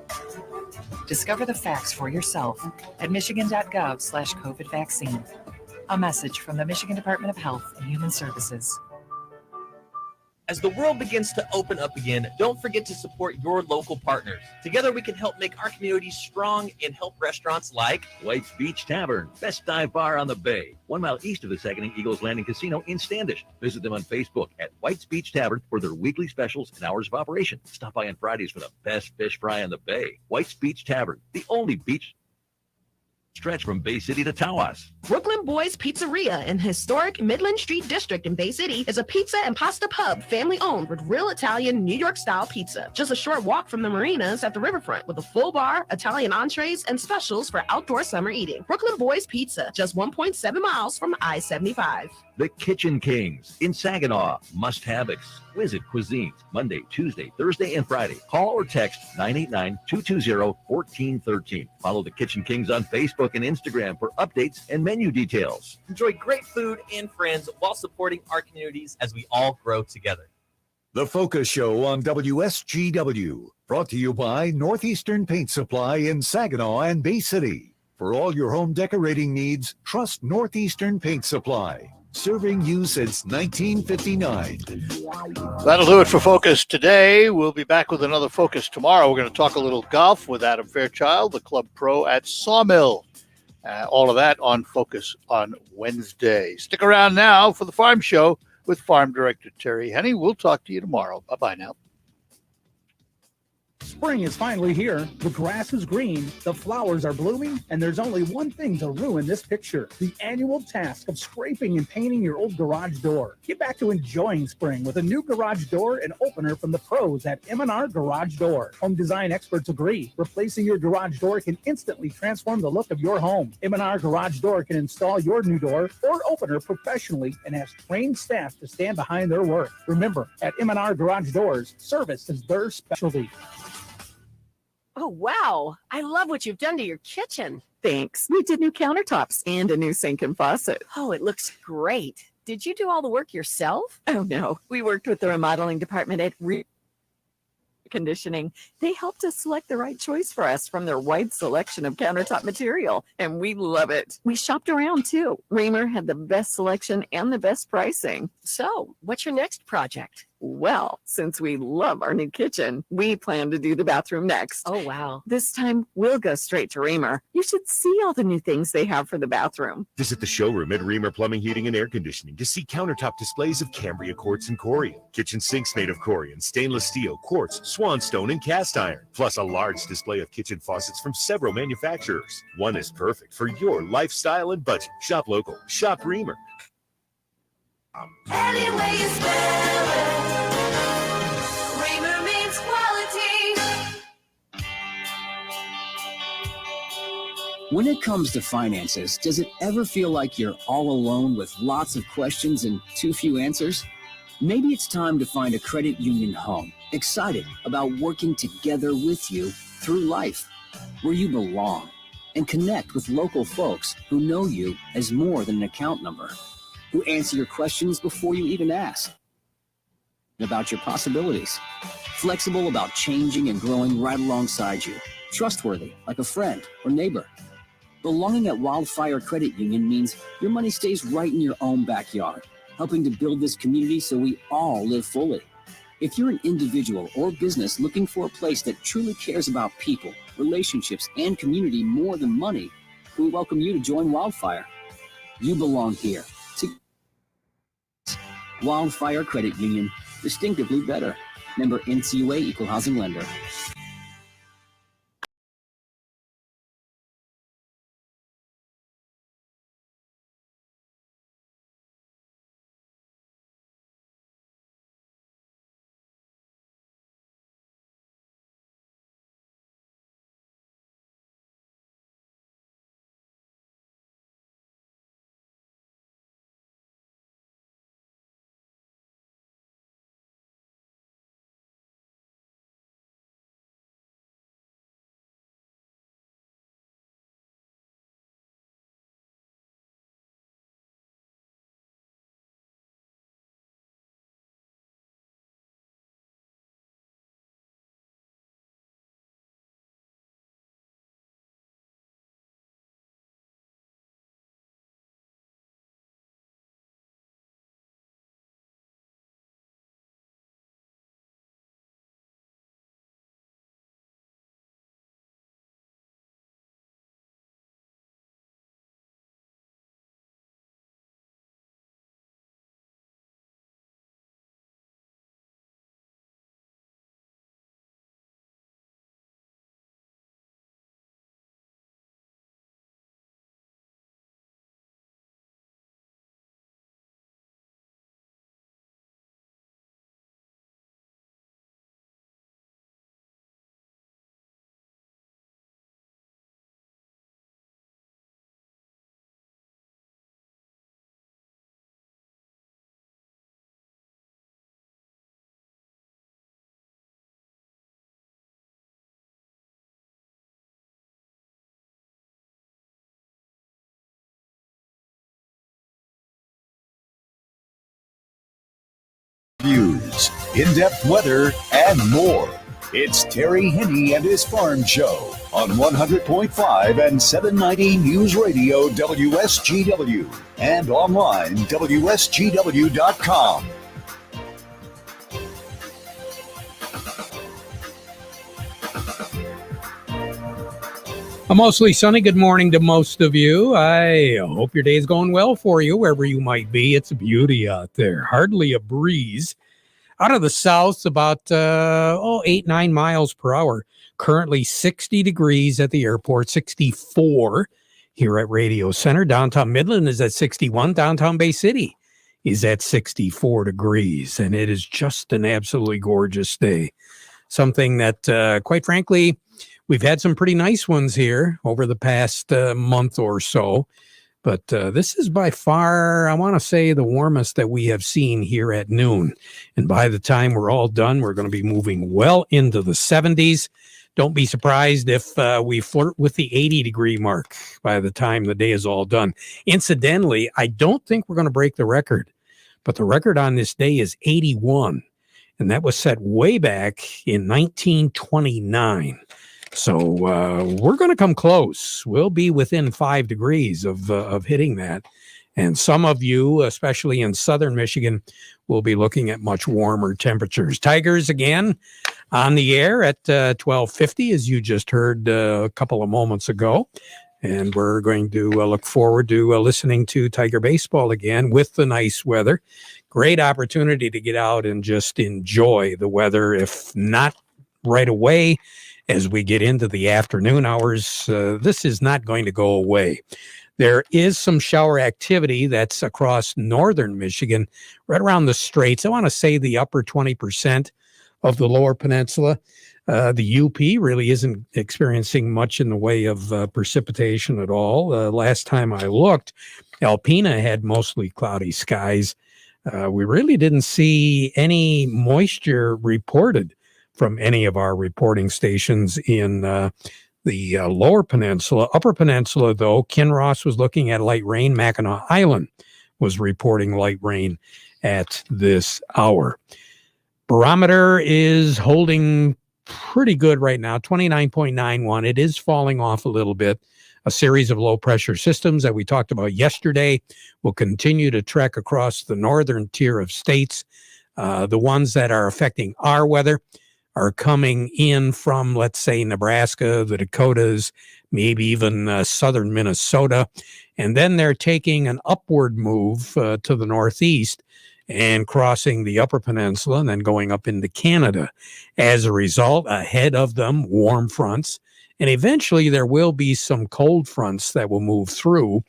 Discover the facts for yourself at michigan.gov/COVID vaccine. A message from the Michigan Department of Health and Human Services. As the world begins to open up again, don't forget to support your local partners. Together we can help make our communities strong and help restaurants like White's Beach Tavern, best dive bar on the bay, 1 mile east of the Saginaw Eagles Landing Casino in Standish. Visit them on Facebook at White's Beach Tavern for their weekly specials and hours of operation. Stop by on Fridays for the best fish fry on the bay. White's Beach Tavern, the only beach stretch from Bay City to Tawas. Brooklyn Boys Pizzeria in historic Midland Street District in Bay City is a pizza and pasta pub family-owned with real Italian New York-style pizza. Just a short walk from the marinas at the riverfront with a full bar, Italian entrees, and specials for outdoor summer eating. Brooklyn Boys Pizza, just 1.7 miles from I-75. The Kitchen Kings in Saginaw. Must have exquisite cuisines. Monday, Tuesday, Thursday, and Friday. Call or text 989-220-1413. Follow the Kitchen Kings on Facebook and Instagram for updates and menu details. enjoy great food and friends while supporting our communities as we all grow together. The Focus Show on WSGW, brought to you by Northeastern Paint Supply in Saginaw and Bay City. For all your home decorating needs, trust Northeastern Paint Supply, serving you since 1959. That'll do it for Focus today. We'll be back with another Focus tomorrow. We're going to talk a little golf with Adam Fairchild, the club pro at Sawmill. All of that on Focus on Wednesday. Stick around now for the Farm Show with Farm Director Terry Henney. We'll talk to you tomorrow. Bye-bye now. Spring is finally here. The grass is green, the flowers are blooming, and there's only one thing to ruin this picture: the annual task of scraping and painting your old garage door. Get back to enjoying spring with a new garage door and opener from the pros at M&R Garage Door. Home design experts agree. Replacing your garage door can instantly transform the look of your home. M&R Garage Door can install your new door or opener professionally and has trained staff to stand behind their work. Remember, at M&R Garage Doors, service is their specialty. Oh, wow. I love what you've done to your kitchen. Thanks. We did new countertops and a new sink and faucet. Oh, it looks great. Did you do all the work yourself? Oh, no. We worked with the remodeling department at Conditioning. They helped us select the right choice for us from their wide selection of countertop material, and we love it. We shopped around, too. Reamer had the best selection and the best pricing. So, what's your next project? Well, since we love our new kitchen, we plan to do the bathroom next. Oh, wow. This time, we'll go straight to Reamer. You should see all the new things they have for the bathroom. Visit the showroom at Reamer Plumbing, Heating, and Air Conditioning to see countertop displays of Cambria quartz and Corian, kitchen sinks made of Corian, stainless steel, quartz, swanstone, and cast iron, plus a large display of kitchen faucets from several manufacturers. One is perfect for your lifestyle and budget. Shop local. Shop Reamer. Any way you spell it, Reamer means quality. When it comes to finances, does it ever feel like you're all alone with lots of questions and too few answers? Maybe it's time to find a credit union home, excited about working together with you through life, where you belong, and connect with local folks who know you as more than an account number, who answer your questions before you even ask, about your possibilities, flexible about changing and growing right alongside you, trustworthy like a friend or neighbor. Belonging at Wildfire Credit Union means your money stays right in your own backyard, helping to build this community so we all live fully. If you're an individual or business looking for a place that truly cares about people, relationships, and community more than money, we welcome you to join Wildfire. You belong here. Wildfire Credit Union, distinctively better. Member NCUA Equal Housing Lender. Views. in-depth weather, and more. It's Terry Hinney and his Farm Show on 100.5 and 790 News Radio WSGW and online WSGW.com. A mostly sunny good morning to most of you. I hope your day is going well for you, wherever you might be. It's a beauty out there. Hardly a breeze. Out of the south, about 8-9 miles per hour. Currently 60 degrees at the airport, 64 here at Radio Center. Downtown Midland is at 61. Downtown Bay City is at 64 degrees. And it is just an absolutely gorgeous day. Something that, quite frankly, we've had some pretty nice ones here over the past month or so, but this is by far, I want to say, the warmest that we have seen here at noon. And by the time we're all done, we're going to be moving well into the 70s. Don't be surprised if we flirt with the 80-degree mark by the time the day is all done. Incidentally, I don't think we're going to break the record, but the record on this day is 81, and that was set way back in 1929. So we're going to come close. We'll be within 5 degrees of hitting that. And some of you, especially in southern Michigan, will be looking at much warmer temperatures. Tigers again on the air at 12:50, as you just heard a couple of moments ago. And we're going to look forward to listening to Tiger baseball again with the nice weather. Great opportunity to get out and just enjoy the weather, if not right away. As we get into the afternoon hours, this is not going to go away. There is some shower activity that's across northern Michigan, right around the straits. I want to say the upper 20% of the lower peninsula. The UP really isn't experiencing much in the way of precipitation at all. Last time I looked, Alpena had mostly cloudy skies. We really didn't see any moisture reported from any of our reporting stations in the lower peninsula. Upper peninsula, though, Kinross was looking at light rain. Mackinac Island was reporting light rain at this hour. Barometer is holding pretty good right now, 29.91. It is falling off a little bit. A series of low-pressure systems that we talked about yesterday will continue to trek across the northern tier of states. The ones that are affecting our weather are coming in from, let's say, Nebraska, the Dakotas, maybe even southern Minnesota. And then they're taking an upward move to the northeast and crossing the upper peninsula and then going up into Canada. As a result, ahead of them, warm fronts. And eventually there will be some cold fronts that will move through.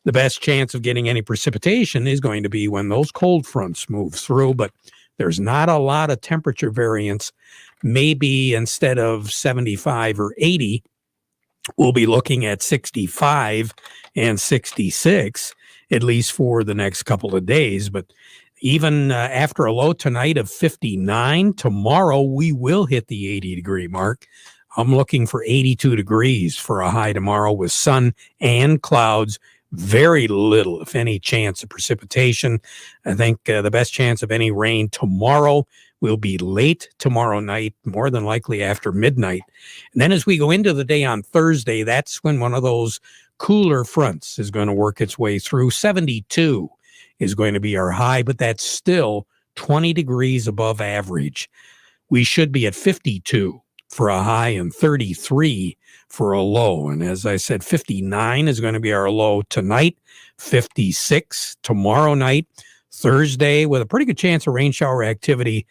The best chance of getting any precipitation is going to be when those cold fronts move through, but there's not a lot of temperature variance. Maybe instead of 75 or 80, we'll be looking at 65 and 66, at least for the next couple of days. But even after a low tonight of 59, tomorrow we will hit the 80-degree mark. I'm looking for 82 degrees for a high tomorrow with sun and clouds. Very little, if any, chance of precipitation. I think the best chance of any rain tomorrow will be late tomorrow night, more than likely after midnight. And then as we go into the day on Thursday, that's when one of those cooler fronts is going to work its way through. 72 is going to be our high, but that's still 20 degrees above average. We should be at 52 for a high and 33 for a low. And as I said, 59 is going to be our low tonight, 56 tomorrow night, Thursday, with a pretty good chance of rain shower activity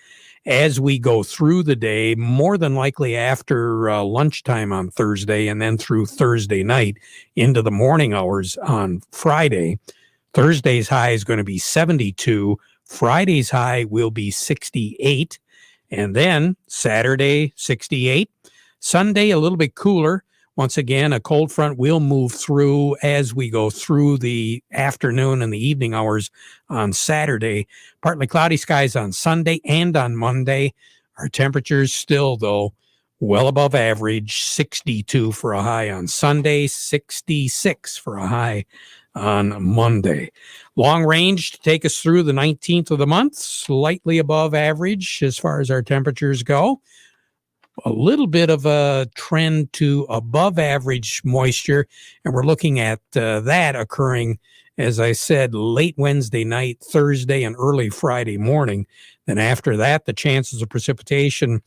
as we go through the day, more than likely after lunchtime on Thursday and then through Thursday night into the morning hours on Friday. Thursday's high is going to be 72. Friday's high will be 68. And then Saturday, 68. Sunday, a little bit cooler. Once again, a cold front will move through as we go through the afternoon and the evening hours on Saturday. Partly cloudy skies on Sunday and on Monday. Our temperatures still, though, well above average. 62 for a high on Sunday, 66 for a high on Monday. Long range to take us through the 19th of the month, slightly above average as far as our temperatures go. A little bit of a trend to above average moisture, and we're looking at that occurring, as I said, late Wednesday night, Thursday, and early Friday morning. Then after that, the chances of precipitation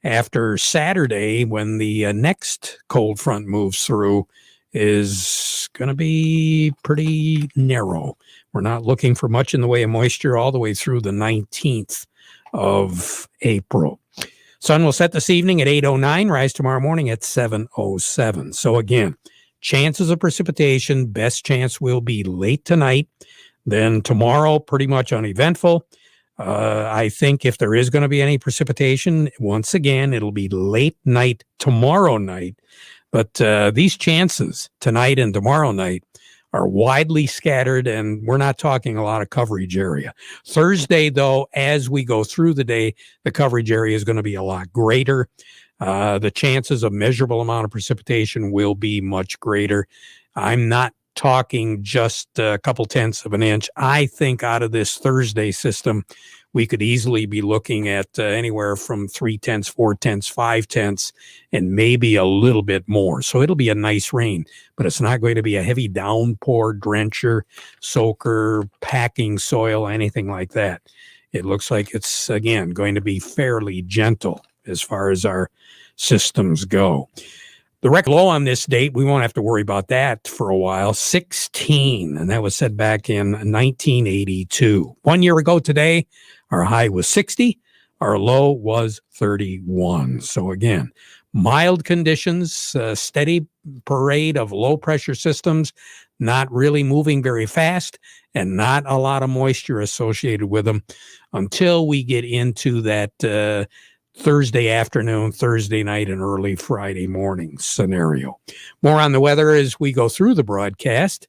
after Saturday, when the next cold front moves through, is going to be pretty narrow. We're not looking for much in the way of moisture all the way through the 19th of April. Sun will set this evening at 8:09, rise tomorrow morning at 7:07. So again, chances of precipitation, best chance will be late tonight. Then tomorrow, pretty much uneventful. I think if there is going to be any precipitation, once again, it'll be late night tomorrow night. But these chances tonight and tomorrow night are widely scattered, and we're not talking a lot of coverage area. Thursday, though, as we go through the day, the coverage area is going to be a lot greater. The chances of measurable amount of precipitation will be much greater. I'm not talking just a couple tenths of an inch. I think out of this Thursday system, we could easily be looking at anywhere from 3/10, 4/10, 5/10, and maybe a little bit more. So it'll be a nice rain, but it's not going to be a heavy downpour, drencher, soaker, packing soil, anything like that. It looks like it's, again, going to be fairly gentle as far as our systems go. The record low on this date, we won't have to worry about that for a while, 16, and that was set back in 1982. 1 year ago today, our high was 60, our low was 31. So again, mild conditions, steady parade of low pressure systems, not really moving very fast, and not a lot of moisture associated with them until we get into that Thursday afternoon, Thursday night, and early Friday morning scenario. More on the weather as we go through the broadcast.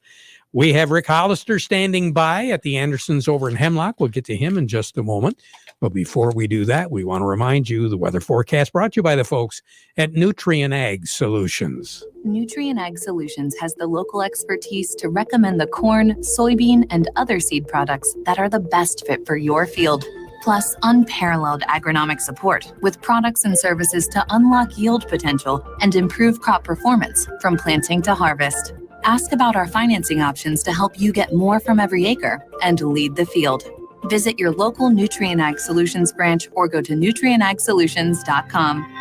We have Rick Hollister standing by at the Andersons over in Hemlock. We'll get to him in just a moment. But before we do that, we want to remind you the weather forecast brought to you by the folks at Nutrien Ag Solutions. Nutrien Ag Solutions has the local expertise to recommend the corn, soybean, and other seed products that are the best fit for your field. Plus, unparalleled agronomic support with products and services to unlock yield potential and improve crop performance from planting to harvest. Ask about our financing options to help you get more from every acre and lead the field. Visit your local Nutrien Ag Solutions branch or go to nutrienagsolutions.com.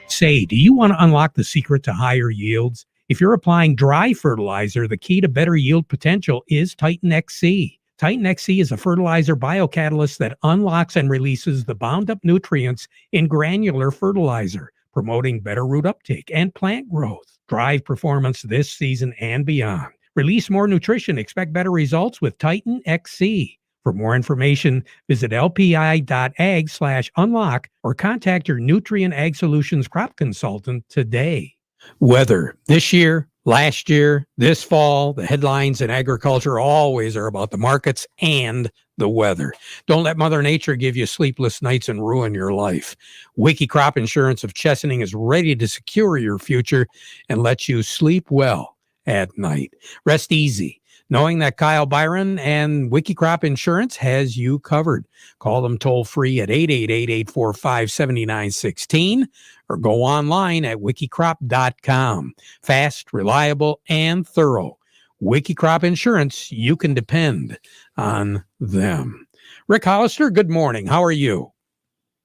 Say, do you want to unlock the secret to higher yields? If you're applying dry fertilizer, the key to better yield potential is Titan XC. Titan XC is a fertilizer biocatalyst that unlocks and releases the bound-up nutrients in granular fertilizer, promoting better root uptake and plant growth. Drive performance this season and beyond. Release more nutrition. Expect better results with Titan XC. For more information, visit lpi.ag/unlock or contact your Nutrien Ag Solutions crop consultant today. Weather this year, last year, this fall, the headlines in agriculture always are about the markets and the weather. Don't let Mother Nature give you sleepless nights and ruin your life. Wiki Crop Insurance of Chesaning is ready to secure your future and let you sleep well at night. Rest easy, knowing that Kyle Byron and Wiki Crop Insurance has you covered. Call them toll free at 888-845-7916 or go online at wikicrop.com. Fast, reliable, and thorough. Wiki Crop Insurance, you can depend on them. Rick Hollister, good morning. How are you?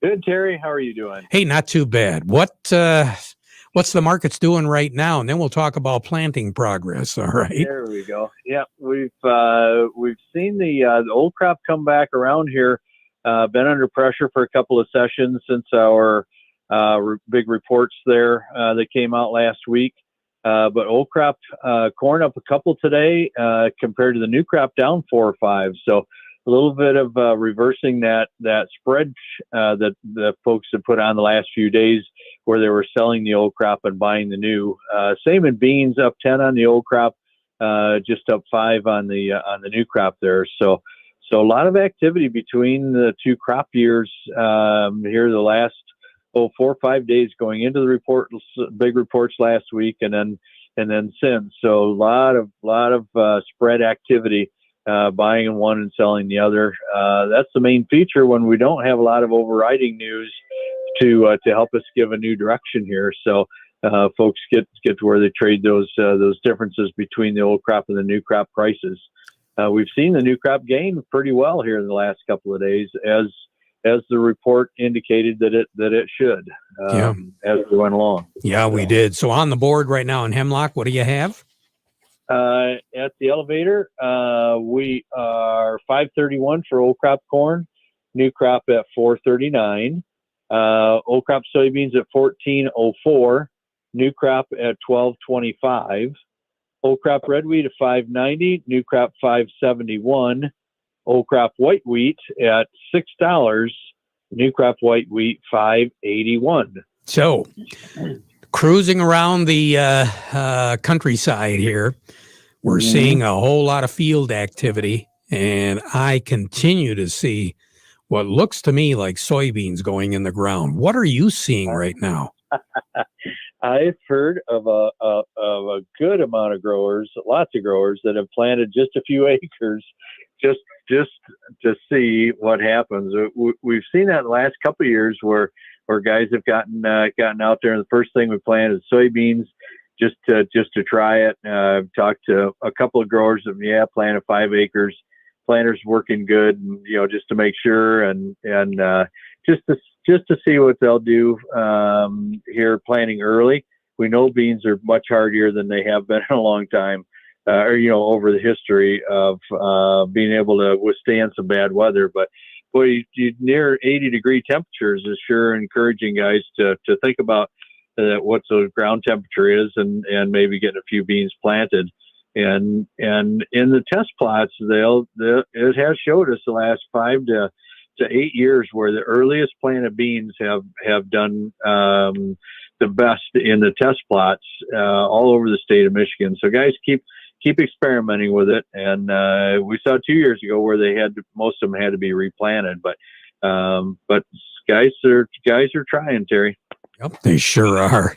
Good, Terry. How are you doing? Hey, not too bad. What's the market's doing right now? And then we'll talk about planting progress. All right. There we go. Yeah, we've seen the old crop come back around here. Been under pressure for a couple of sessions since our big reports there that came out last week. But old crop corn up a couple today compared to the new crop down 4 or 5. So a little bit of reversing that spread that the folks have put on the last few days, where they were selling the old crop and buying the new. Same in beans, up 10 on the old crop, just up 5 on the new crop there. So a lot of activity between the two crop years here the last 4 or 5 days going into the big reports last week, and then and then since. So a lot of spread activity, buying in one and selling the other. That's the main feature when we don't have a lot of overriding news to help us give a new direction here. So folks get to where they trade those differences between the old crop and the new crop prices. We've seen the new crop gain pretty well here in the last couple of days, as the report indicated that it should, as we went along. Yeah, we did. So on the board right now in Hemlock, what do you have? At the elevator, we are 531 for old crop corn, new crop at 439, old crop soybeans at 1404, new crop at 1225, old crop red wheat at 590, new crop 571, old crop white wheat at $6, new crop white wheat 581. So cruising around the countryside here, we're seeing a whole lot of field activity, and I continue to see what looks to me like soybeans going in the ground. What are you seeing right now? I've heard of a good amount of growers, lots of growers that have planted just a few acres, just to see what happens. We've seen that in the last couple of years where guys have gotten out there, and the first thing we planted is soybeans, just to try it. I've talked to a couple of growers that planted 5 acres. Planters working good, just to make sure, and just to see what they'll do here planting early. We know beans are much hardier than they have been in a long time, over the history of being able to withstand some bad weather. But boy, near 80-degree temperatures is sure encouraging guys to think about what the ground temperature is, and maybe get a few beans planted. And in the test plots, it has showed us the last 5 to 8 years where the earliest planted beans have done the best in the test plots all over the state of Michigan. So guys, keep experimenting with it. And we saw 2 years ago where most of them had to be replanted, but guys are trying, Terry. Yep, they sure are.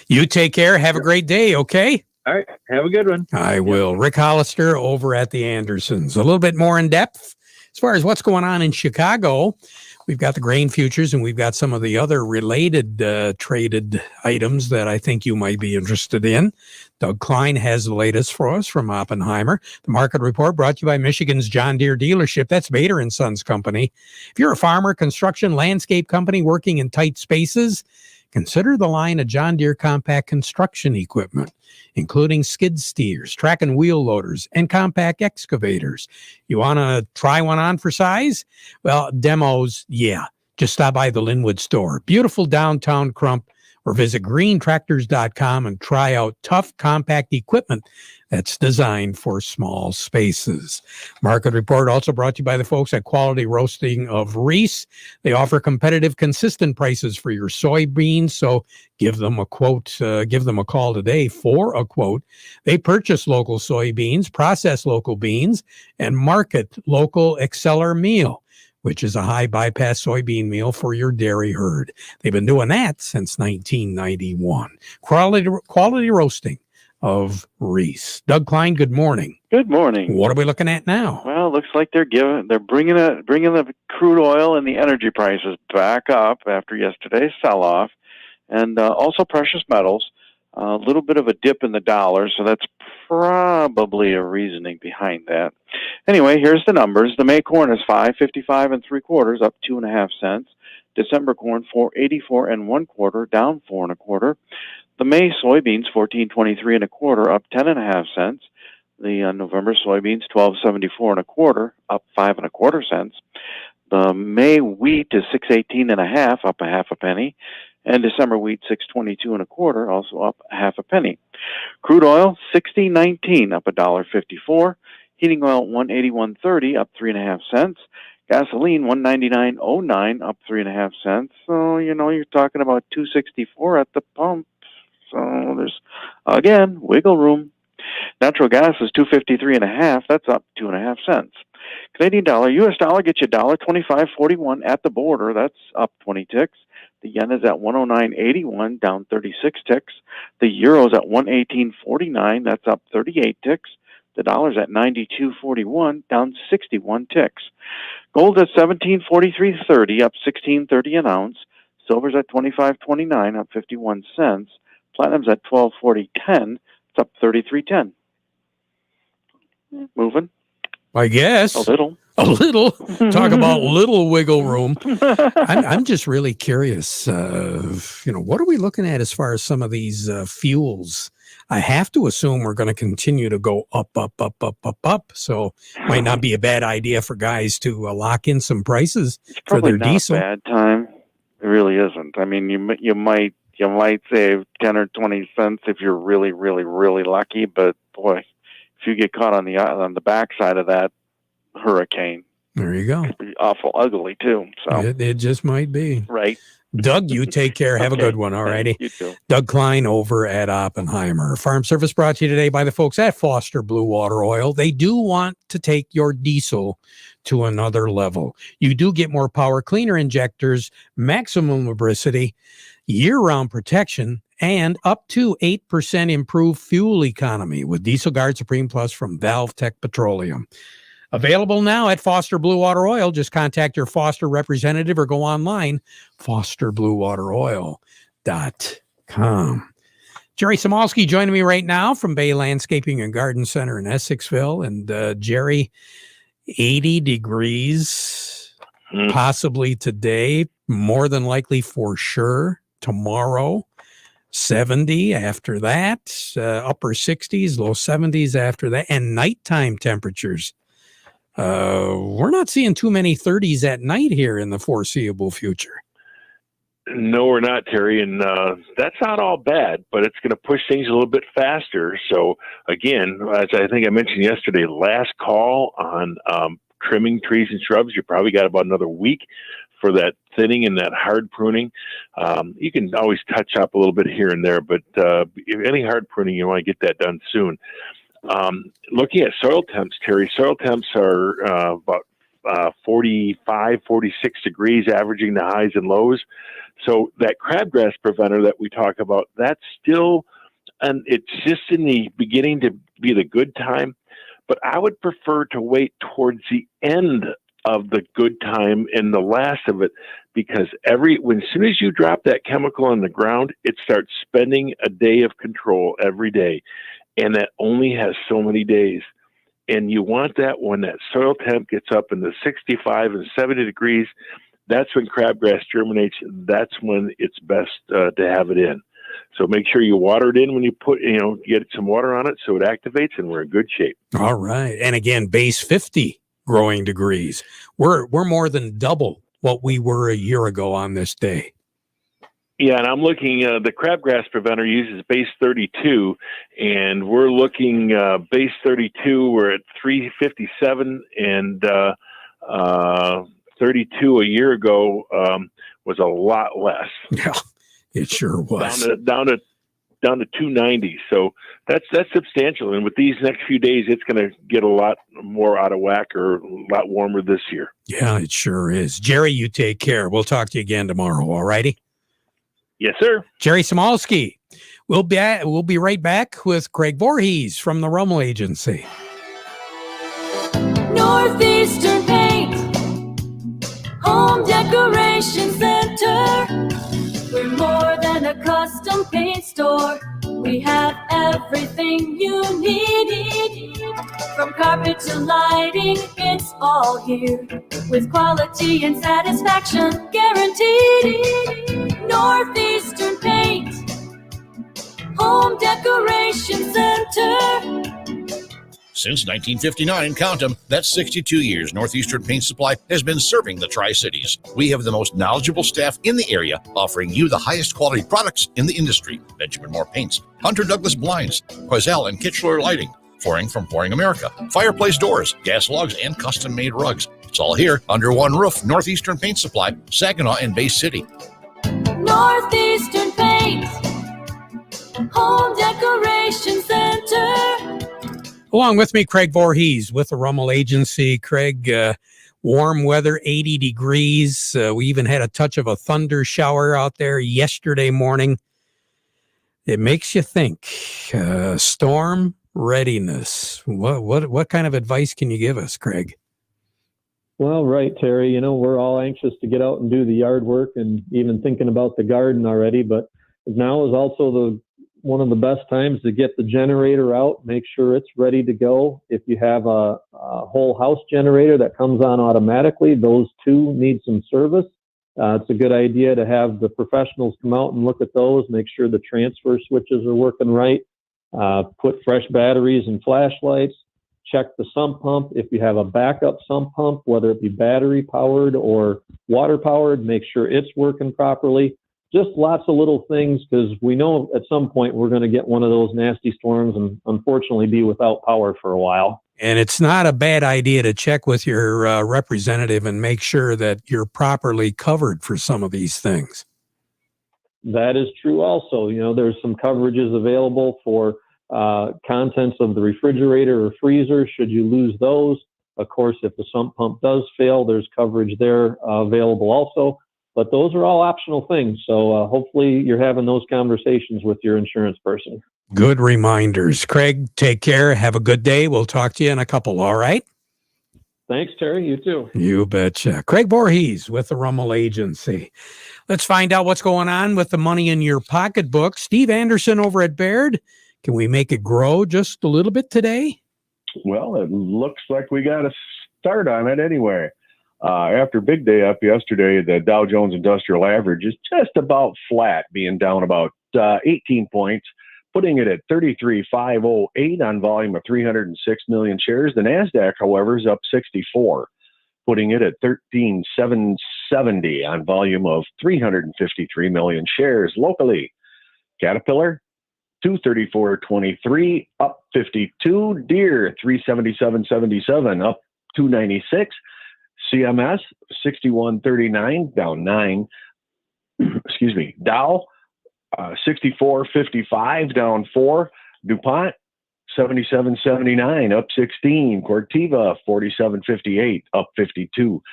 You take care. Have a great day. Okay. All right. Have a good one. I will. Rick Hollister over at the Andersons. A little bit more in depth as far as what's going on in Chicago. We've got the grain futures, and we've got some of the other related traded items that I think you might be interested in. Doug Klein has the latest for us from Oppenheimer. The market report brought to you by Michigan's John Deere dealership. That's Bader & Sons Company. If you're a farmer, construction, landscape company working in tight spaces, consider the line of John Deere compact construction equipment, including skid steers, track and wheel loaders, and compact excavators. You want to try one on for size? Well, demos, yeah. Just stop by the Linwood store. Beautiful downtown Crump, or visit greentractors.com and try out tough compact equipment that's designed for small spaces. Market report also brought to you by the folks at Quality Roasting of Reese. They offer competitive, consistent prices for your soybeans. So give them a quote, give them a call today for a quote. They purchase local soybeans, process local beans, and market local Exceller meal, which is a high bypass soybean meal for your dairy herd. They've been doing that since 1991. Quality roasting of Reese. Doug Klein, good morning. Good morning. What are we looking at now? Well, it looks like they're bringing the crude oil and the energy prices back up after yesterday's sell-off, and also precious metals. A little bit of a dip in the dollar, so that's probably a reasoning behind that. Anyway, here's the numbers. The May corn is 5.55 3/4, up 2.5 cents. December corn 4.84 1/4, down 4 1/4. The May soybeans 14.23 1/4, up 10.5 cents. The November soybeans 12.74 1/4, up 5 1/4 cents. The May wheat is 6.18 1/2, up 1/2 penny. And December wheat 6.22 1/4, also up 1/2 penny. Crude oil 60.19, up $1.54. Heating oil 181.30, up 3.5 cents. Gasoline 199.09, up 3.5 cents. So you're talking about 264 at the pump. So there's again wiggle room. Natural gas is 253 1/2. That's up 2.5 cents. Canadian dollar, U.S. dollar gets you $1.2541 at the border. That's up 20 ticks. The yen is at 109.81, down 36 ticks. The euro's at 118.49, that's up 38 ticks. The dollar's at 92.41, down 61 ticks. Gold at 1743.30, up 16.30 an ounce. Silver's at 25.29, up 51 cents. Platinum's at 12.40.10, it's up 33.10. Moving. I guess. A little. Talk about little wiggle room. I'm just really curious. What are we looking at as far as some of these fuels? I have to assume we're going to continue to go up. So might not be a bad idea for guys to lock in some prices for their diesel. It's probably not a bad time. It really isn't. I mean, you might save 10 or 20 cents if you're really, really, really lucky. But boy, if you get caught on the backside of that hurricane, there you go. It'd be awful ugly too. So it just might be. Right. Doug, you take care. Have a good one. All righty. You too. Doug Klein over at Oppenheimer. Farm Service brought to you today by the folks at Foster Blue Water Oil. They do want to take your diesel to another level. You do get more power, cleaner injectors, maximum lubricity, year-round protection, and up to 8% improved fuel economy with Diesel Guard Supreme Plus from Valve Tech Petroleum. Available now at Foster Blue Water Oil. Just contact your Foster representative or go online, fosterbluewateroil.com. Jerry Samalski joining me right now from Bay Landscaping and Garden Center in Essexville. And Jerry, 80 degrees, possibly today, more than likely for sure tomorrow. 70 after that, upper 60s, low 70s after that, and nighttime temperatures. We're not seeing too many 30s at night here in the foreseeable future. No, we're not, Terry, and that's not all bad, but it's going to push things a little bit faster. So, again, as I think I mentioned yesterday, last call on trimming trees and shrubs. You probably got about another week for that thinning and that hard pruning. You can always touch up a little bit here and there, but any hard pruning, you want to get that done soon. Looking at soil temps, Terry, soil temps are about 45, 46 degrees, averaging the highs and lows. So that crabgrass preventer that we talk about, that's still, and it's just in the beginning to be the good time, but I would prefer to wait towards the end of the good time and the last of it, because as soon as you drop that chemical on the ground, it starts spending a day of control every day. And that only has so many days. And you want that when that soil temp gets up in the 65 and 70 degrees, that's when crabgrass germinates. That's when it's best to have it in. So make sure you water it in when you get some water on it so it activates, and we're in good shape. All right. And again, base 50 growing degrees. We're more than double what we were a year ago on this day. Yeah, and I'm looking, the crabgrass preventer uses base 32, and we're looking base 32, we're at 357, and 32 a year ago was a lot less. Yeah, it sure was. Down to 290, so that's substantial. And with these next few days, it's going to get a lot more out of whack or a lot warmer this year. Yeah, it sure is. Jerry, you take care. We'll talk to you again tomorrow, all righty? Yes, sir. Jerry Samalski. We'll be right back with Craig Voorhees from the Rummel Agency. Northeastern Paint, Home Decoration Center. We're more than a custom paint store. We have everything you need. From carpet to lighting, it's all here. With quality and satisfaction guaranteed. Northeastern Paint, Home Decoration Center. Since 1959, count them, that's 62 years, Northeastern Paint Supply has been serving the Tri-Cities. We have the most knowledgeable staff in the area, offering you the highest quality products in the industry. Benjamin Moore Paints, Hunter Douglas Blinds, Quazell and Kitchener Lighting, Flooring from Flooring America, fireplace doors, gas logs, and custom-made rugs. It's all here under one roof. Northeastern Paint Supply, Saginaw and Bay City. Northeastern Paint, Home Decoration Center. Along with me, Craig Voorhees with the Rummel Agency. Craig, Warm weather, 80 degrees. We even had a touch of a thunder shower out there yesterday morning. It makes you think. Storm readiness. What kind of advice can you give us, Craig? Well, right, Terry. You know, we're all anxious to get out and do the yard work and even thinking about the garden already. But now is also one of the best times to get the generator out, make sure it's ready to go. If you have a whole house generator that comes on automatically, those two need some service. It's a good idea to have the professionals come out and look at those, make sure the transfer switches are working right, put fresh batteries and flashlights. Check the sump pump. If you have a backup sump pump, whether it be battery powered or water powered, make sure it's working properly. Just lots of little things, because we know at some point we're going to get one of those nasty storms and unfortunately be without power for a while. And it's not a bad idea to check with your representative and make sure that you're properly covered for some of these things. That is true also. You know, there's some coverages available for contents of the refrigerator or freezer, should you lose those. Of course, if the sump pump does fail, there's coverage there available also. But those are all optional things. So hopefully you're having those conversations with your insurance person. Good reminders. Craig, take care. Have a good day. We'll talk to you in a couple, all right? Thanks, Terry. You too. You betcha. Craig Voorhees with the Rummel Agency. Let's find out what's going on with the money in your pocketbook. Steve Anderson over at Baird. Can we make it grow just a little bit today? Well, it looks like we got a start on it anyway. After big day up yesterday, the Dow Jones Industrial Average is just about flat, being down about 18 points, putting it at 33,508 on volume of 306 million shares. The NASDAQ, however, is up 64, putting it at 13,770 on volume of 353 million shares. Locally, Caterpillar, 234.23, up 52. Deere, 377.77, up 296. CMS, 61.39, down 9. Excuse me. Dow, 64.55, down 4. DuPont, 77.79, up 16. Corteva, 47.58, up 52.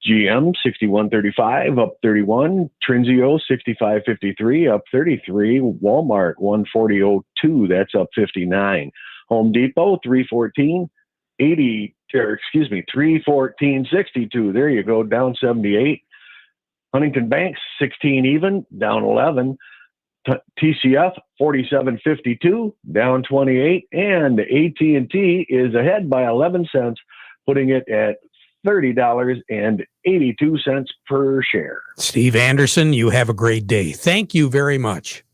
GM, 61.35, up 31. Trinzio, 65.53, up 33. Walmart, 140.02, that's up 59. Home Depot, 314.62. There you go, down 78. Huntington Banks, 16 even, down 11. TCF, 47.52, down 28. And AT&T is ahead by 11 cents, putting it at $30.82 per share. Steve Anderson, you have a great day. Thank you very much.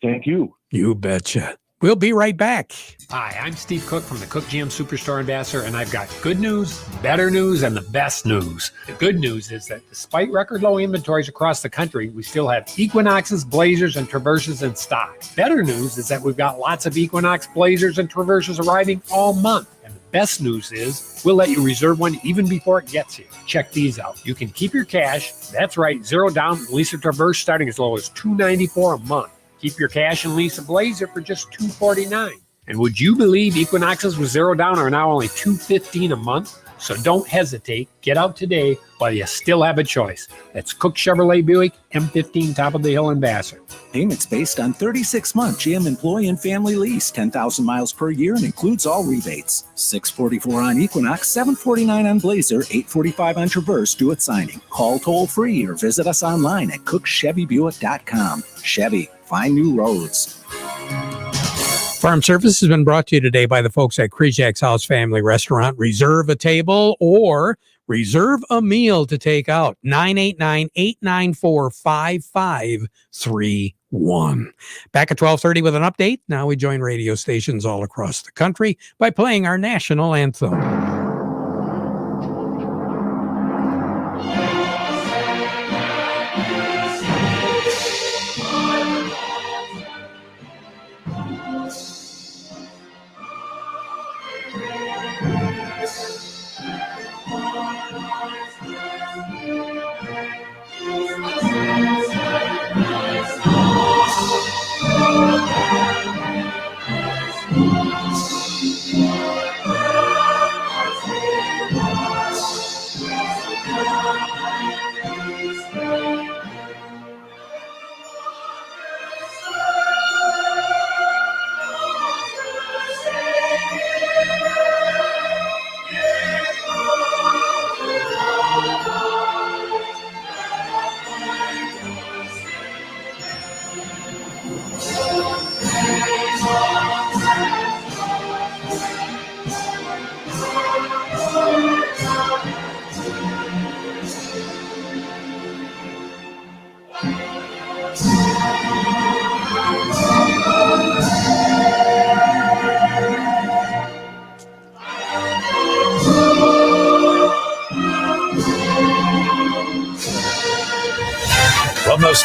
Thank you. You betcha. We'll be right back. Hi, I'm Steve Cook from the Cook GM Superstore Ambassador, and I've got good news, better news, and the best news. The good news is that despite record low inventories across the country, we still have Equinoxes, Blazers, and Traverses in stock. Better news is that we've got lots of Equinox, Blazers, and Traverses arriving all month. And the best news is we'll let you reserve one even before it gets here. Check these out. You can keep your cash. That's right, zero down, lease a Traverse starting as low as $294 a month. Keep your cash and lease a Blazer for just $249. And would you believe Equinoxes with zero down are now only $215 a month? So don't hesitate. Get out today while you still have a choice. That's Cook Chevrolet Buick, M15 Top of the Hill Ambassador. Payments based on 36-month GM employee and family lease, 10,000 miles per year, and includes all rebates. $644 on Equinox, $749 on Blazer, $845 on Traverse, due at signing. Call toll-free or visit us online at cookchevybuick.com. Chevy, find new roads. Farm Service has been brought to you today by the folks at Krijak's House Family Restaurant. Reserve a table or reserve a meal to take out. 989-894-5531. Back at 12:30 with an update. Now we join radio stations all across the country by playing our national anthem.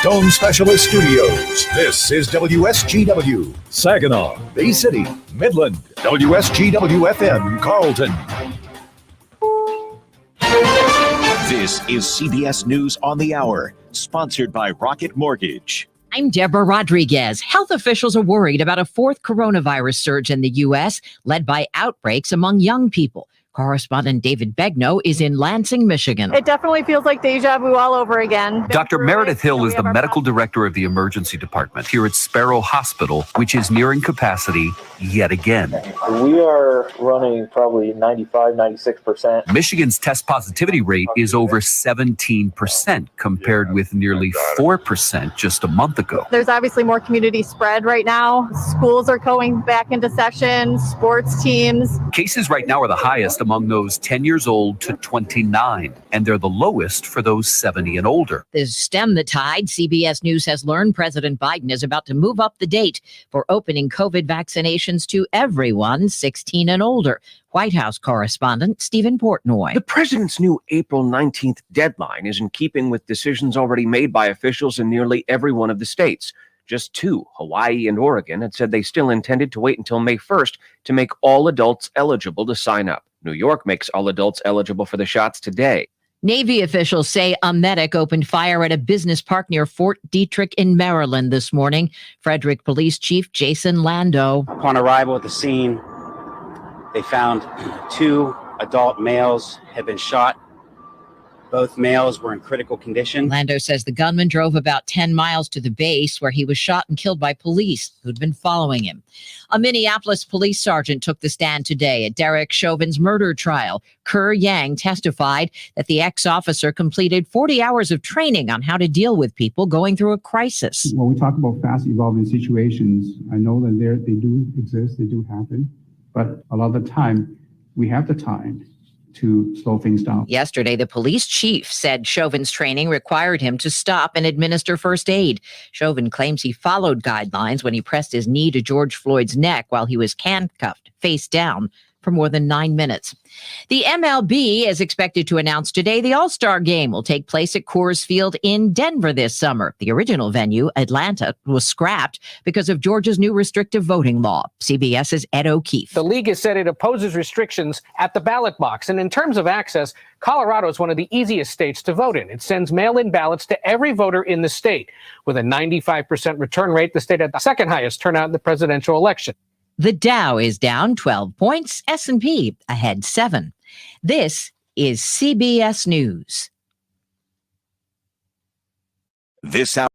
Stone Specialist Studios. This is WSGW, Saginaw, Bay City, Midland, WSGW FM, Carlton. This is CBS News on the Hour, sponsored by Rocket Mortgage. I'm Deborah Rodriguez. Health officials are worried about a fourth coronavirus surge in the U.S., led by outbreaks among young people. Correspondent David Begnaud is in Lansing, Michigan. It definitely feels like deja vu all over again. Dr. Meredith Hill is the medical director of the emergency department here at Sparrow Hospital, which is nearing capacity yet again. We are running probably 95, 96%. Michigan's test positivity rate is over 17% compared with nearly 4% just a month ago. There's obviously more community spread right now. Schools are going back into session, sports teams. Cases right now are the highest among those 10 years old to 29, and they're the lowest for those 70 and older. To stem the tide, CBS News has learned President Biden is about to move up the date for opening COVID vaccinations to everyone 16 and older. White House correspondent Stephen Portnoy. The president's new April 19th deadline is in keeping with decisions already made by officials in nearly every one of the states. Just two, Hawaii and Oregon, had said they still intended to wait until May 1st to make all adults eligible to sign up. New York makes all adults eligible for the shots today. Navy officials say a medic opened fire at a business park near Fort Detrick in Maryland this morning. Frederick Police Chief Jason Lando. Upon arrival at the scene, they found two adult males had been shot. Both males were in critical condition. Lando says the gunman drove about 10 miles to the base where he was shot and killed by police who'd been following him. A Minneapolis police sergeant took the stand today at Derek Chauvin's murder trial. Kerr Yang testified that the ex-officer completed 40 hours of training on how to deal with people going through a crisis. When we talk about fast evolving situations, I know that they do exist, they do happen, but a lot of the time we have the time to slow things down. Yesterday, the police chief said Chauvin's training required him to stop and administer first aid. Chauvin claims he followed guidelines when he pressed his knee to George Floyd's neck while he was handcuffed, face down, for more than 9 minutes. The MLB is expected to announce today the All-Star Game will take place at Coors Field in Denver this summer. The original venue, Atlanta, was scrapped because of Georgia's new restrictive voting law. CBS's Ed O'Keefe. The league has said it opposes restrictions at the ballot box. And in terms of access, Colorado is one of the easiest states to vote in. It sends mail-in ballots to every voter in the state. With a 95% return rate, the state had the second highest turnout in the presidential election. The Dow is down 12 points, S&P ahead 7. This is CBS News. This hour.